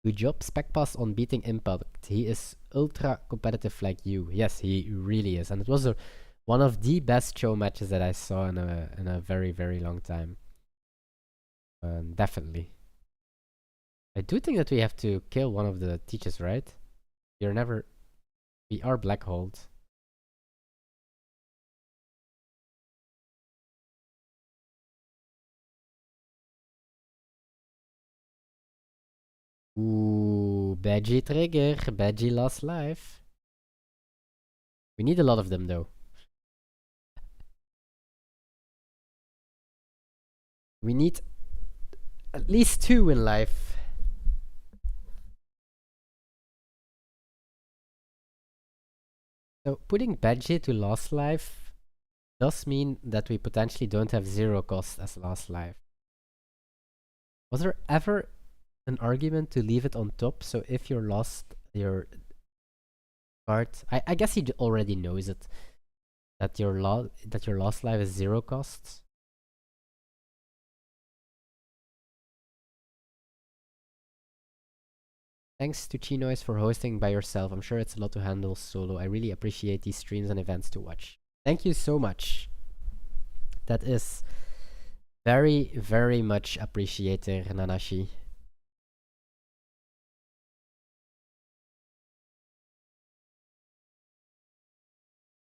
Good job, Spec pass on beating Impact. He is ultra competitive like you. Yes, he really is, and it was one of the best show matches that I saw in a very, very long time. Definitely. I do think that we have to kill one of the teachers, right? We are black holed. Ooh, Badgie trigger, Badgie lost life. We need a lot of them though. We need at least 2 in life. So putting Badgie to last life does mean that we potentially don't have 0 cost as last life. Was there ever an argument to leave it on top? So if you're lost your card, I guess he already knows it. That your last life is 0 costs. Thanks to Chinoize for hosting by yourself. I'm sure it's a lot to handle solo. I really appreciate these streams and events to watch. Thank you so much. That is very, very much appreciated, Nanashi.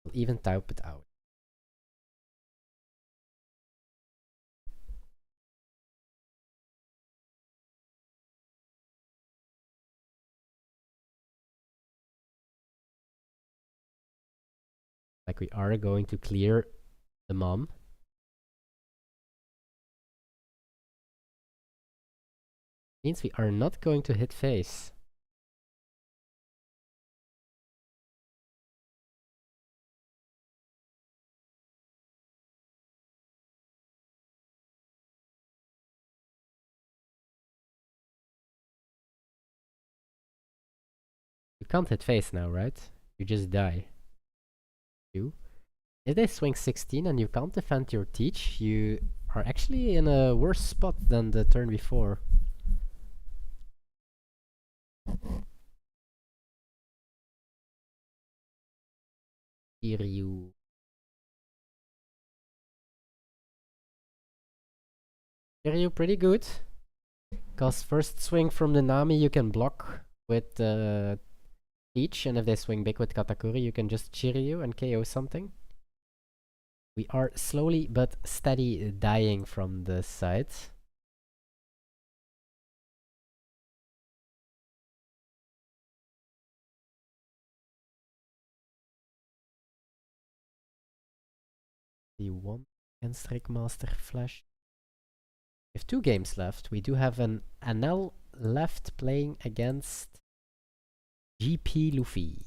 I'll even type it out. Like we are going to clear the mom. Means we are not going to hit face. You can't hit face now, right? You just die. If they swing 16 and you can't defend your teach, you are actually in a worse spot than the turn before. Kiryu. Kiryu pretty good. Cause first swing from the Nami you can block with teach, and if they swing big with Katakuri you can just Chiryu and KO something. We are slowly but steady dying from the side. The 1 against Trickmaster Flash. We have 2 games left. We do have an Anel left playing against GP Luffy.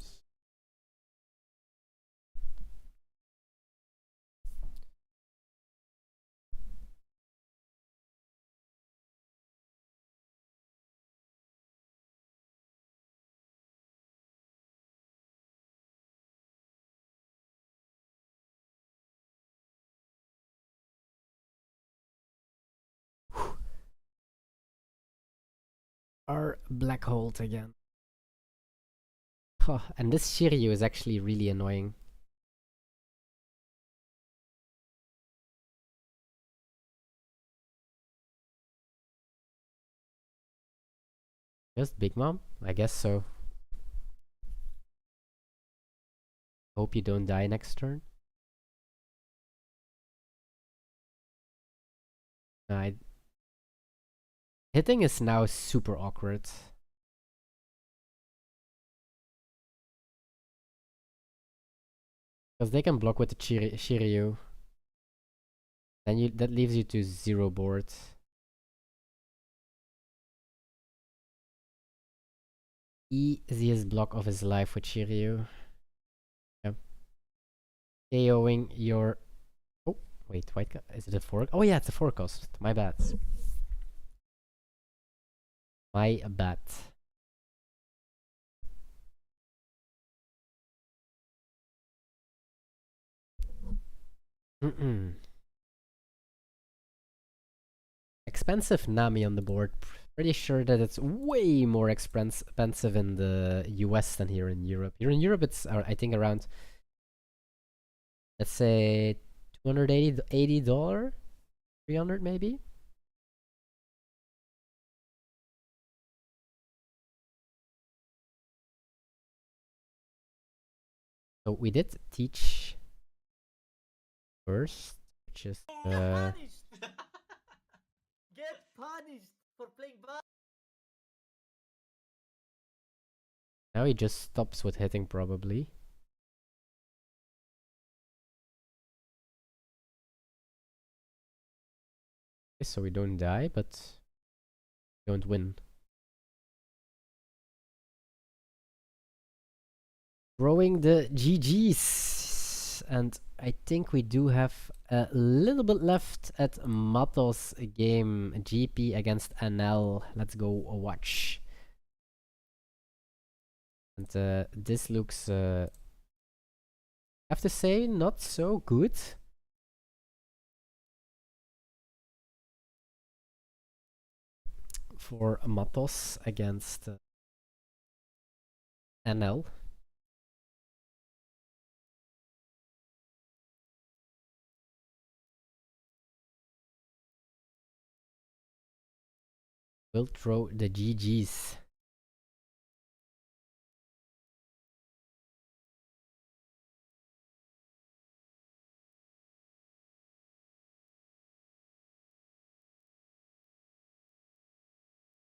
Our black hold again. Oh, and this Shiryu is actually really annoying. Just Big Mom? I guess so. Hope you don't die next turn. Hitting is now super awkward. Because they can block with the Shiryu. Then that leaves you to 0 board. Easiest block of his life with Shiryu. Yep. KOing your... Oh, wait, white... Is it a 4? Oh yeah, it's a 4 cost. My bad. My bad. Expensive Nami on the board. Pretty sure that it's way more expensive in the US than here in Europe. Here in Europe, it's I think around, let's say, $280, $300 maybe. So we did teach first, which is Get punished for playing bad. now he just stops with hitting probably. Okay, so we don't die, but don't win. Throwing the GGs, and I think we do have a little bit left at Mato's game, GP against NL. Let's go watch. And this looks, I have to say, not so good. For Matos against NL. We'll throw the GGs.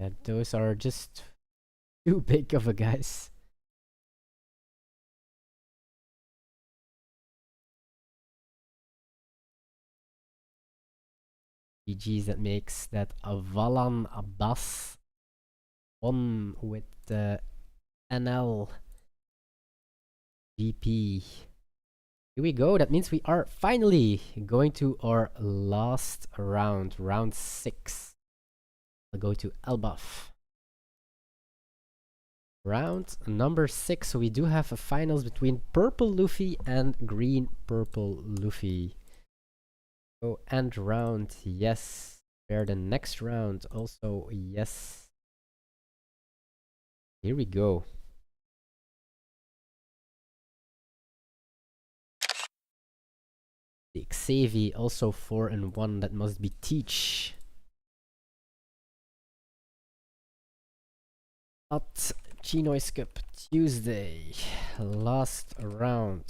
And those are just too big of a guys. GGs, that makes that Avalan Abbas won with the NL GP. Here we go. That means we are finally going to our last round, round 6. I'll go to Elbaf. Round number 6. So we do have a finals between purple Luffy and green purple Luffy. Oh, end round, yes. Prepare the next round, also yes. Here we go. The Xavi, also 4-1, that must be Teach. At ChinoizeCup Tuesday, last round.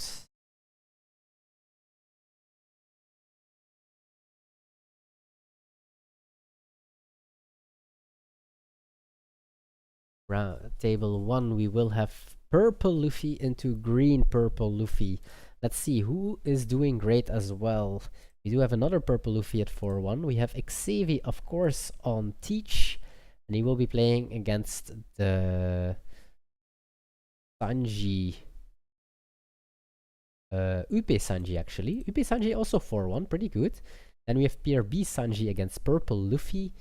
Table 1, we will have purple Luffy into green purple Luffy. Let's see who is doing great as well. We do have another purple Luffy at 4-1. We have Xavi, of course, on Teach. And he will be playing against the Sanji. Upe Sanji, actually. Upe Sanji also 4-1, pretty good. Then we have PRB Sanji against purple Luffy.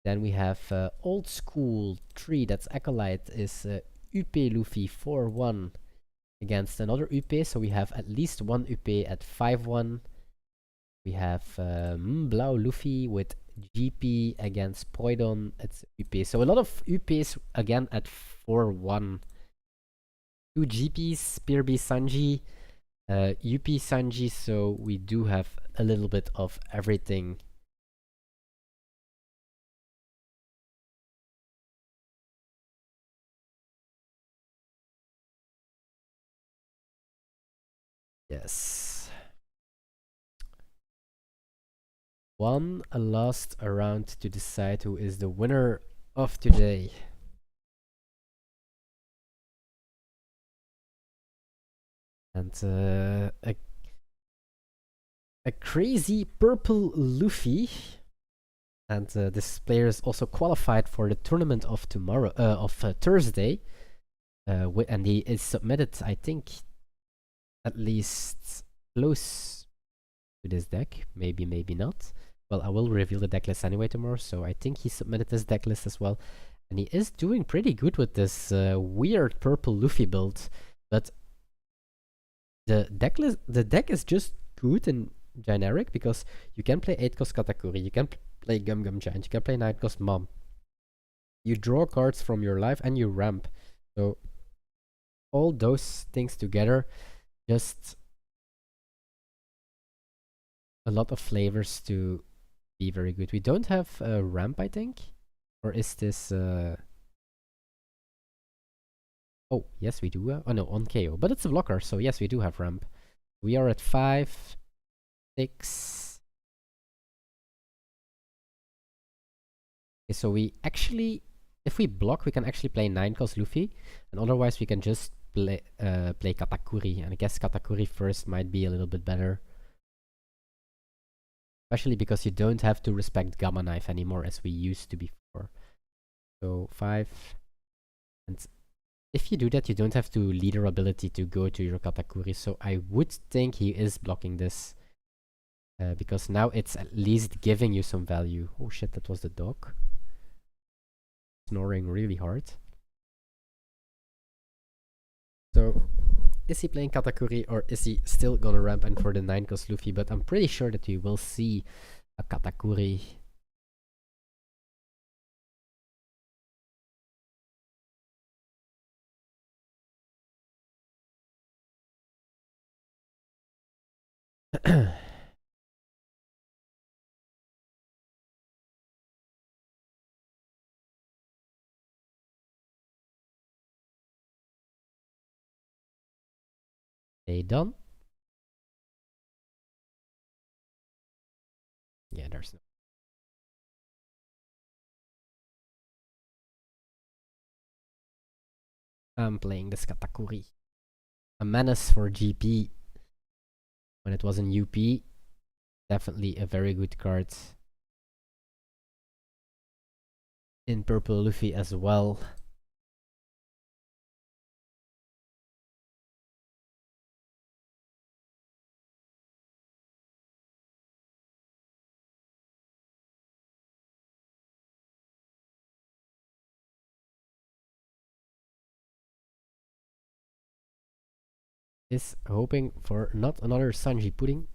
Then we have Old School 3, that's Acolyte, is Upe Luffy 4-1 against another Upe. So we have at least one Upe at 5-1. We have Blau Luffy with GP against Poidon. It's Upe. So a lot of Upes again at 4-1. 2 GPs, PRB Sanji, UP Sanji. So we do have a little bit of everything. Yes. One last round to decide who is the winner of today. And a crazy purple Luffy. And this player is also qualified for the tournament of tomorrow, Thursday. And he is submitted, I think, at least close to this deck. Maybe, maybe not. Well, I will reveal the deck list anyway tomorrow, so I think he submitted this deck list as well. And he is doing pretty good with this weird purple Luffy build. But the deck is just good and generic because you can play 8-cost Katakuri, you can play Gum Gum Giant, you can play 9-cost Mom. You draw cards from your life and you ramp. So all those things together, just a lot of flavors to be very good. We don't have a ramp, I think. Or is this... Oh, yes, we do. Oh, no, on KO. But it's a blocker, so yes, we do have ramp. We are at 5, 6... Okay, so we actually... If we block, we can actually play 9-cost Luffy. And otherwise, we can just play Katakuri. And I guess Katakuri first might be a little bit better. Especially because you don't have to respect Gamma Knife anymore as we used to before. So 5. And if you do that, you don't have to leader ability to go to your Katakuri. So I would think he is blocking this. Because now it's at least giving you some value. Oh shit, that was the dog. Snoring really hard. So, is he playing Katakuri or is he still gonna ramp and for the 9-cost Luffy? But I'm pretty sure that we will see a Katakuri. They done? Yeah, there's no. I'm playing this Katakuri. A menace for GP. When it was in UP. Definitely a very good card. In purple Luffy as well. Is hoping for not another Sanji pudding.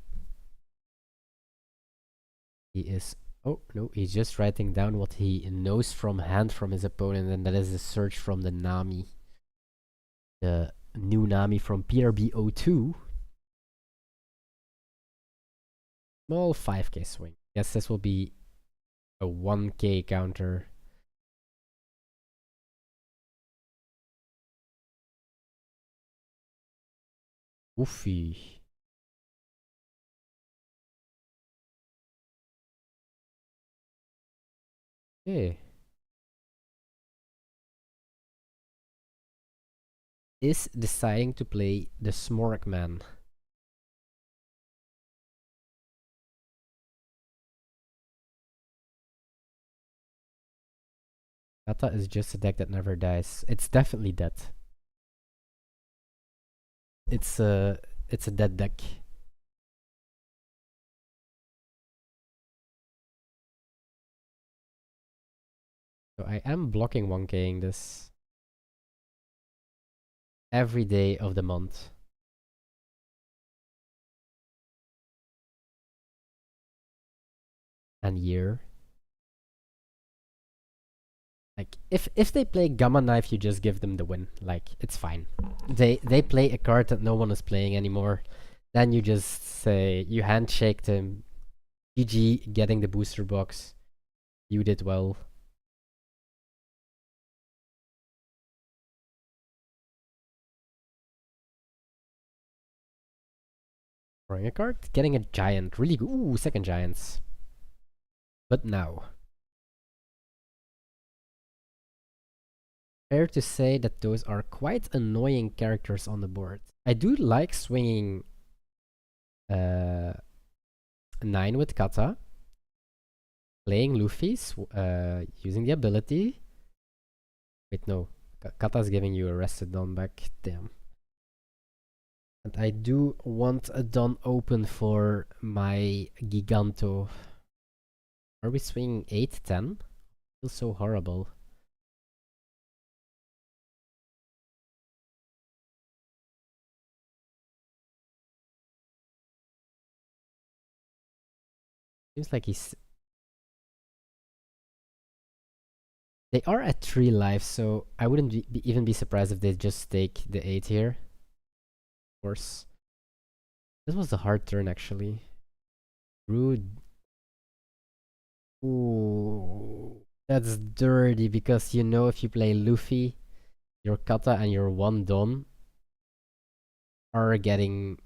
He is... Oh, no, he's just writing down what he knows from hand from his opponent, and that is the search from the Nami. The new Nami from PRB02. Small 5k swing. Guess this will be a 1k counter. Oofy. Okay. Is deciding to play the Smork Man. Kata is just a deck that never dies. It's definitely dead. It's a dead deck. So I am blocking 1k'ing this every day of the month. And year. Like, if they play Gamma Knife, you just give them the win. Like, it's fine. They play a card that no one is playing anymore. Then you just say, you handshake them. GG, getting the booster box. You did well. Drawing a card, getting a giant. Really good. Ooh, second giants. But now. Fair to say that those are quite annoying characters on the board. I do like swinging 9 with kata, playing Luffy, using the ability. Wait, no. Kata's giving you a rested Don back. Damn. And I do want a Don open for my Giganto. Are we swinging 8, 10? Feels so horrible. Seems like he's... They are at 3 lives, so I wouldn't even be surprised if they just take the 8 here. Of course. This was a hard turn, actually. Rude. Ooh. That's dirty, because you know if you play Luffy, your kata and your 1 Don are getting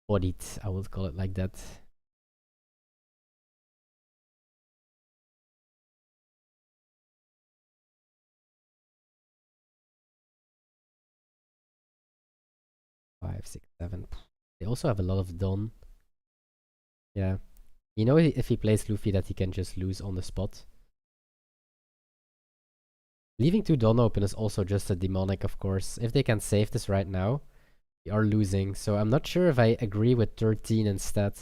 bodied, I would call it like that. Five, six, seven. They also have a lot of Don. Yeah. You know if he plays Luffy that he can just lose on the spot. Leaving 2 Don open is also just a demonic, of course. If they can save this right now, we are losing. So I'm not sure if I agree with 13 instead.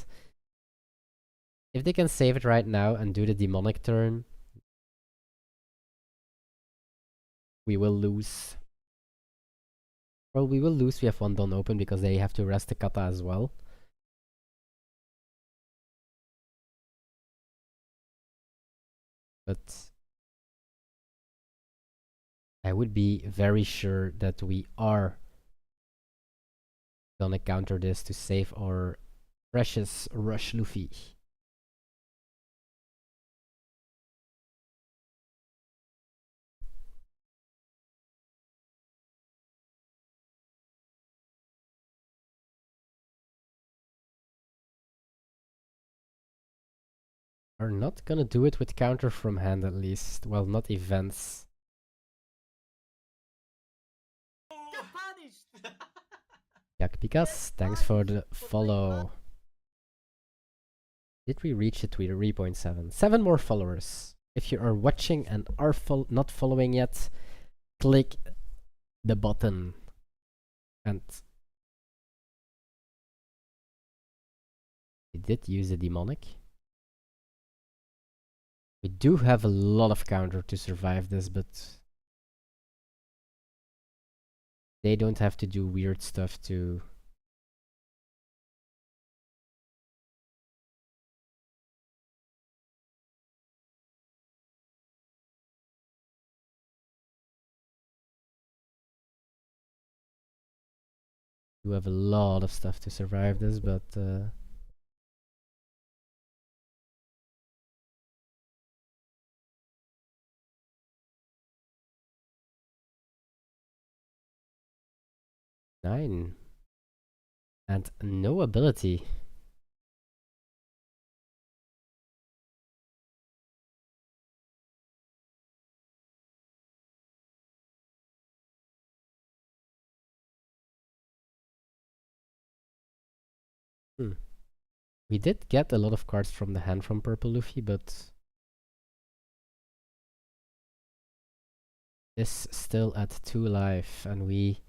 If they can save it right now and do the demonic turn, we will lose. Well, we will lose. We have 1 Don open because they have to rest the kata as well. But I would be very sure that we are gonna counter this to save our precious Rush Luffy. Are not gonna do it with counter from hand at least. Well, not events. Get punished! Yak Pikas, thanks for the follow. Did we reach the Twitter 3.7? 7 more followers. If you are watching and are not following yet, click the button. And we did use a demonic. We do have a lot of counter to survive this, but they don't have to do weird stuff to... You have a lot of stuff to survive this, but... 9. And no ability. We did get a lot of cards from the hand from Purple Luffy, but... is still at 2 life, and we...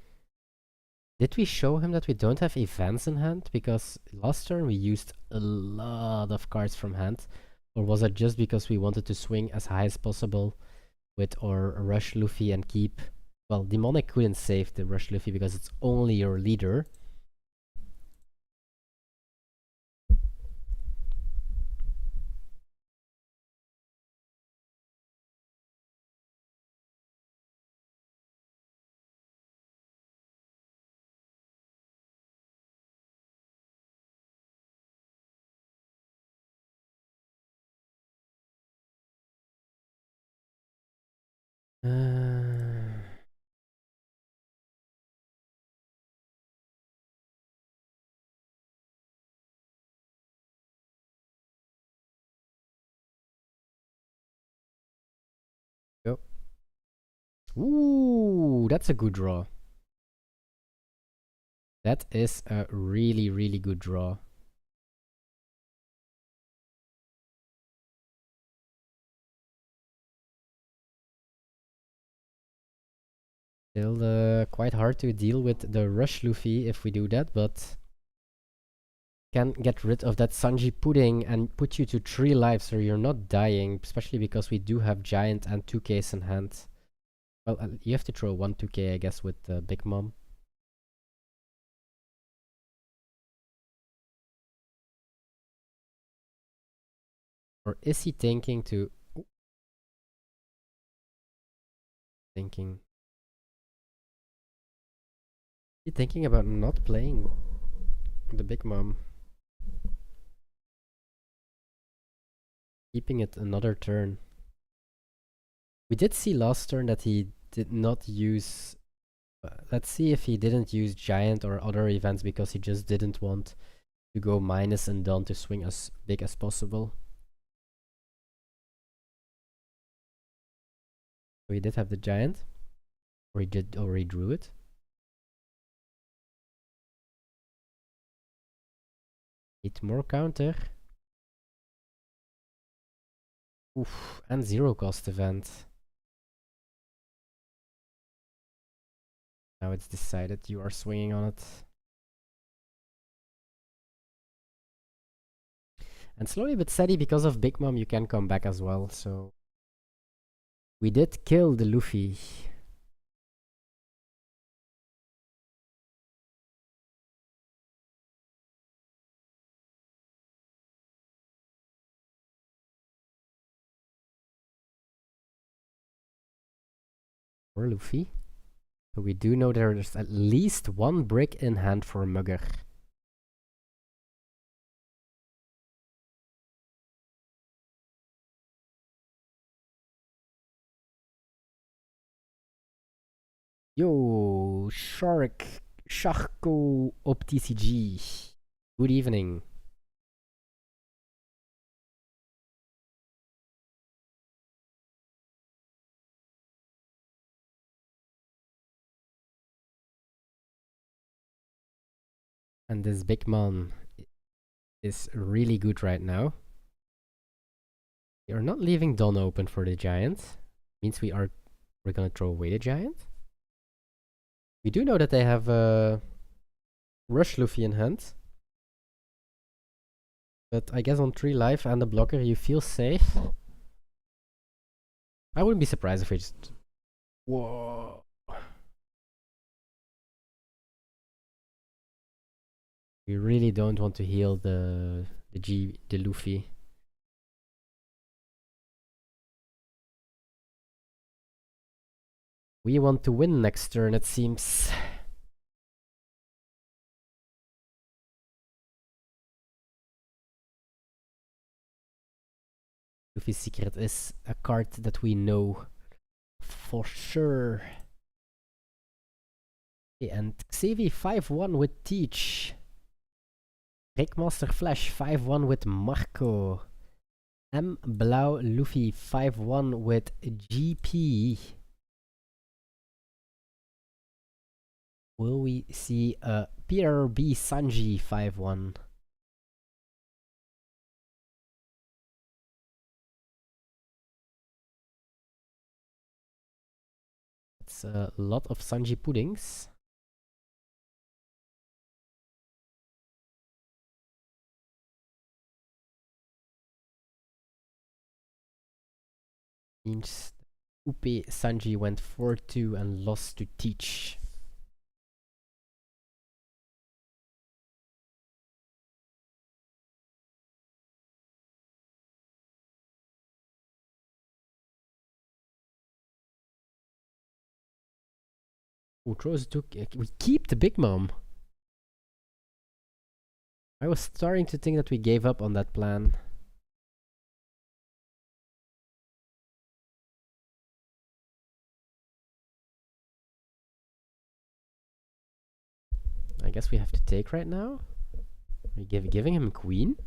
Did we show him that we don't have events in hand? Because last turn we used a lot of cards from hand. Or was it just because we wanted to swing as high as possible with our Rush Luffy and keep... Well, Demonic couldn't save the Rush Luffy because it's only your leader. Go. Ooh, that's a good draw. That is a really, really good draw. Still quite hard to deal with the rush Luffy if we do that, but can get rid of that Sanji pudding and put you to 3 lives so you're not dying, especially because we do have Giant and 2Ks in hand. Well, you have to throw 1 2K, I guess, with Big Mom. Or is he thinking to... Thinking... Is he thinking about not playing the Big Mom? Keeping it another turn. We did see last turn that he did not use... let's see if he didn't use Giant or other events because he just didn't want to go minus and done to swing as big as possible. So he did have the Giant. Or he did already drew it. Need more counter. Oof, and 0 cost event. Now it's decided you are swinging on it. And slowly but steady, because of Big Mom, you can come back as well, so... We did kill the Luffy. Or Luffy. So we do know there's at least 1 brick in hand for Mugger. Yo, Sharko op TCG. Good evening. And this Big Man is really good right now. We are not leaving Dawn open for the Giant. Means we're gonna throw away the Giant. We do know that they have Rush Luffy in hand. But I guess on 3 life and a blocker you feel safe. I wouldn't be surprised if we just... Whoa. We really don't want to heal the Luffy. We want to win next turn, it seems. Luffy's secret is a card that we know for sure. Okay, and Xavi 5-1 with Teach. Breakmaster Flash 5-1 with Marco. M. Blau Luffy 5-1 with GP. Will we see a PRB Sanji 5-1? That's a lot of Sanji puddings. Means Upe Sanji went 4-2 and lost to Teach. Who throws to... we keep the Big Mom. I was starting to think that we gave up on that plan. I guess we have to take right now. Are you giving him Queen?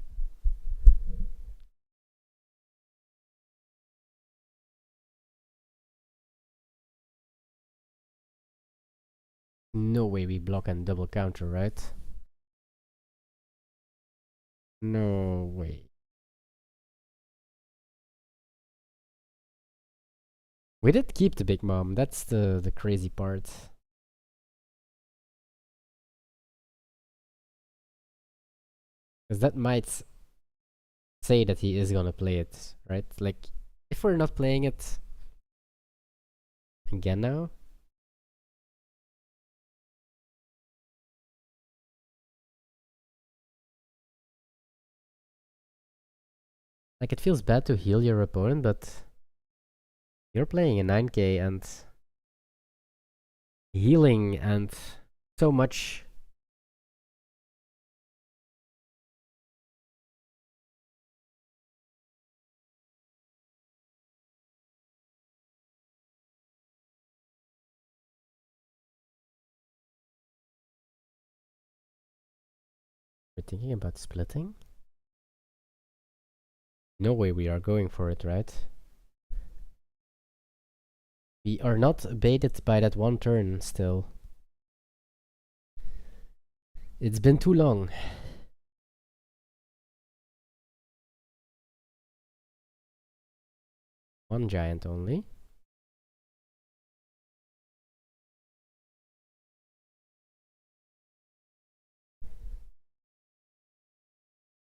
No way we block and double counter, right? No way. We did keep the big mom. That's the crazy part. Because that might say that he is gonna play it, right? Like, if we're not playing it again now. Like, it feels bad to heal your opponent, but you're playing a 9k and healing and so much. We're thinking about splitting? No way we are going for it, right? We are not baited by that one turn still. It's been too long. One giant only.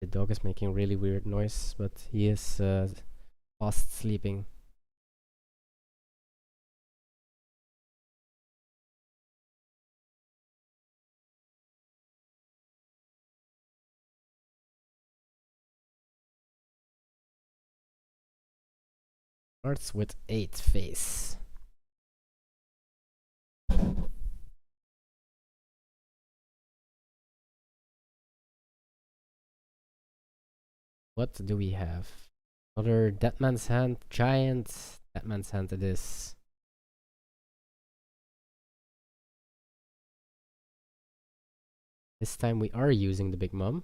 The dog is making really weird noise, but he is fast sleeping. Starts with 8 face. What do we have? Another Deadman's Hand, Giant. Deadman's Hand it is. This time we are using the Big Mom.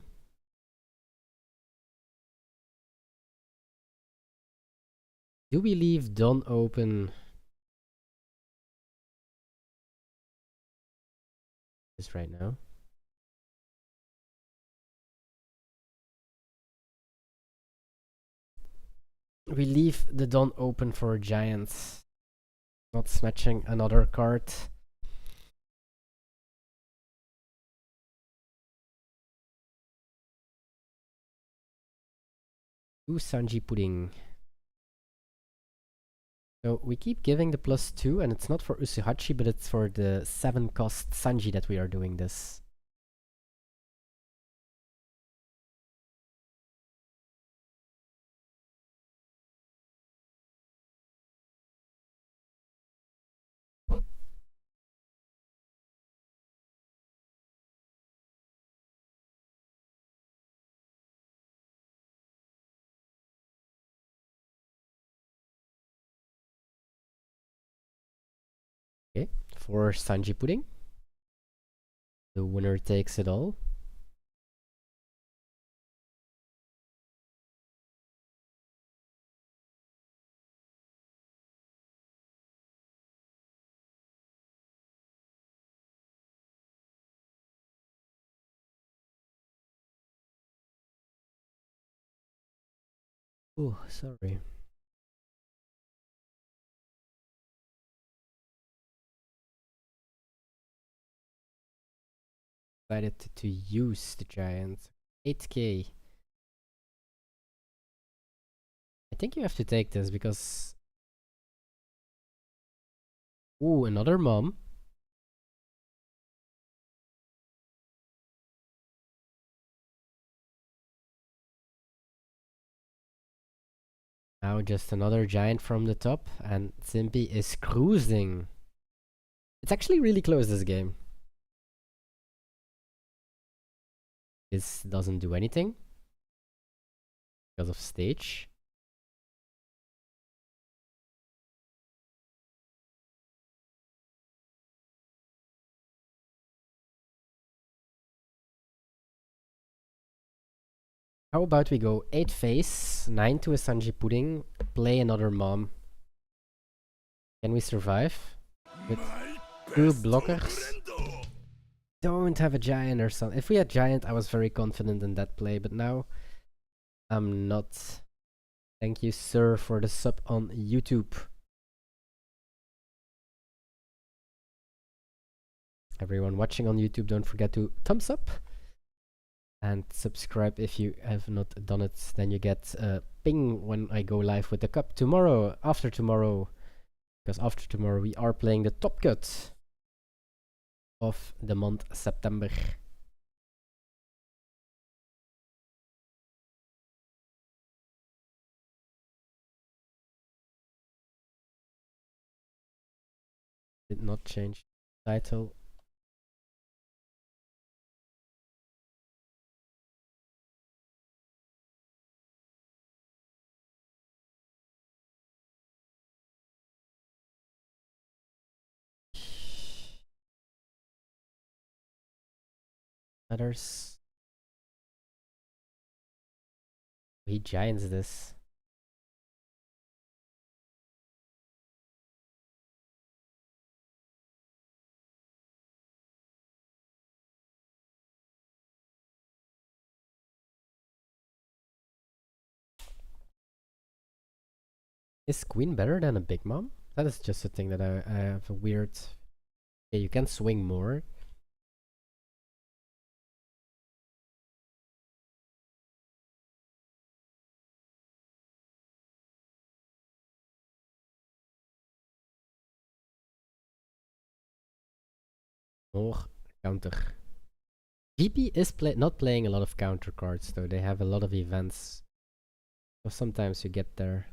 Do we leave Don open? This right now. We leave the Don open for Giants. Not snatching another card. Ooh, Sanji Pudding. So we keep giving the +2, and it's not for Usuhachi, but it's for the 7 cost Sanji that we are doing this. Okay, for Sanji Pudding. The winner takes it all. Oh, sorry. Decided to use the giant. 8k. I think you have to take this because... Ooh, another mom. Now just another giant from the top, and Simpy is cruising. It's actually really close, this game. This doesn't do anything because of stage. How about we go 8 face, 9 to a Sanji Pudding, play another mom. Can we survive? With 2 blockers. Don't have a giant or something. If we had giant, I was very confident in that play, but now I'm not. Thank you, sir, for the sub on YouTube. Everyone watching on YouTube, don't forget to thumbs up and subscribe if you have not done it. Then you get a ping when I go live with the cup tomorrow, after tomorrow, because after tomorrow we are playing the top cut of the month September. Did not change title. Others. He giants this. Is queen better than a big mom? That is just a thing that I have a weird... Yeah, you can swing more. More counter. GP is not playing a lot of counter cards though. They have a lot of events. So sometimes you get there.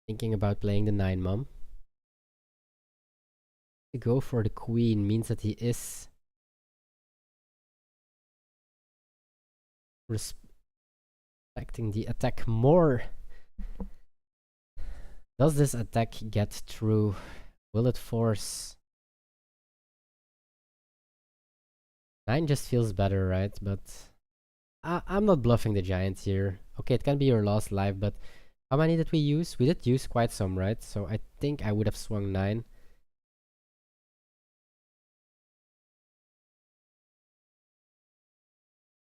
Thinking about playing the 9 mom. To go for the queen means that he is respecting the attack more. Does this attack get through? Will it force? 9 just feels better, right? But I'm not bluffing the giant here. Okay, it can be your last life, but how many did we use? We did use quite some, right? So I think I would have swung 9.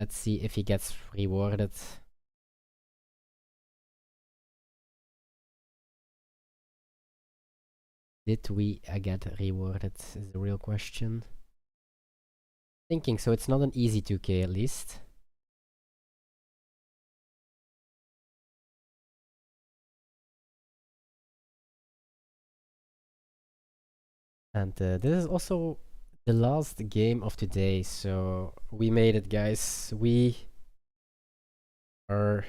Let's see if he gets rewarded. Did we get rewarded is the real question. Thinking, so it's not an easy 2k at least. And this is also the last game of today, so we made it, guys. We are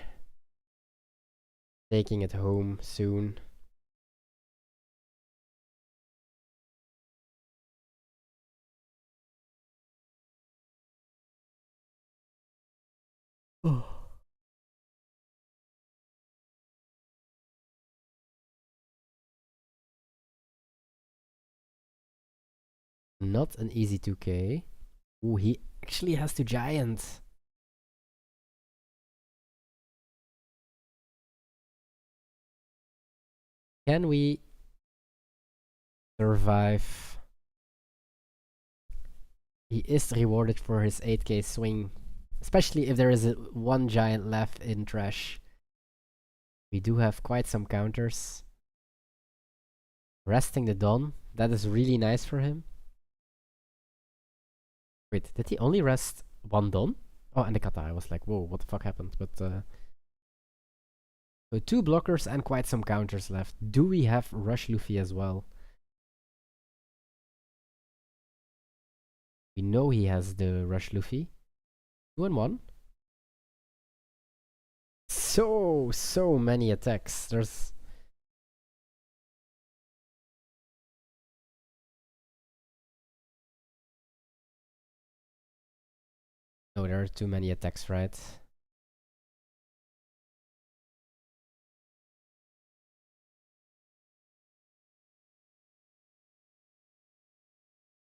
taking it home soon. Oh. Not an easy 2k. Ooh, he actually has to giant. Can we survive? He is rewarded for his 8k swing. Especially if there is one giant left in trash. We do have quite some counters. Resting the Don. That is really nice for him. Wait, did he only rest one Don? Oh, and the kata. I was like, whoa, what the fuck happened? But, so 2 blockers and quite some counters left. Do we have Rush Luffy as well? We know he has the Rush Luffy. 2 and 1. So many attacks. There's... No, there are too many attacks, right?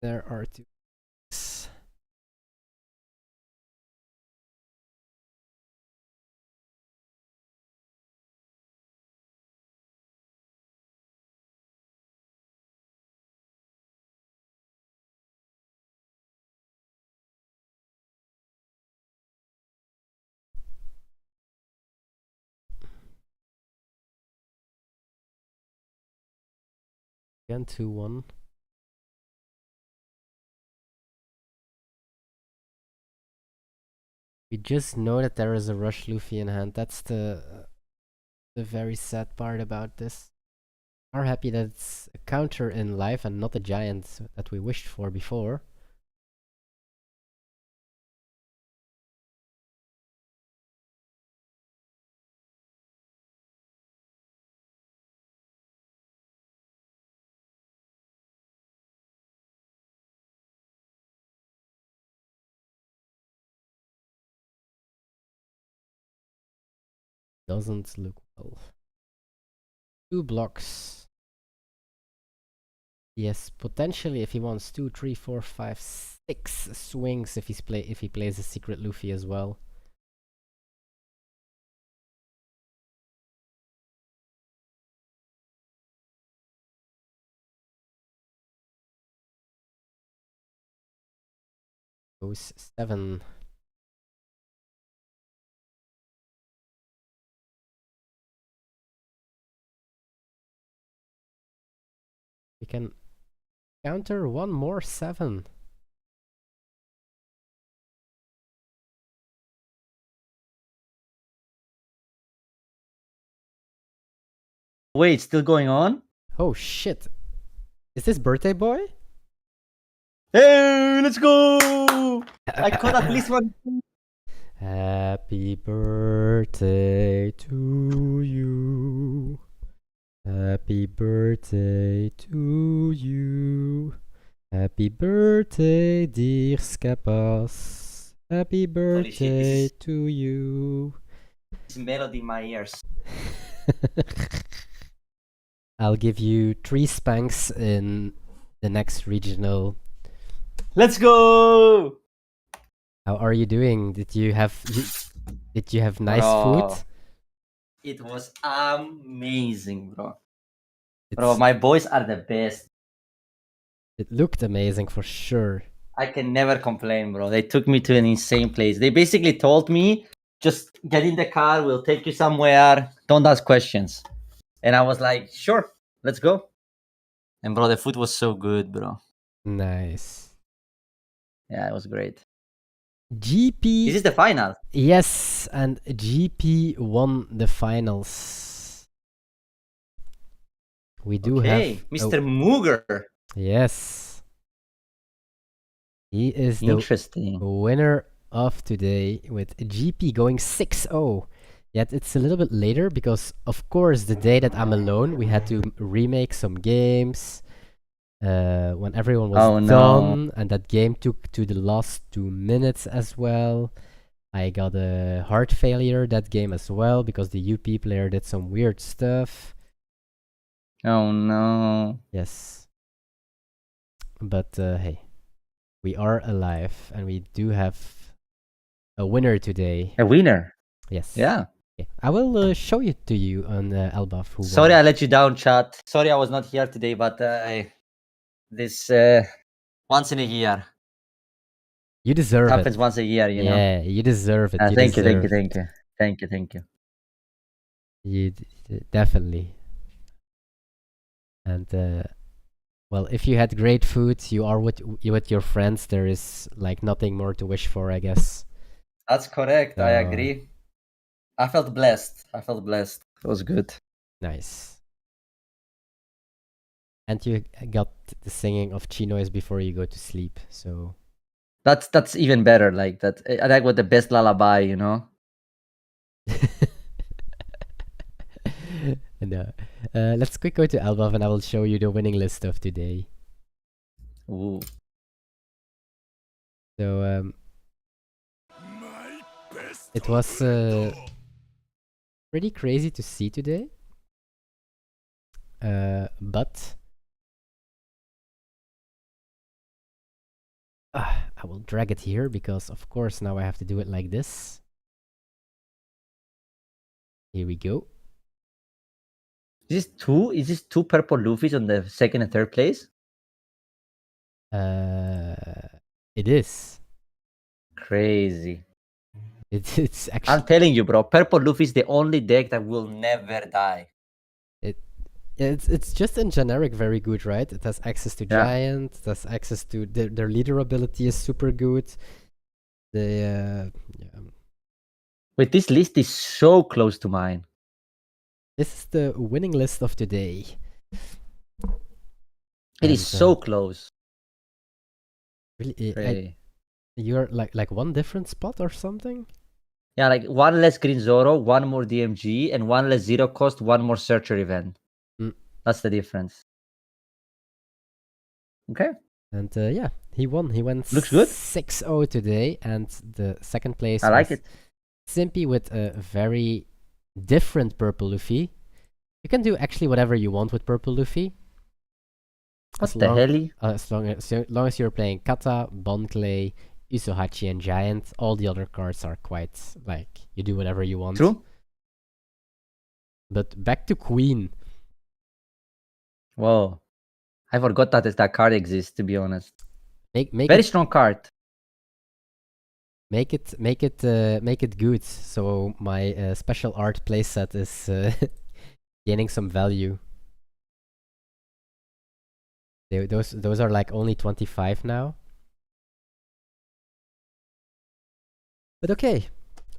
There are 2. Again, 2-1. We just know that there is a Rush Luffy in hand. That's the very sad part about this. We are happy that it's a counter in life and not a giant that we wished for before. Doesn't look well. 2 blocks. Yes, potentially if he wants 2, 3, 4, 5, 6 swings if he plays a secret Luffy as well. Goes 7. We can counter one more 7. Wait, still going on? Oh shit. Is this birthday boy? Hey, let's go! I caught at least one. Happy birthday to you. Happy birthday to you. Happy birthday, dear Skapas. Happy birthday to you. This melody in my ears. I'll give you 3 spanks in the next regional. Let's go! How are you doing? Did you have nice food? It was amazing, bro. Bro, my boys are the best. It looked amazing for sure. I can never complain, bro. They took me to an insane place. They basically told me, just get in the car, we'll take you somewhere, don't ask questions. And I was like, sure, let's go. And bro, the food was so good, bro. Nice. Yeah, it was great. GP. This is the final. Yes, and GP won the finals. We do have Mr. Mooger. Yes. He is the winner of today with GP going 6-0. Yet it's a little bit later because, of course, the day that I'm alone, we had to remake some games when everyone was done, and that game took to the last 2 minutes as well. I got a heart failure that game as well because the UP player did some weird stuff. Oh no. Yes. But hey, we are alive and we do have a winner today. A winner? Yes. Yeah. Okay. I will show it to you on Elbaf. Sorry I let you down, chat. Sorry I was not here today, but this once in a year. You deserve it. Happens once a year, you know. Yeah, you deserve it. Thank you. You definitely. And well, if you had great food, you are with your friends. There is like nothing more to wish for, I guess. That's correct. I agree. I felt blessed. It was good. Nice. And you got the singing of Chinoize before you go to sleep, so that's even better. Like that, I like what the best lullaby, you know. No. Let's quick go to Elbaf and I will show you the winning list of today. Ooh. So it was pretty crazy to see today. But I will drag it here because of course now I have to do it like this. Here we go. Is this two purple Luffys on the second and third place? It is. Crazy. It's actually. I'm telling you, bro. Purple Luffy is the only deck that will never die. It's just in generic very good, right? It has access to Yeah. Giant, it has access to their leader ability is super good. Yeah. Wait, this list is so close to mine. This is the winning list of today. It is so close. Really, you're like one different spot or something? Yeah, like one less Green Zoro, one more DMG, and one less zero cost, one more searcher event. That's the difference. Okay. And yeah, he won. He went Looks good. 6-0 today, and the second place I like was it. Simpy with a very different purple Luffy. You can do actually whatever you want with purple Luffy. What the hell? As long as you're playing Kata, Bon Clay, Usohachi, and Giant, all the other cards are quite like you do whatever you want. True. But back to Queen. Whoa, I forgot that card exists. To be honest, Make very strong card. Make it good. So my special art playset is gaining some value. Those are like only 25 now. But okay.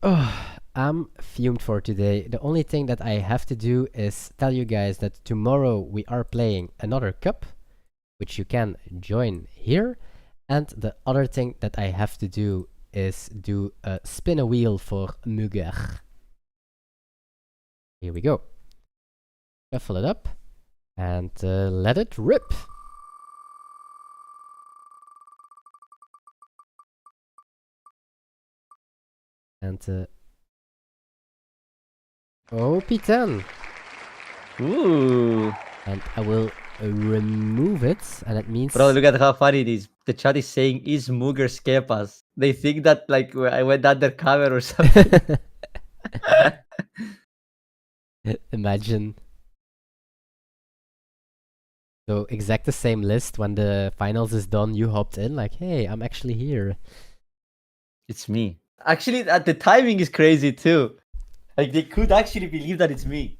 Oh, I'm fumed for today. The only thing that I have to do is tell you guys that tomorrow we are playing another cup, which you can join here. And the other thing that I have to do is do a spin a wheel for Muger. Here we go. Shuffle it up and let it rip. And oh, P10. Ooh. And I will remove it, and it means... Bro, look at how funny it is. The chat is saying, is Muger Skepas? They think that like I went undercover or something. Imagine. So exact the same list when the finals is done, you hopped in like, hey, I'm actually here. It's me. Actually, the timing is crazy too. Like they could actually believe that it's me.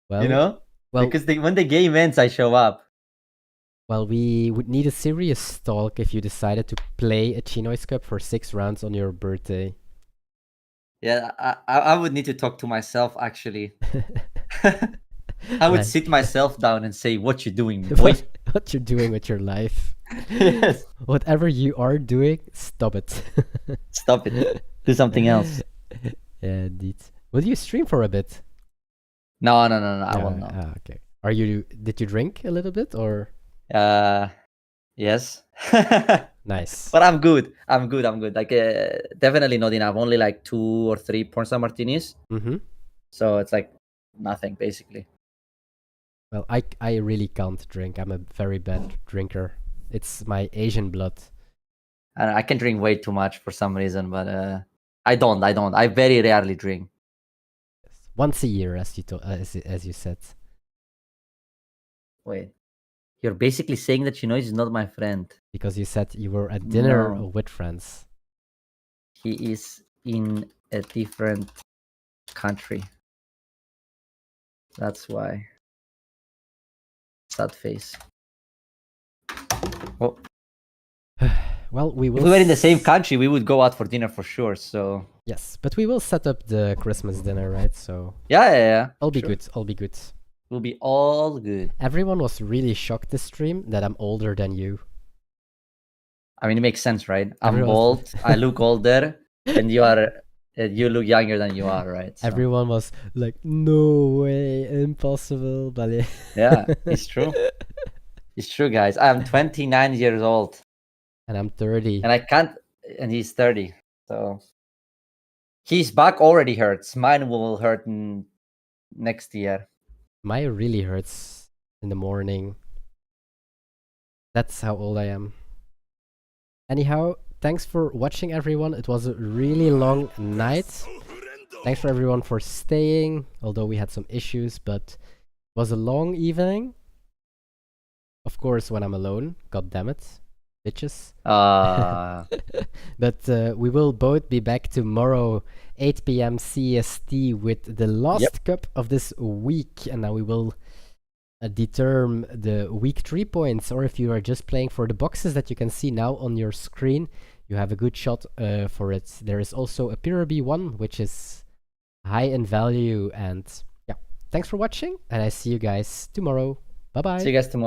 Well, you know? Well, because when the game ends, I show up. Well, we would need a serious stalk if you decided to play a ChinoizeCup for 6 rounds on your birthday. Yeah, I would need to talk to myself, actually. I would sit myself down and say, what you doing, boy? What you're doing with your life. Yes. Whatever you are doing, stop it. Stop it. Do something else. Yeah, indeed. Will you stream for a bit? No, I will not. Okay. Did you drink a little bit or? Yes. Nice. But I'm good. Like, definitely not enough. Only like 2 or 3 Pornstar martinis. Mm-hmm. So it's like nothing, basically. Well, I really can't drink. I'm a very bad drinker. It's my Asian blood. And I can drink way too much for some reason, but I don't. I very rarely drink. Once a year, as you said. Wait. You're basically saying that Chinoize is not my friend. Because you said you were at dinner with friends. He is in a different country. That's why. Sad face. Oh. Well, we will. If we were in the same country, we would go out for dinner for sure. So. Yes, but we will set up the Christmas dinner, right? So. Yeah. I'll be good. We'll be all good. Everyone was really shocked this stream that I'm older than you. I mean, it makes sense, right? I'm bald, I look older, and you look younger than you are, right? So. Everyone was like, no way, impossible. But yeah, it's true. It's true, guys. I'm 29 years old. And I'm 30. And I can't, and he's 30. So his back already hurts. Mine will hurt next year. Mine really hurts in the morning. That's how old I am. Anyhow, thanks for watching, everyone. It was a really long night. Thanks for everyone for staying, although we had some issues, but it was a long evening. Of course, when I'm alone. God damn it, bitches. But we will both be back tomorrow, 8 p.m. CEST, with the last cup of this week, and now we will determine the weak 3 points, or if you are just playing for the boxes that you can see now on your screen, you have a good shot for it. There is also a Pyro B1, which is high in value. And yeah, thanks for watching, and I see you guys tomorrow. Bye bye. See you guys tomorrow.